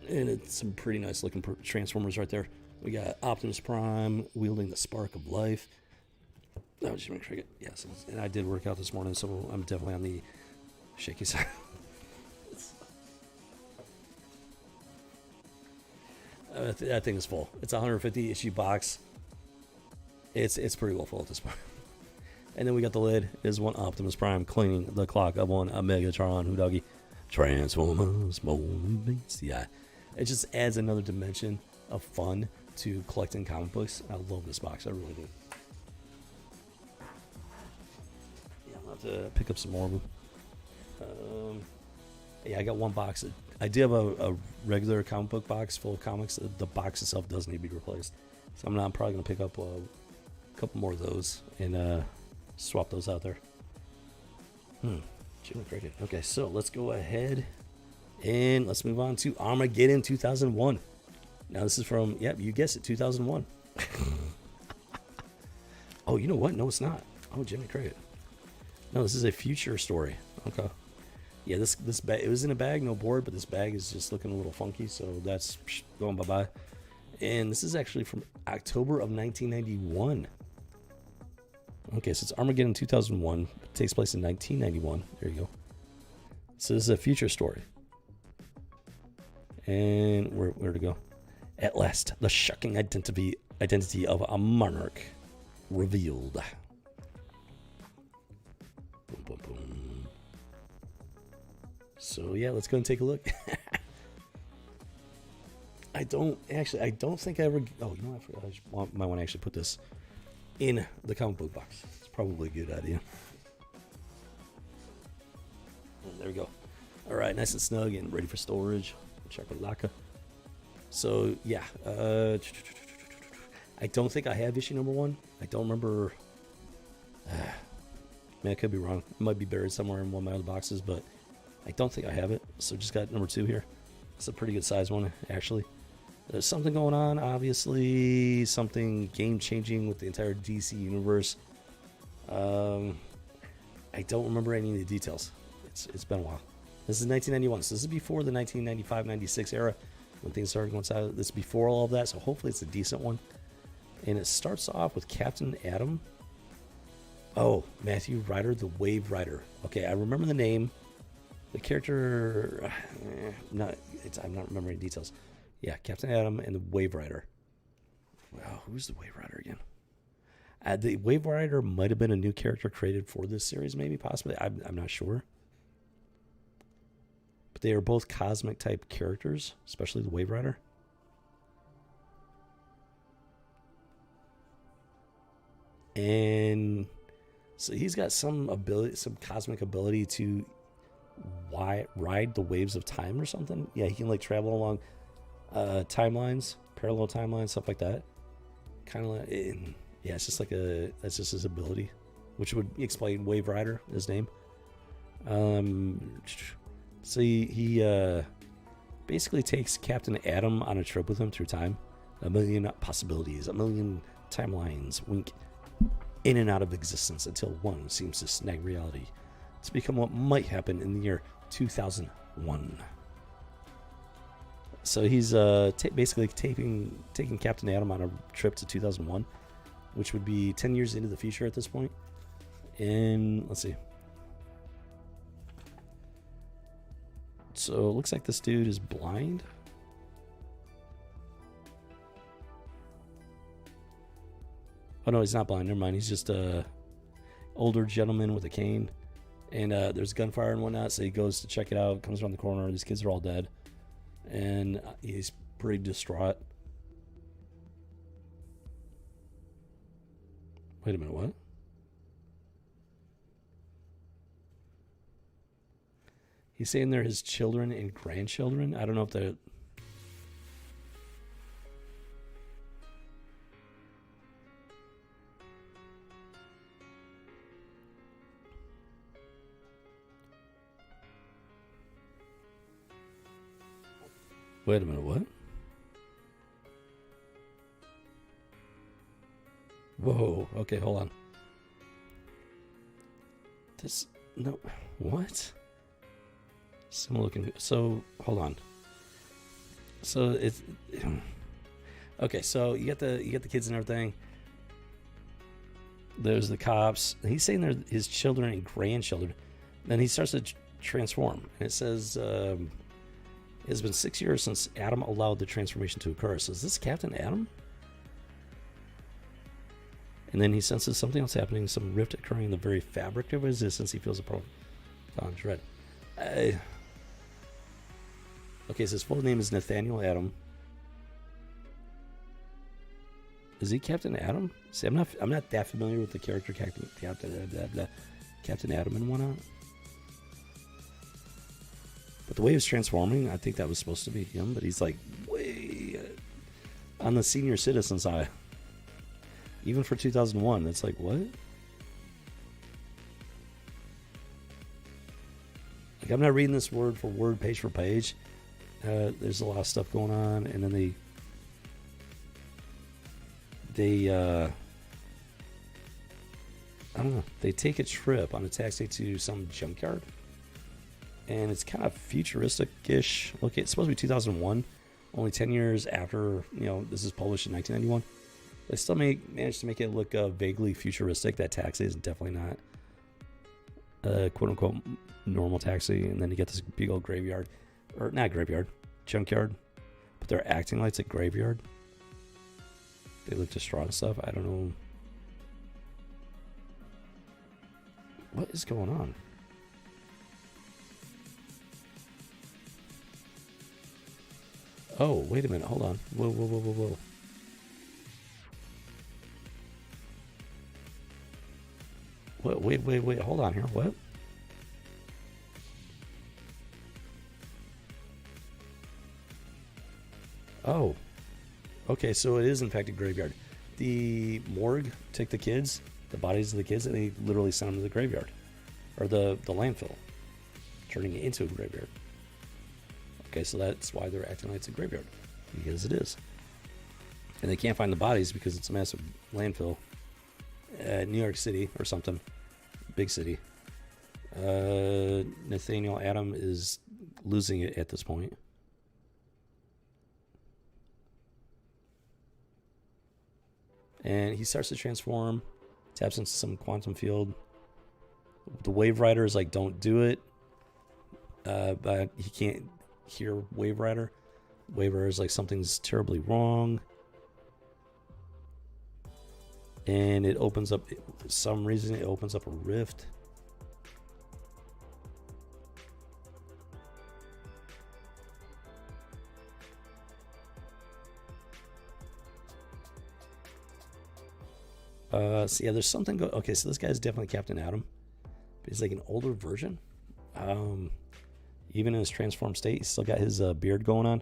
And it's some pretty nice looking Transformers right there. We got Optimus Prime wielding the spark of life. Oh, just make sure I get, yes. And I did work out this morning, so I'm definitely on the shaky side. That thing is full. It's a 150 issue box. It's pretty well full at this point. And then we got the lid. Is one Optimus Prime cleaning the clock of one Megatron. Who doggy? Transformers, yeah. It just adds another dimension of fun to collecting comic books. I love this box. I really do. Yeah, I'll have to pick up some more of them. Yeah, I got one box. I do have a regular comic book box full of comics. The box itself does need to be replaced. So I'm probably going to pick up a couple more of those and swap those out there. Jimmy Cricket. Okay, so let's go ahead and let's move on to Armageddon 2001. Now this is from, yep, you guessed it, 2001. Oh, you know what? No, it's not. Oh, Jimmy Cricket. No, this is a future story. Okay. Yeah, this bag, it was in a bag, no board, but this bag is just looking a little funky, so that's going bye-bye. And this is actually from October of 1991. Okay, so it's Armageddon 2001. It takes place in 1991. There you go. So this is a future story. And where to go? At last, the shocking identity of a monarch revealed. Boom, boom, boom. So yeah, let's go and take a look. I don't think I ever. Oh, you know, I forgot. Might want to actually put this in the comic book box. It's probably a good idea. And there we go. All right, nice and snug and ready for storage. Chakalaka. So yeah, I don't think I have issue number 1. I don't remember. Man, I could be wrong. It might be buried somewhere in one of my other boxes, but I don't think I have it. So just got number 2 here. It's a pretty good size one, actually. There's something going on, obviously, something game-changing with the entire DC universe. I don't remember any of the details. It's been a while. This is 1991, so this is before the 1995-96 era when things started going south. This is before all of that, so hopefully it's a decent one. And it starts off with Captain Atom. Oh, Matthew Ryder, the Wave Rider. Okay, I remember the name. The character, I'm not remembering details. Yeah, Captain Atom and the Wave Rider. Wow, who's the Wave Rider again? The Wave Rider might have been a new character created for this series, maybe, possibly. I'm not sure. But they are both cosmic type characters, especially the Wave Rider. And so he's got some ability, some cosmic ability to ride the waves of time or something. Yeah, he can like travel along timelines, parallel timelines, stuff like that. Kind of like, yeah, it's just like that's just his ability, which would explain Wave Rider, his name. So he basically takes Captain Atom on a trip with him through time. A million possibilities, a million timelines wink in and out of existence until one seems to snag reality to become what might happen in the year 2001. So he's basically taking Captain Atom on a trip to 2001, which would be 10 years into the future at this point. And let's see. So it looks like this dude is blind. Oh no, he's not blind. Never mind. He's just a older gentleman with a cane. And there's gunfire and whatnot, so he goes to check it out, comes around the corner, these kids are all dead. And he's pretty distraught. Wait a minute, what? He's saying they're his children and grandchildren. I don't know if they're... Wait a minute, what? Whoa, okay, hold on. This, no, what? Similar looking, so, hold on. So, it's, okay, so you get the kids and everything. There's the cops. He's saying they're his children and grandchildren. Then he starts to transform. And it says, it has been 6 years since Adam allowed the transformation to occur. So is this Captain Adam? And then he senses something else happening, some rift occurring in the very fabric of his existence. He feels a profound dread. Okay, so his full name is Nathaniel Adam. Is he Captain Adam? See, I'm not that familiar with the character Captain Adam and whatnot. But the way he was transforming, I think that was supposed to be him. But he's like way on the senior citizen side. Even for 2001, it's like, what? Like, I'm not reading this word for word, page for page. There's a lot of stuff going on, and then they I don't know, they take a trip on a taxi to some junkyard, and it's kind of futuristic-ish. Okay, it's supposed to be 2001, only 10 years after, you know, this is published in 1991. They still managed to make it look vaguely futuristic. That taxi is definitely not a quote-unquote normal taxi. And then you get this big old graveyard. Or not graveyard, junkyard. But they're acting like it's a graveyard. They look distraught and stuff. I don't know. What is going on? Oh, wait a minute. Hold on. Whoa. Wait, hold on here. What? Oh. Okay, so it is in fact a graveyard. The morgue took the kids, the bodies of the kids, and they literally sent them to the graveyard. Or the landfill. Turning it into a graveyard. Okay, so that's why they're acting like it's a graveyard. Because it is. And they can't find the bodies because it's a massive landfill. New York City or something, big city. Nathaniel Adam is losing it at this point. And he starts to transform, taps into some quantum field. The Wave Rider is like, don't do it. But he can't hear Wave Rider. Wave Rider is like, something's terribly wrong. And it opens up, for some reason, it opens up a rift. So yeah, there's something okay, so this guy's definitely Captain Adam. But he's like an older version. Even in his transformed state, he's still got his beard going on.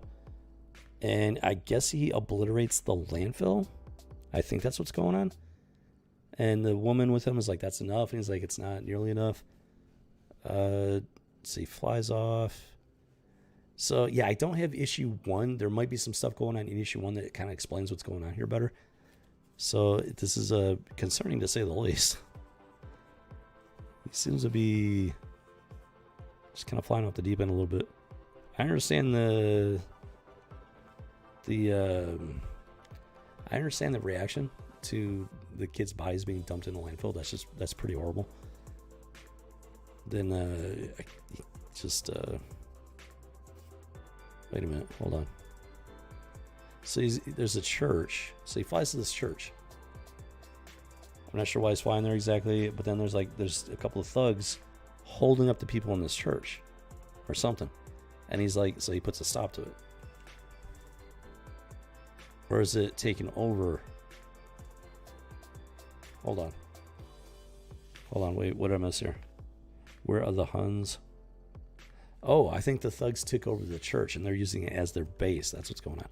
And I guess he obliterates the landfill. I think that's what's going on. And the woman with him is like, that's enough. And he's like, it's not nearly enough. So he flies off. So yeah, I don't have issue 1. There might be some stuff going on in issue 1 that kind of explains what's going on here better. So this is concerning to say the least. He seems to be just kind of flying off the deep end a little bit. I understand I understand the reaction to the kids' bodies being dumped in the landfill. That's pretty horrible. Then wait a minute, hold on. So there's a church. So he flies to this church. I'm not sure why he's flying there exactly, but then there's a couple of thugs holding up the people in this church or something. And he's like, so he puts a stop to it. Or is it taken over? Hold on, wait, what did I miss here? Where are the Huns? Oh, I think the thugs took over the church and they're using it as their base. That's what's going on.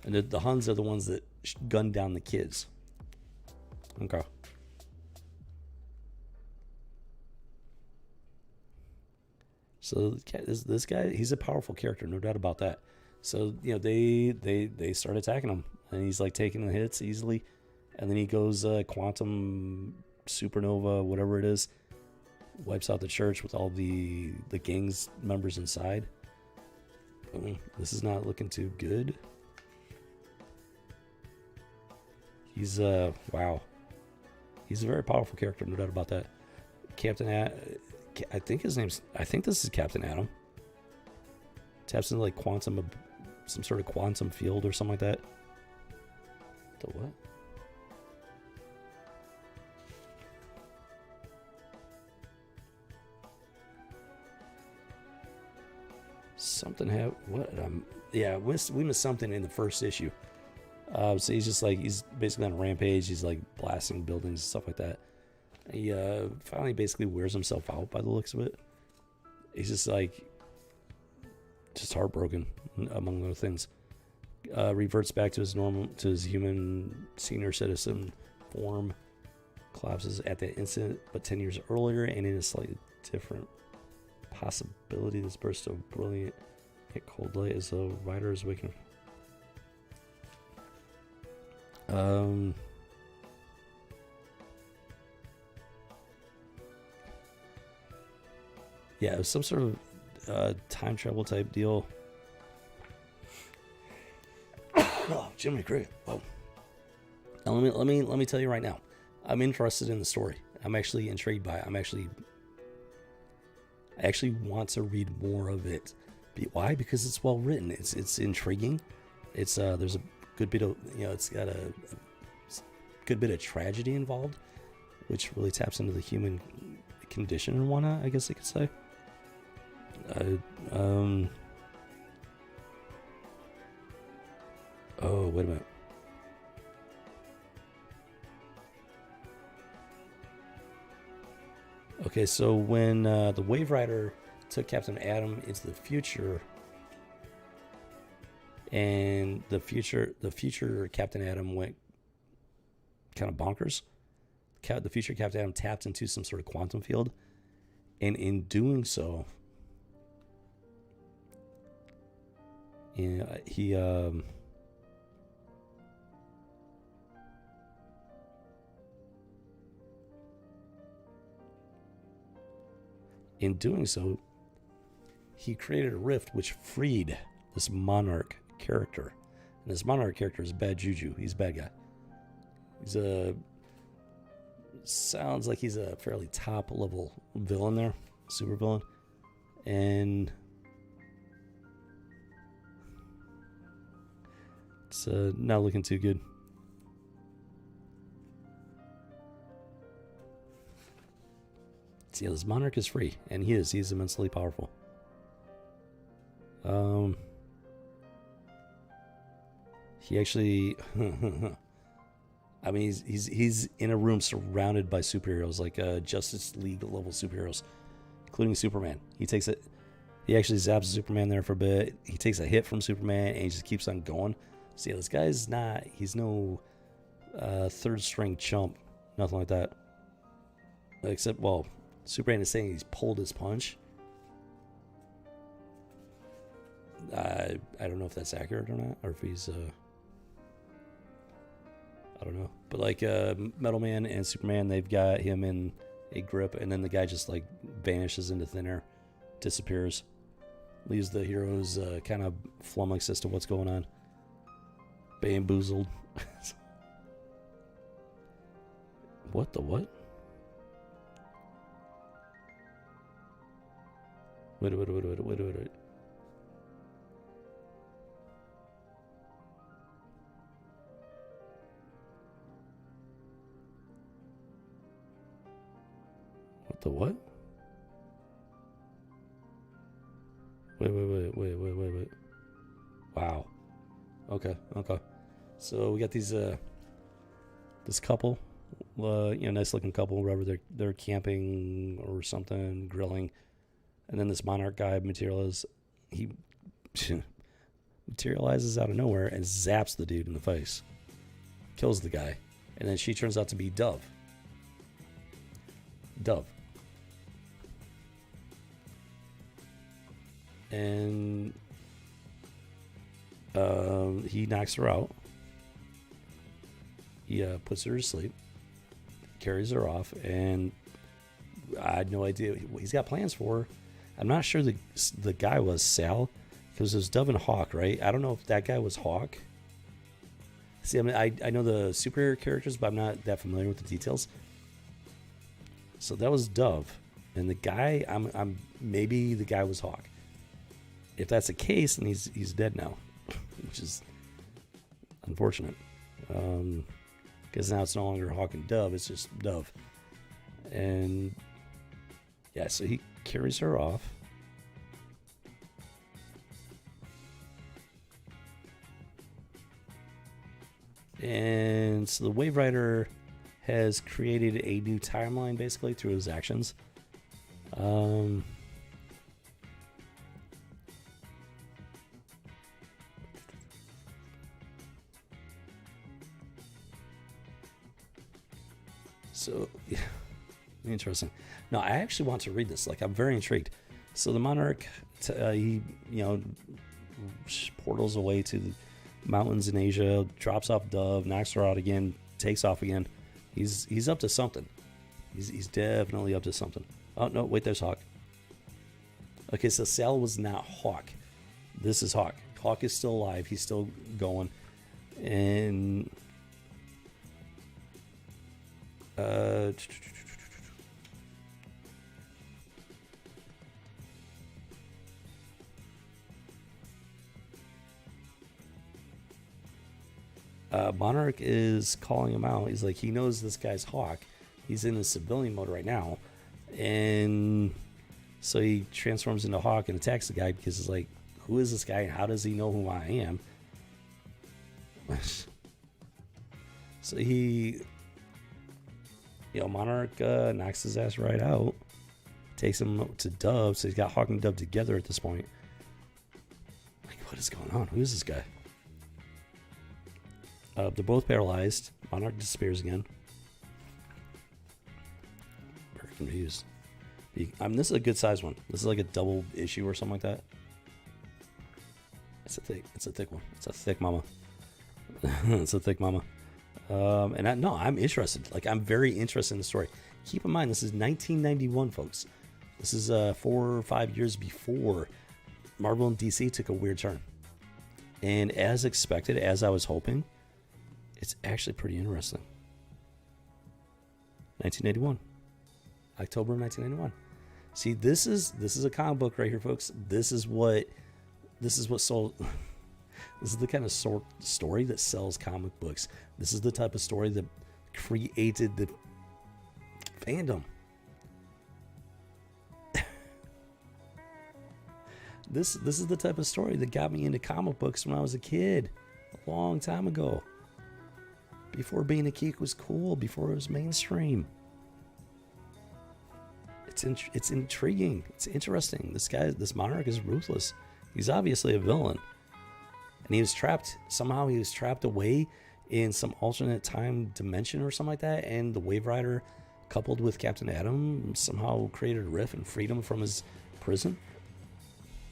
And the Huns are the ones that gunned down the kids. Okay. So this guy, he's a powerful character, no doubt about that. So they start attacking him, and he's like taking the hits easily, and then he goes quantum supernova, whatever it is, wipes out the church with all the gang's members inside. This is not looking too good. He's wow, he's a very powerful character, no doubt about that. I think this is Captain Atom. Taps into like some sort of quantum field or something like that. The what? Something happened. What? Yeah, we missed something in the first issue. So he's basically on a rampage. He's like blasting buildings and stuff like that. He finally basically wears himself out by the looks of it. He's just heartbroken, among other things. Reverts back to his human senior citizen form. Collapses at that instant, but 10 years earlier, and in a slightly different possibility. This burst of brilliant hit cold light as the rider is waking. Yeah, it was some sort of time travel type deal. Oh, Jimmy Cricket. Whoa. Now let me tell you right now. I'm interested in the story. I'm actually intrigued by it. I actually want to read more of it. Why? Because it's well written. It's intriguing. It's there's a good bit of it's got a good bit of tragedy involved, which really taps into the human condition and whatnot, I guess you could say. Oh, wait a minute. Okay, so when the Wave Rider took Captain Atom into the future, and the future Captain Atom went kind of bonkers. The future Captain Atom tapped into some sort of quantum field, and in doing so, he in doing so, he created a rift which freed this Monarch character. And this Monarch character is bad juju. He's a bad guy. Sounds like he's a fairly top level villain there. Super villain. And it's not looking too good. So yeah, this Monarch is free, and he's immensely powerful. He actually I mean he's in a room surrounded by superheroes, like Justice League level superheroes, including Superman. He actually zaps Superman there for a bit. He takes a hit from Superman and he just keeps on going. So yeah, this guy's he's no third string chump, nothing like that. Except, well, Superman is saying he's pulled his punch. I don't know if that's accurate or not, or if he's I don't know. But like Metal Man and Superman, they've got him in a grip, and then the guy just like vanishes into thin air, disappears, leaves the heroes kind of flummoxed as to what's going on, bamboozled. What the what? Wait. What the what? Wait. Wow. Okay. So we got these this couple, nice looking couple, wherever they're camping or something, grilling. And then this Monarch guy he materializes out of nowhere and zaps the dude in the face. Kills the guy. And then she turns out to be Dove. And he knocks her out. He puts her to sleep, carries her off, and I had no idea. He's got plans for her. I'm not sure the guy was Sal, because it was Dove and Hawk, right? I don't know if that guy was Hawk. See, I mean, I know the superhero characters, but I'm not that familiar with the details. So that was Dove, and the guy, I'm maybe the guy was Hawk. If that's the case, then he's dead now, which is unfortunate. Because now it's no longer Hawk and Dove, it's just Dove. And yeah, so he carries her off. And so the Wave Rider has created a new timeline basically through his actions. So, yeah, interesting. No, I actually want to read this. Like, I'm very intrigued. So the Monarch, he, portals away to the mountains in Asia, drops off Dove, knocks her out again, takes off again. He's up to something. He's definitely up to something. Oh, no, wait, there's Hawk. Okay, so Sal was not Hawk. This is Hawk. Hawk is still alive. He's still going. And... Monarch is calling him out. He's like, he knows this guy's Hawk. He's in his civilian mode right now. And so he transforms into Hawk and attacks the guy because he's like, who is this guy and how does he know who I am? So he, Monarch knocks his ass right out. Takes him to Dove. So he's got Hawk and Dove together at this point. Like, what is going on? Who is this guy? They're both paralyzed. Monarch disappears again. Very confused. This is a good size one. This is like a double issue or something like that. It's a thick one. It's a thick mama. It's a thick mama. And I'm interested. Like, I'm very interested in the story. Keep in mind, this is 1991, folks. This is 4 or 5 years before Marvel and DC took a weird turn. And as expected, as I was hoping, it's actually pretty interesting. 1981. October 1991. See, this is a comic book right here, folks. This is what sold. This is the kind of story that sells comic books. This is the type of story that created the fandom. This is the type of story that got me into comic books when I was a kid, a long time ago. Before being a geek was cool, before it was mainstream. It's intriguing. It's interesting. This Monarch is ruthless. He's obviously a villain. And he was trapped away in some alternate time dimension or something like that. And the Wave Rider, coupled with Captain Atom, somehow created a rift and freed him from his prison.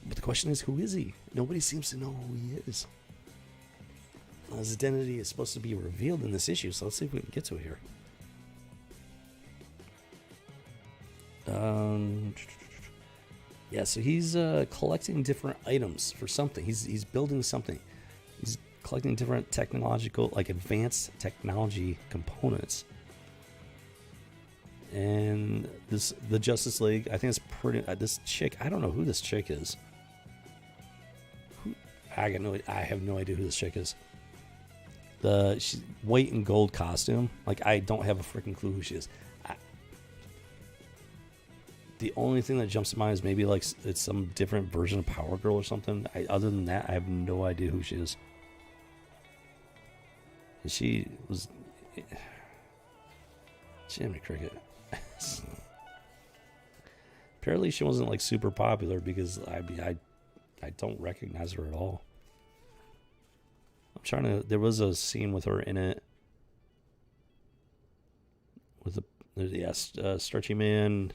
But the question is, who is he? Nobody seems to know who he is. His identity is supposed to be revealed in this issue, so let's see if we can get to it here. Yeah, so he's collecting different items for something. He's building something. He's collecting different technological, like advanced technology components. And the Justice League, I think it's pretty. This chick, I don't know who this chick is. I have no idea who this chick is. She's white and gold costume. Like, I don't have a freaking clue who she is. The only thing that jumps to mind is maybe like it's some different version of Power Girl or something. Other than that, I have no idea who she is. And she was Jimmy Cricket. Apparently she wasn't like super popular because I don't recognize her at all. I'm trying to. There was a scene with her in it. With the stretchy man,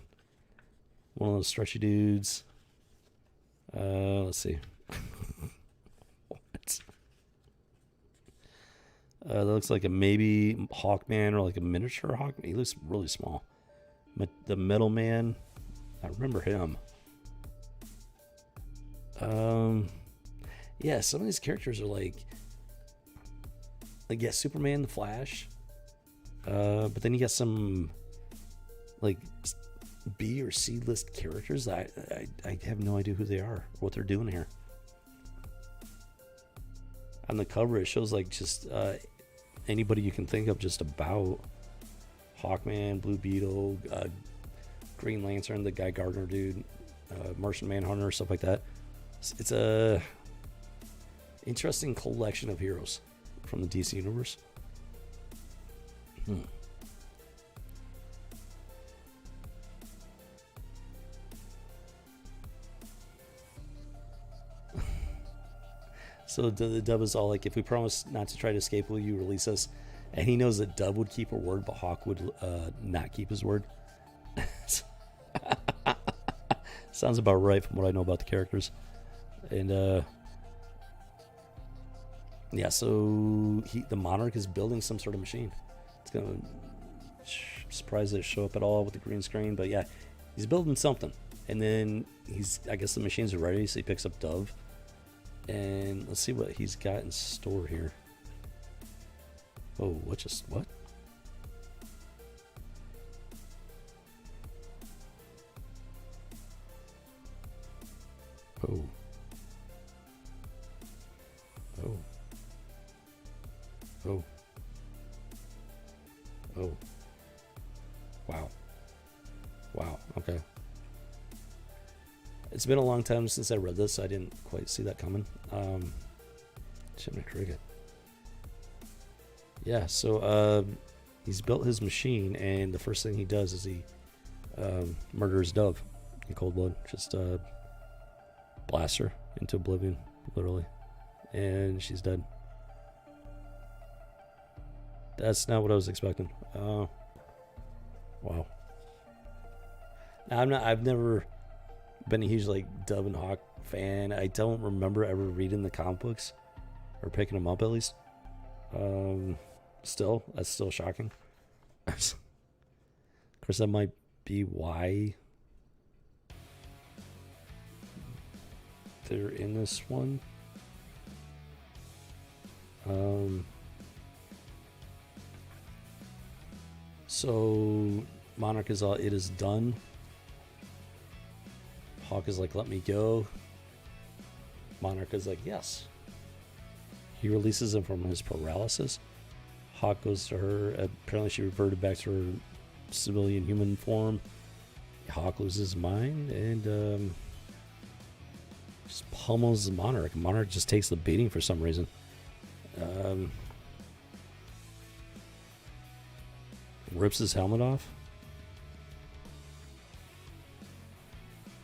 one of those stretchy dudes. Let's see. What? That looks like a maybe Hawkman or like a miniature Hawkman. He looks really small. The Metal Man, I remember him. Yeah, some of these characters are like yeah, Superman, the Flash. But then you got some like B or C list characters. I have no idea who they are, what they're doing here. On the cover, it shows like just anybody you can think of just about. Hawkman, Blue Beetle, Green Lantern, the Guy Gardner dude, Martian Manhunter, stuff like that. It's a interesting collection of heroes from the DC universe. So the Dub is all like, if we promise not to try to escape, will you release us? And he knows that Dub would keep her word, but Hawk would not keep his word. Sounds about right from what I know about the characters. And yeah, so the Monarch is building some sort of machine. It's gonna surprise it show up at all with the green screen, but yeah, he's building something. And then I guess the machines are ready, so he picks up Dove. And let's see what he's got in store here. Oh, what? Oh. Oh. Oh. Oh. Wow. Wow. Okay. It's been a long time since I read this, so I didn't quite see that coming. Shimmy Cricket. Yeah, so he's built his machine, and the first thing he does is he murders Dove in cold blood. Just blasts her into oblivion, literally. And she's dead. That's not what I was expecting. Wow. Now, I've never been a huge like Dove and Hawk fan. I don't remember ever reading the comic books or picking them up, at least. Still, that's still shocking. Of course, that might be why they're in this one. So Monarch is all, it is done. Hawk is like, let me go. Monarch is like, yes. He releases him from his paralysis. Hawk goes to her. Apparently she reverted back to her civilian human form. Hawk loses his mind and just pummels Monarch. Monarch just takes the beating for some reason. Rips his helmet off.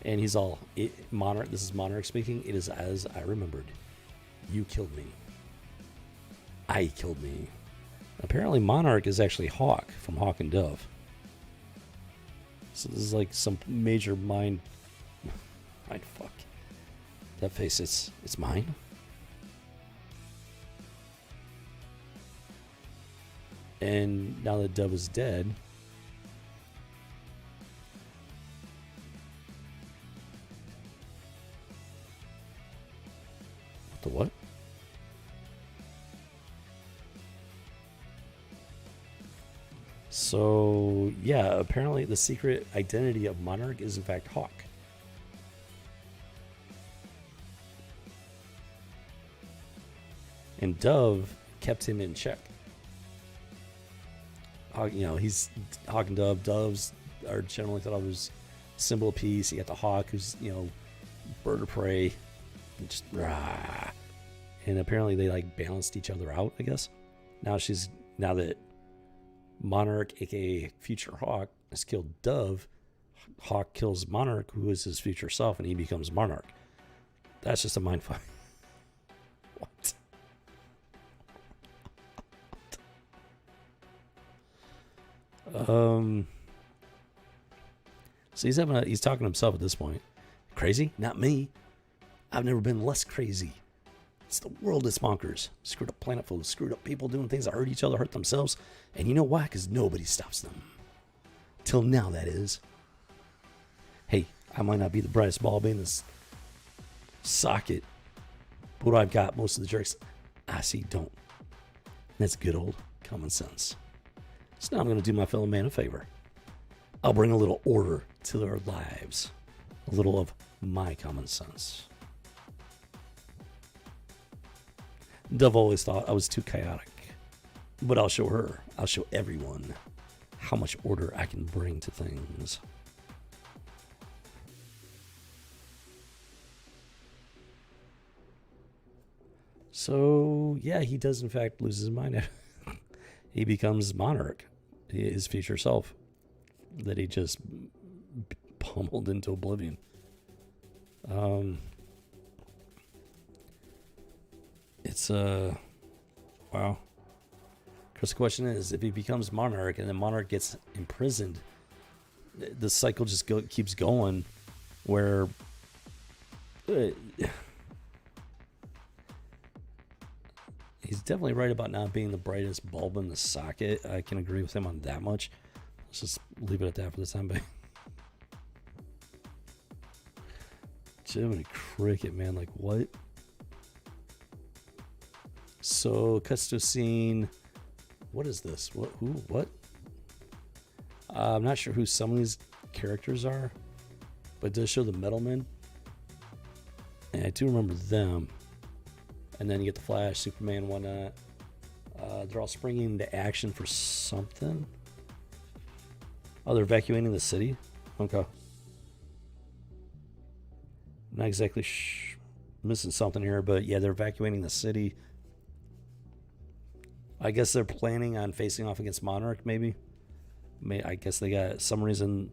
And he's all, Monarch, this is Monarch speaking. It is as I remembered. You killed me. I killed me. Apparently Monarch is actually Hawk from Hawk and Dove. So this is like some major mind fuck. That face, it's mine. And now that Dove is dead, the what? So, yeah, apparently the secret identity of Monarch is in fact Hawk. And Dove kept him in check. He's Hawk and Dove. Doves are generally thought of as symbol of peace. You got the Hawk, who's, bird of prey. And just rah. And apparently they like balanced each other out, I guess. Now that Monarch, aka Future Hawk, has killed Dove, Hawk kills Monarch, who is his future self, and he becomes Monarch. That's just a mindfuck. What? So he's talking to himself at this point. Crazy? Not me. I've never been less crazy. It's the world that's bonkers. Screwed up planet full of screwed up people doing things that hurt each other, hurt themselves. And you know why? Because nobody stops them. Till now, that is. Hey, I might not be the brightest bulb in this socket, but what I've got, most of the jerks I see don't. And that's good old common sense. So now I'm going to do my fellow man a favor. I'll bring a little order to their lives. A little of my common sense. Dove always thought I was too chaotic. But I'll show her, I'll show everyone how much order I can bring to things. So, yeah, he does in fact lose his mind. He becomes Monarch, his future self, that he just pummeled into oblivion. It's wow. Because the question is, if he becomes Monarch and then Monarch gets imprisoned, the cycle just keeps going, where he's definitely right about not being the brightest bulb in the socket. I can agree with him on that much. Let's just leave it at that for the time being. Jiminy Cricket, man, like what? So, cuts to a scene. What is this? What? Who? What? I'm not sure who some of these characters are, but it does show the Metalmen. And I do remember them. And then you get the Flash, Superman, whatnot. They're all springing into action for something. Oh, they're evacuating the city? Okay. Not exactly missing something here, but yeah, they're evacuating the city. I guess they're planning on facing off against Monarch, maybe. I guess they got some reason.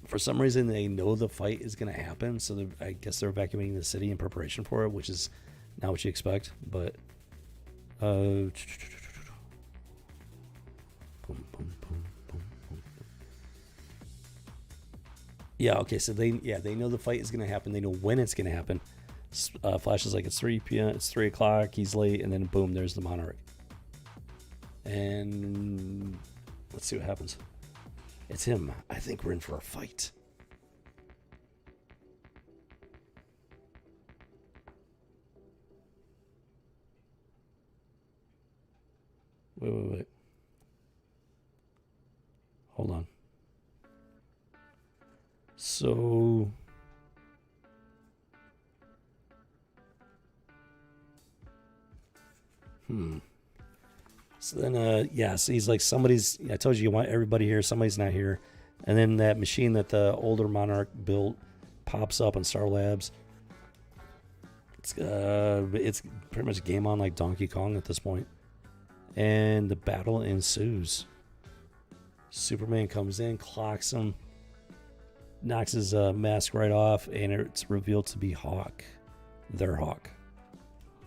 For some reason, they know the fight is going to happen, so I guess they're evacuating the city in preparation for it, which is not what you expect. But boom, boom, boom, boom, boom. Yeah, okay, so they know the fight is going to happen. They know when it's going to happen. Flash is like, it's 3 p.m., it's 3 o'clock, he's late, and then boom, there's the Monarch. And let's see what happens. It's him. I think we're in for a fight. Wait. Hold on. So... So then, so he's like, I told you want everybody here, somebody's not here. And then that machine that the older Monarch built pops up on Star Labs. It's pretty much game on like Donkey Kong at this point. And the battle ensues. Superman comes in, clocks him, knocks his mask right off, and it's revealed to be Hawk. Their Hawk.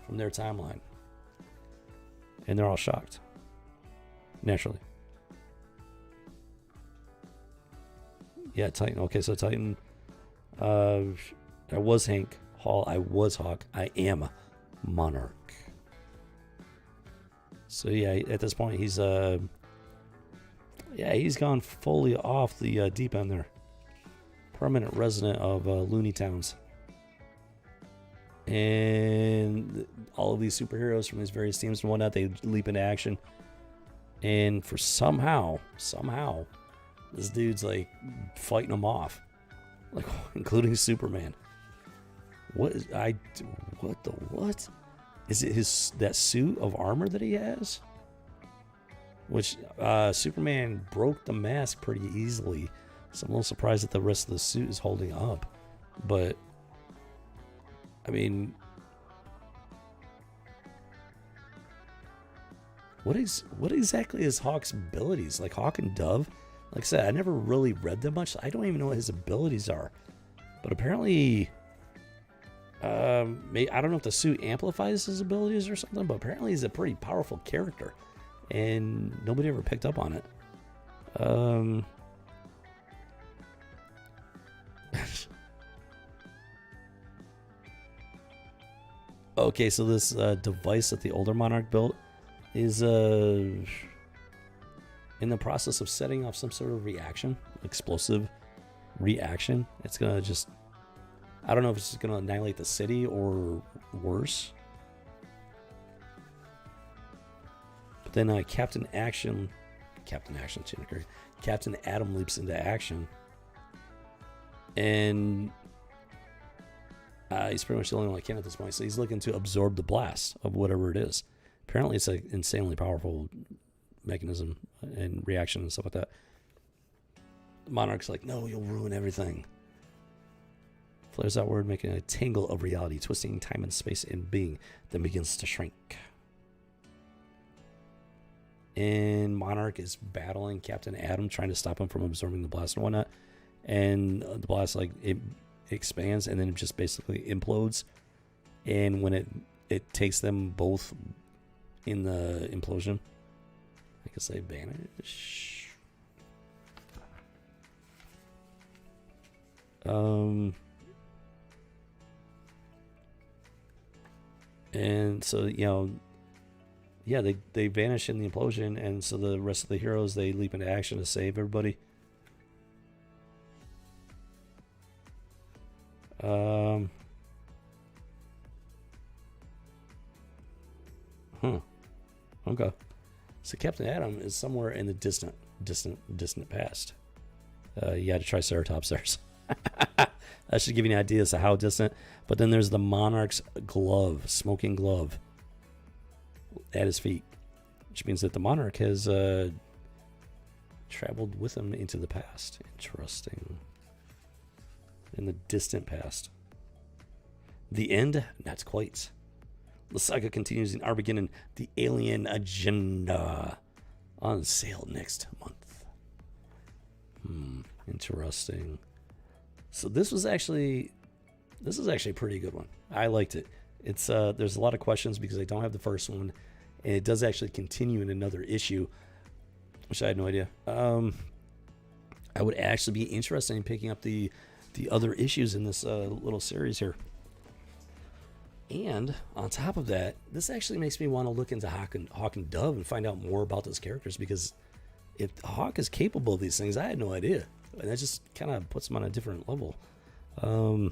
From their timeline. And they're all shocked. Naturally. Yeah, Titan. Okay, so Titan. I was Hank Hall. I was Hawk. I am Monarch. So yeah, at this point he's he's gone fully off the deep end there. Permanent resident of Looney Towns. And all of these superheroes from these various teams and whatnot, they leap into action. And for somehow, this dude's like fighting them off, like including Superman. What is it? That suit of armor that he has? Which Superman broke the mask pretty easily, so I'm a little surprised that the rest of the suit is holding up. But I mean, what exactly is Hawk's abilities? Like Hawk and Dove, Like I said, I never really read that much. So I don't even know what his abilities are. But apparently, I don't know if the suit amplifies his abilities or something, but apparently he's a pretty powerful character. And nobody ever picked up on it. Okay, so this device that the older Monarch built is in the process of setting off some sort of reaction, explosive reaction. It's going to just, I don't know if it's going to annihilate the city or worse. But then Captain Atom leaps into action. And he's pretty much the only one that can at this point. So he's looking to absorb the blast of whatever it is. Apparently it's an insanely powerful mechanism and reaction and stuff like that. Monarch's like, no, you'll ruin everything. Flares outward, making a tangle of reality, twisting time and space and being, then begins to shrink. And Monarch is battling Captain Atom, trying to stop him from absorbing the blast and whatnot. And the blast, like, it expands and then it just basically implodes. And when it takes them both in the implosion, I guess they vanish. And so, you know, yeah, they vanish in the implosion, and so the rest of the heroes, they leap into action to save everybody. Okay. So Captain Atom is somewhere in the distant past. You had to Triceratops there. That should give you an idea as to how distant. But then there's the Monarch's glove, smoking glove, at his feet, which means that the Monarch has traveled with him into the past. Interesting. In the distant past. The end? Not quite. The saga continues in Armageddon, the Alien Agenda, on sale next month. Interesting. So this is actually a pretty good one. I liked it. It's there's a lot of questions because I don't have the first one, and it does actually continue in another issue, which I had no idea. I would actually be interested in picking up the other issues in this little series here. And on top of that, this actually makes me want to look into Hawk and Dove and find out more about those characters, because if Hawk is capable of these things, I had no idea. And that just kind of puts him on a different level. So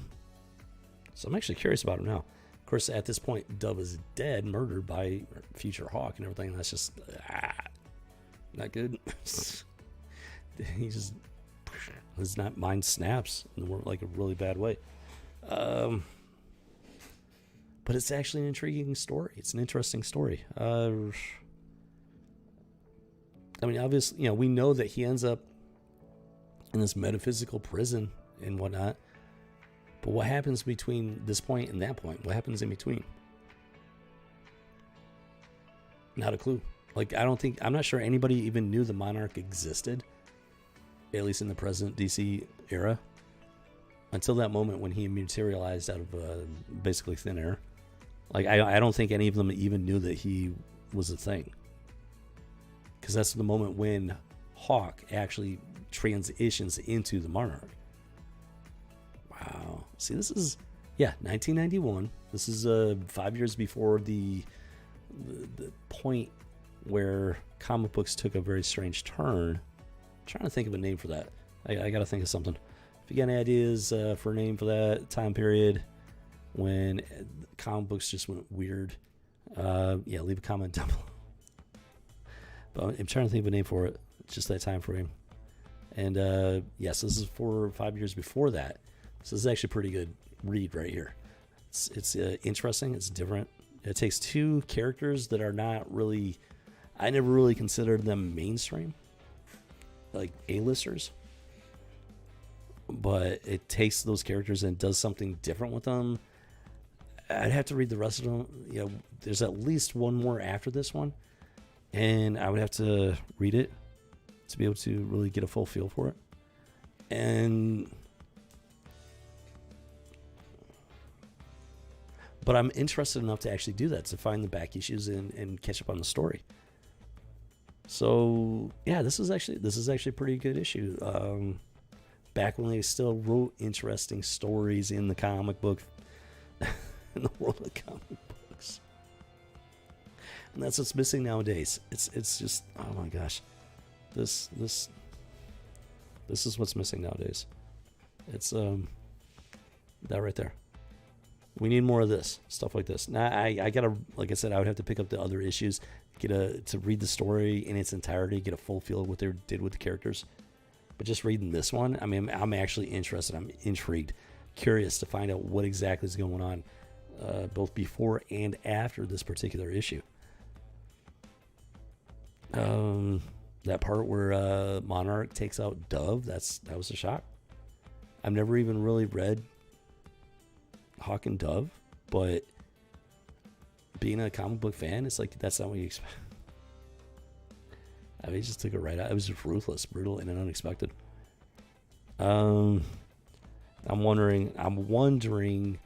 I'm actually curious about him now. Of course, at this point, Dove is dead, murdered by future Hawk and everything. That's just not good. He just, his mind snaps in like a really bad way. But it's actually an intriguing story. It's an interesting story. I mean, obviously, you know, we know that he ends up in this metaphysical prison and whatnot. But what happens between this point and that point? What happens in between? Not a clue. Like, I'm not sure anybody even knew the Monarch existed, at least in the present DC era, until that moment when he materialized out of basically thin air. Like, I don't think any of them even knew that he was a thing. Because that's the moment when Hawk actually transitions into the Monarch. Wow. See, this is, 1991. This is 5 years before the point where comic books took a very strange turn. I'm trying to think of a name for that. I got to think of something. If you got any ideas for a name for that time period when comic books just went weird, leave a comment down below. But I'm trying to think of a name for it. It's just that time frame. And yes, this is 4 or 5 years before that. So this is actually a pretty good read right here. It's interesting. It's different. It takes two characters that are not really, I never really considered them mainstream, like A-listers. But it takes those characters and does something different with them. I'd have to read the rest of them. You know, there's at least one more after this one, and I would have to read it. to be able to really get a full feel for it. But I'm interested enough to actually do that, to find the back issues and catch up on the story. So yeah, this is actually a pretty good issue. Back when they still wrote interesting stories in the comic book, in the world of comic books, and that's what's missing nowadays. It's just, oh my gosh, this is what's missing nowadays. It's that right there. We need more of this stuff like this. Now I gotta, like I said, I would have to pick up the other issues, to read the story in its entirety, get a full feel of what they did with the characters. But just reading this one, I mean, I'm actually interested. I'm intrigued, curious to find out what exactly is going on, both before and after this particular issue. That part where Monarch takes out Dove, that was a shock. I've never even really read Hawk and Dove, but being a comic book fan, it's like that's not what you expect. I mean, he just took it right out. It was just ruthless, brutal, and unexpected. I'm wondering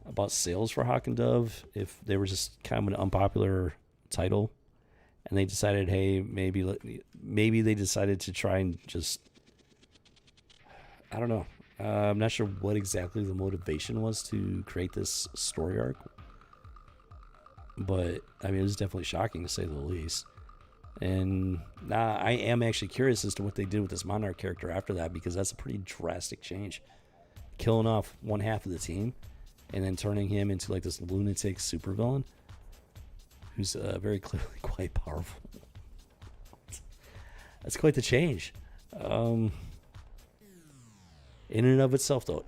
about sales for Hawk and Dove, if they were just kind of an unpopular title, and they decided, hey, maybe they decided to try and just, I don't know. I'm not sure what exactly the motivation was to create this story arc, but I mean, it was definitely shocking to say the least. And I am actually curious as to what they did with this Monarch character after that, because that's a pretty drastic change. Killing off one half of the team and then turning him into like this lunatic supervillain who's very clearly quite powerful. That's quite the change. In and of itself, though,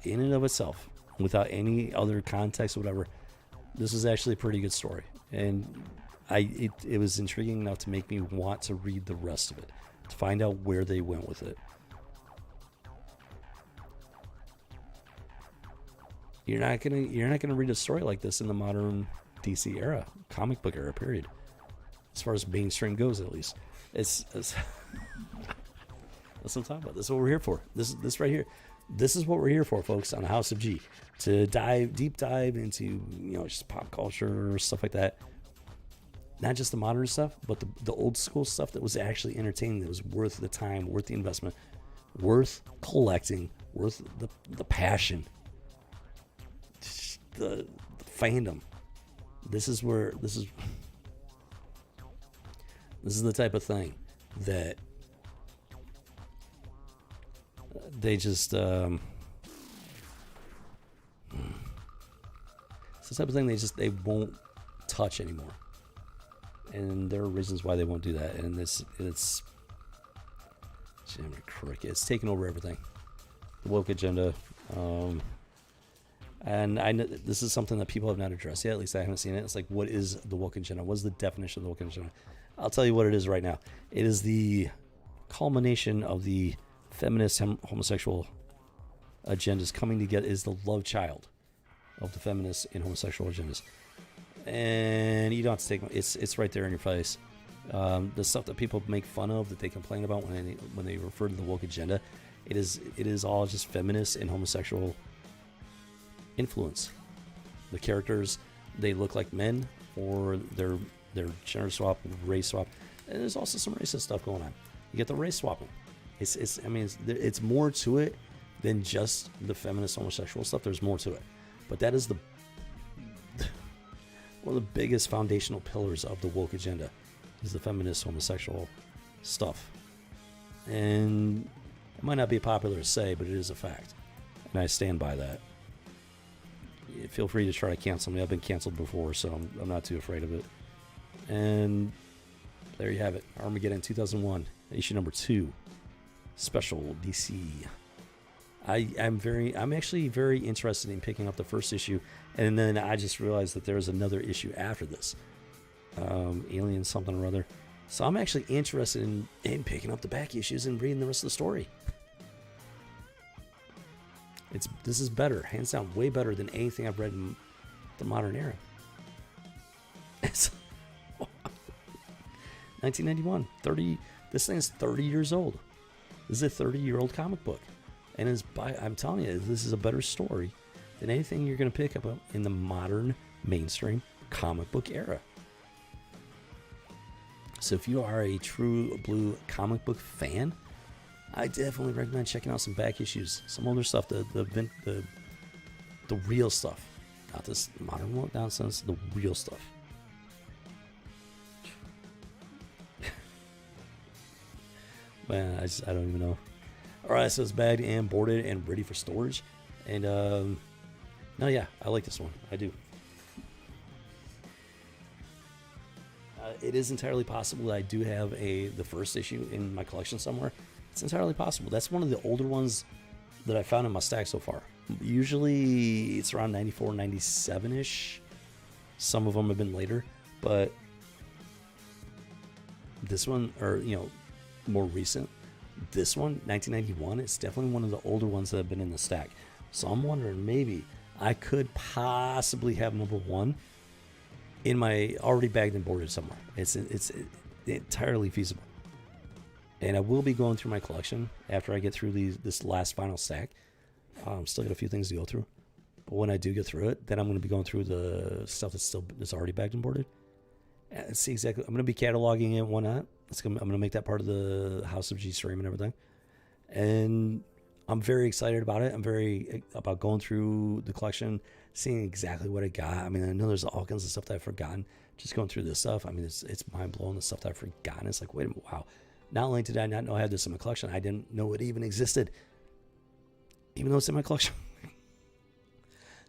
without any other context or whatever, this is actually a pretty good story. And it was intriguing enough to make me want to read the rest of it, to find out where they went with it. You're not gonna read a story like this in the modern DC era, comic book era, period. As far as mainstream goes, at least. It's that's what I'm talking about. This is what we're here for. This right here. This is what we're here for, folks, on the House of G. To deep dive into, just pop culture, stuff like that. Not just the modern stuff, but the old school stuff that was actually entertaining, that was worth the time, worth the investment, worth collecting, worth the passion, the fandom. This is the type of thing that they just it's the type of thing they won't touch anymore. And there are reasons why they won't do that. And it's taken over everything. The woke agenda. And I know this is something that people have not addressed yet. At least I haven't seen it. It's like, what is the woke agenda? What is the definition of the woke agenda? I'll tell you what it is right now. It is the culmination of the feminist homosexual agendas coming together. Is the love child of the feminist and homosexual agendas. And you don't have to take it's right there in your face. The stuff that people make fun of, that they complain about when they refer to the woke agenda, it is all just feminist and homosexual influence. The characters, they look like men, or they're gender swap, race swap, and there's also some racist stuff going on. You get the race swapping. It's more to it than just the feminist homosexual stuff. There's more to it, but that is one of the biggest foundational pillars of the woke agenda is the feminist homosexual stuff. And it might not be popular to say, but it is a fact. And I stand by that. Feel free to try to cancel me. I've been canceled before, so I'm not too afraid of it. And there you have it. Armageddon 2001, issue number 2, special DC. I'm actually very interested in picking up the first issue, and then I just realized that there's another issue after this, Alien something or other. So I'm actually interested in picking up the back issues and reading the rest of the story. This is better, hands down, way better than anything I've read in the modern era. It's 1991, This thing's 30 years old. This is a 30-year-old comic book. And I'm telling you, this is a better story than anything you're going to pick up in the modern mainstream comic book era. So if you are a true blue comic book fan, I definitely recommend checking out some back issues, some older stuff, the real stuff, not this modern nonsense, the real stuff. Man, I don't even know. All right, so it's bagged and boarded and ready for storage. And no, yeah, I like this one. I do. It is entirely possible that I do have the first issue in my collection somewhere. It's entirely possible. That's one of the older ones that I found in my stack so far. Usually it's around 94, 97-ish. Some of them have been later, but this one, or more recent, this one, 1991, it's definitely one of the older ones that have been in the stack. So I'm wondering, maybe I could possibly have number one in my already bagged and boarded somewhere. It's entirely feasible. And I will be going through my collection after I get through this last final stack. Still got a few things to go through, but when I do get through it, then I'm going to be going through the stuff that's already bagged and boarded. And see exactly. I'm going to be cataloging it and whatnot. I'm going to make that part of the House of G stream and everything. And I'm very excited about it. I'm very about going through the collection, seeing exactly what I got. I mean, I know there's all kinds of stuff that I've forgotten. Just going through this stuff, I mean, it's mind blowing, the stuff that I've forgotten. It's like, wait a minute, wow. Not only did I not know I had this in my collection, I didn't know it even existed, even though it's in my collection.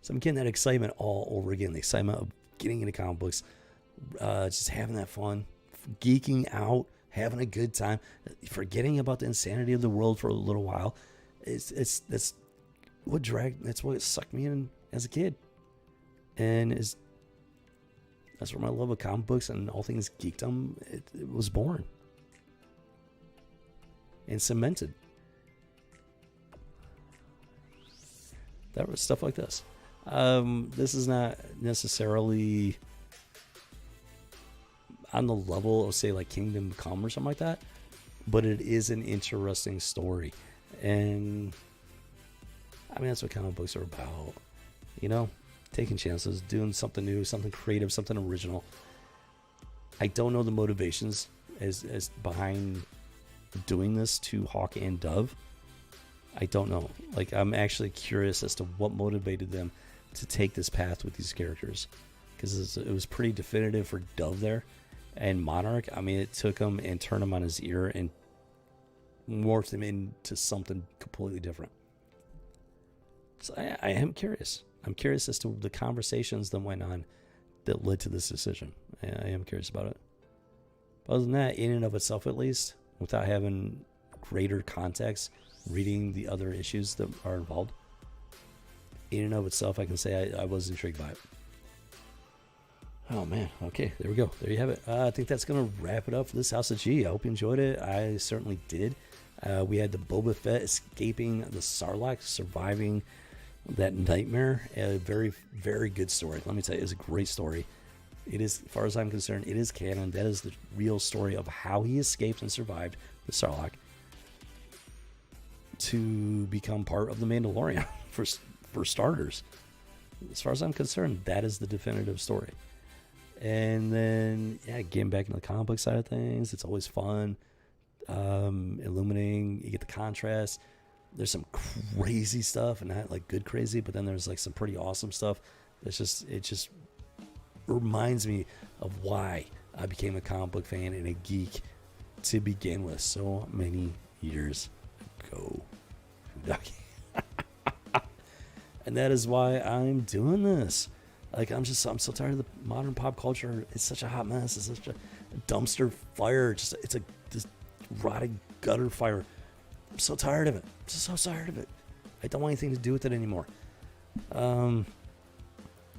So I'm getting that excitement all over again. The excitement of getting into comic books, just having that fun, geeking out, having a good time, forgetting about the insanity of the world for a little while. That's what sucked me in as a kid, and that's where my love of comic books and all things geekdom it was born and cemented. That was stuff like this. This is not necessarily on the level of, say, like Kingdom Come or something like that, but it is an interesting story. And I mean, that's what comic books are about, taking chances, doing something new, something creative, something original. I don't know the motivations as behind doing this to Hawk and Dove. I don't know. Like, I'm actually curious as to what motivated them to take this path with these characters, because it was pretty definitive for Dove there. And Monarch, I mean, it took him and turned him on his ear and morphed him into something completely different. So I am curious. I'm curious as to the conversations that went on that led to this decision. I am curious about it. But other than that, in and of itself at least, without having greater context, reading the other issues that are involved, in and of itself, I can say I was intrigued by it. Oh man, okay, there we go. There you have it. I think that's going to wrap it up for this House of G. I hope you enjoyed it. I certainly did. We had the Boba Fett escaping the Sarlacc, surviving that nightmare. A very, very good story. Let me tell you, it's a great story. It is, as far as I'm concerned, it is canon. That is the real story of how he escaped and survived the Sarlacc to become part of the Mandalorian, for starters. As far as I'm concerned, that is the definitive story. And then, yeah, getting back into the comic book side of things, it's always fun. Illuminating, you get the contrast. There's some crazy stuff, and not like good crazy, but then there's like some pretty awesome stuff. It just reminds me of why I became a comic book fan and a geek to begin with so many years ago. And that is why I'm doing this. Like, I'm so tired of the modern pop culture. It's such a hot mess. It's such a dumpster fire. It's this rotting gutter fire. I'm so tired of it. I'm just so tired of it. I don't want anything to do with it anymore.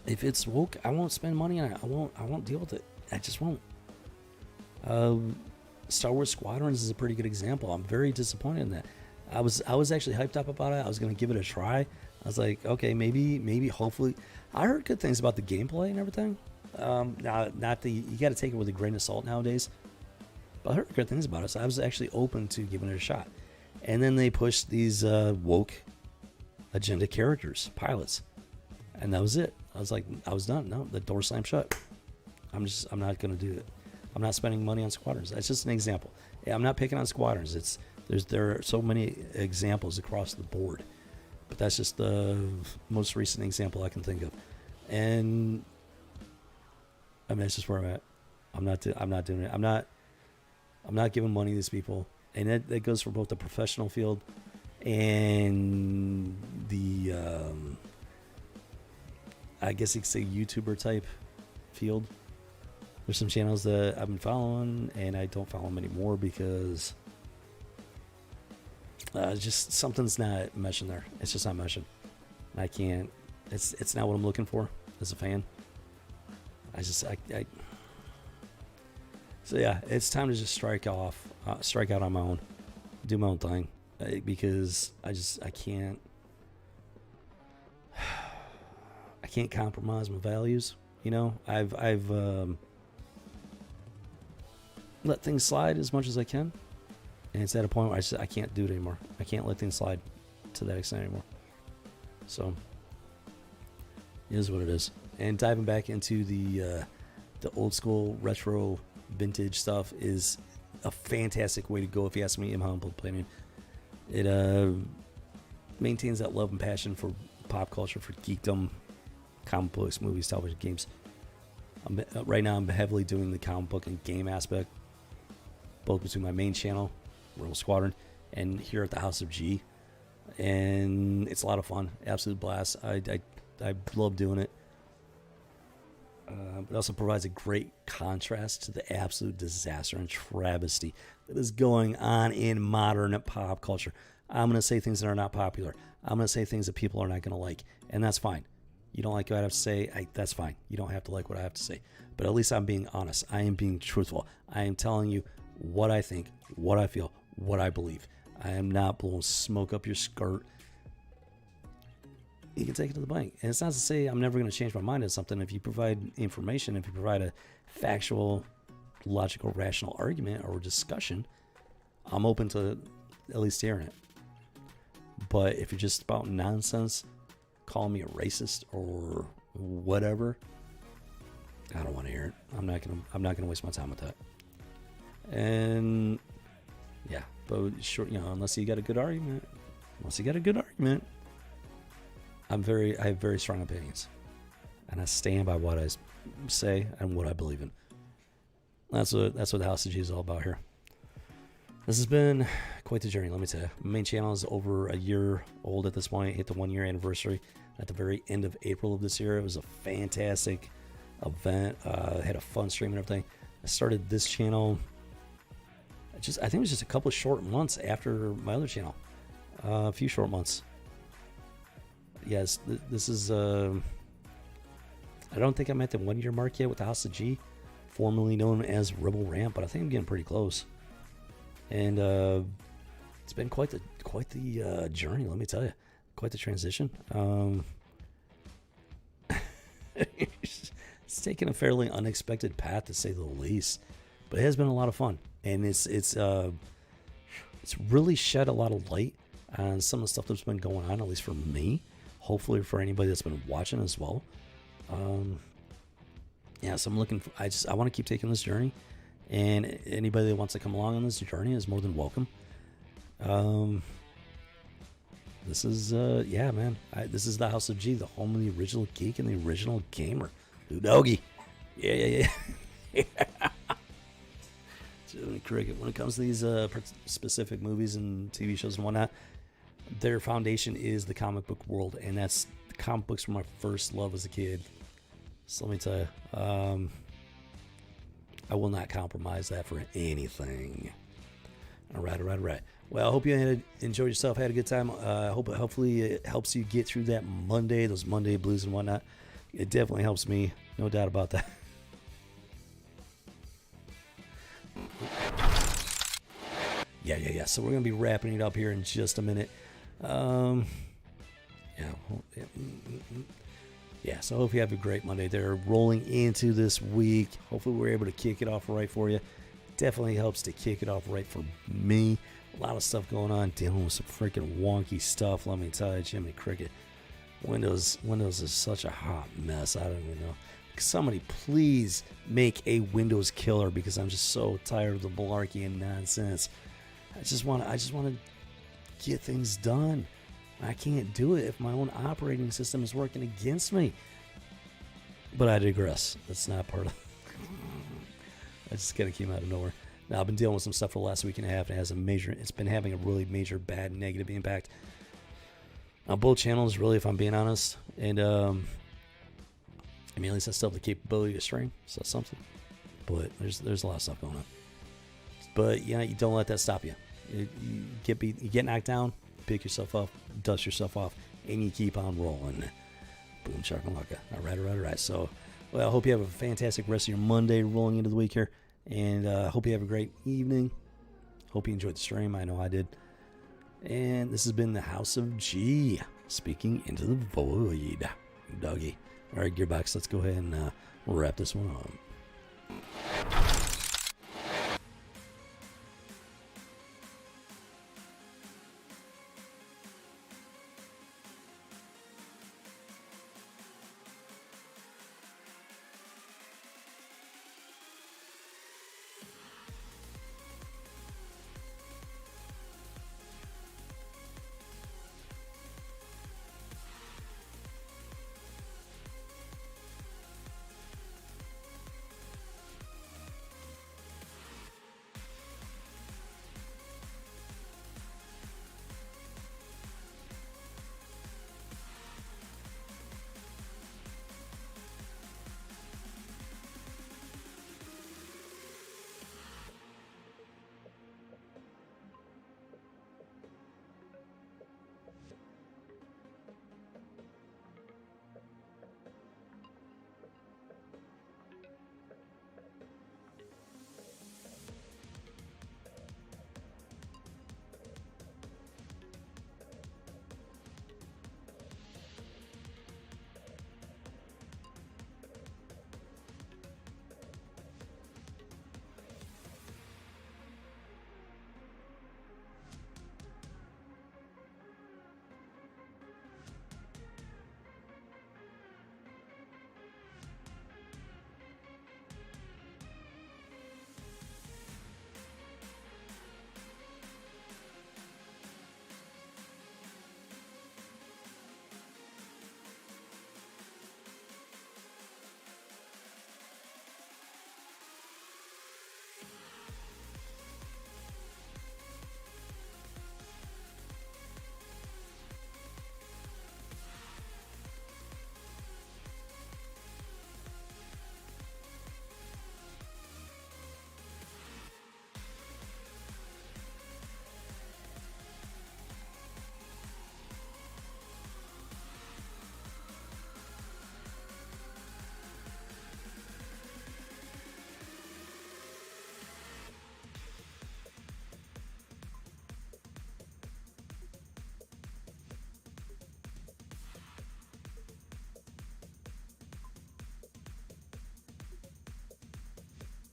If it's woke, I won't spend money on it. I won't deal with it. I just won't. Star Wars Squadrons is a pretty good example. I'm very disappointed in that. I was actually hyped up about it. I was going to give it a try. I was like, okay, maybe, hopefully. I heard good things about the gameplay and everything. Now, you got to take it with a grain of salt nowadays. But I heard good things about it, so I was actually open to giving it a shot. And then they pushed these woke agenda characters, pilots, and that was it. I was like, I was done. No, the door slammed shut. I'm not going to do it. I'm not spending money on squadrons. That's just an example. Yeah, I'm not picking on squadrons. There are so many examples across the board, but that's just the most recent example I can think of. And I mean, that's just where I'm at. I'm not doing it. I'm not giving money to these people, and that goes for both the professional field and the I guess you could say YouTuber type field. There's some channels that I've been following, and I don't follow them anymore because just something's not meshing there. It's just not meshing. I can't. It's not what I'm looking for as a fan. So yeah, it's time to just strike out on my own, do my own thing, because I can't compromise my values. You know, I've let things slide as much as I can, and it's at a point where I can't do it anymore. I can't let things slide to that extent anymore. So it is what it is. And diving back into the old school retro vintage stuff is a fantastic way to go, if you ask me, in my humble opinion. It maintains that love and passion for pop culture, for geekdom, comic books, movies, television, games. Right now I'm heavily doing the comic book and game aspect, both between my main channel, Royal Squadron, and here at the House of G. And it's a lot of fun, absolute blast. I love doing it. It also provides a great contrast to the absolute disaster and travesty that is going on in modern pop culture. I'm going to say things that are not popular. I'm going to say things that people are not going to like, and that's fine. You don't like what I have to say, that's fine. You don't have to like what I have to say. But at least I'm being honest. I am being truthful. I am telling you what I think, what I feel, what I believe. I am not blowing smoke up your skirt. You can take it to the bank. And it's not to say I'm never going to change my mind on something. If you provide information, if you provide a factual, logical, rational argument or discussion, I'm open to at least hearing it. But if you're just about nonsense, call me a racist or whatever, I don't want to hear it. I'm not gonna waste my time with that. And yeah, but sure, unless you got a good argument, I have very strong opinions, and I stand by what I say and what I believe in. That's what the House of G is all about here. This has been quite the journey, let me tell you. My main channel is over a year old at this point. Hit the 1 year anniversary at the very end of April of this year. It was a fantastic event. Had a fun stream and everything. I started this channel I think it was just a couple of short months after my other channel. A few short months. Yes, this is I don't think I'm at the 1 year mark yet with the House of G, formerly known as Rebel Ramp, but I think I'm getting pretty close. And it's been quite the journey, let me tell you. Quite the transition. It's taken a fairly unexpected path, to say the least, but it has been a lot of fun, and it's really shed a lot of light on some of the stuff that's been going on, at least for me. Hopefully for anybody that's been watching as well. So I'm looking for, I want to keep taking this journey, and anybody that wants to come along on this journey is more than welcome. This is man, this is the House of G, the home of the original geek and the original gamer. Ooh, doggy. Yeah. Cricket. When it comes to these specific movies and TV shows and whatnot, their foundation is the comic book world, and that's the comic books were my first love as a kid. So let me tell you, I will not compromise that for anything. All right. Well, I hope you enjoyed yourself, had a good time. Hopefully it helps you get through that Monday, those Monday blues and whatnot. It definitely helps me, no doubt about that. Yeah. So we're going to be wrapping it up here in just a minute. So I hope you have a great Monday. They're rolling into this week. Hopefully we're able to kick it off right for you. definitely helps to kick it off right for me. A lot of stuff going on, dealing with some freaking wonky stuff. Let me tell you, Jimmy Cricket. Windows is such a hot mess. I don't even know. Somebody please make a Windows killer, because I'm just so tired of the malarkey and nonsense. I just want to get things done. I can't do it if my own operating system is working against me. But I digress. That's not part of. I just kind of came out of nowhere. Now, I've been dealing with some stuff for the last week and a half, and it's been having a really major, bad, negative impact on both channels, really, if I'm being honest. And, I mean, at least I still have the capability to stream, so that's something. But there's a lot of stuff going on. But, you don't let that stop you. You get knocked down, pick yourself up, dust yourself off, and you keep on rolling. Boom, shakalaka. All right. So, well, I hope you have a fantastic rest of your Monday rolling into the week here. And I hope you have a great evening. Hope you enjoyed the stream. I know I did. And this has been the House of G, speaking into the void. Doggy. All right, Gearbox, let's go ahead and wrap this one up.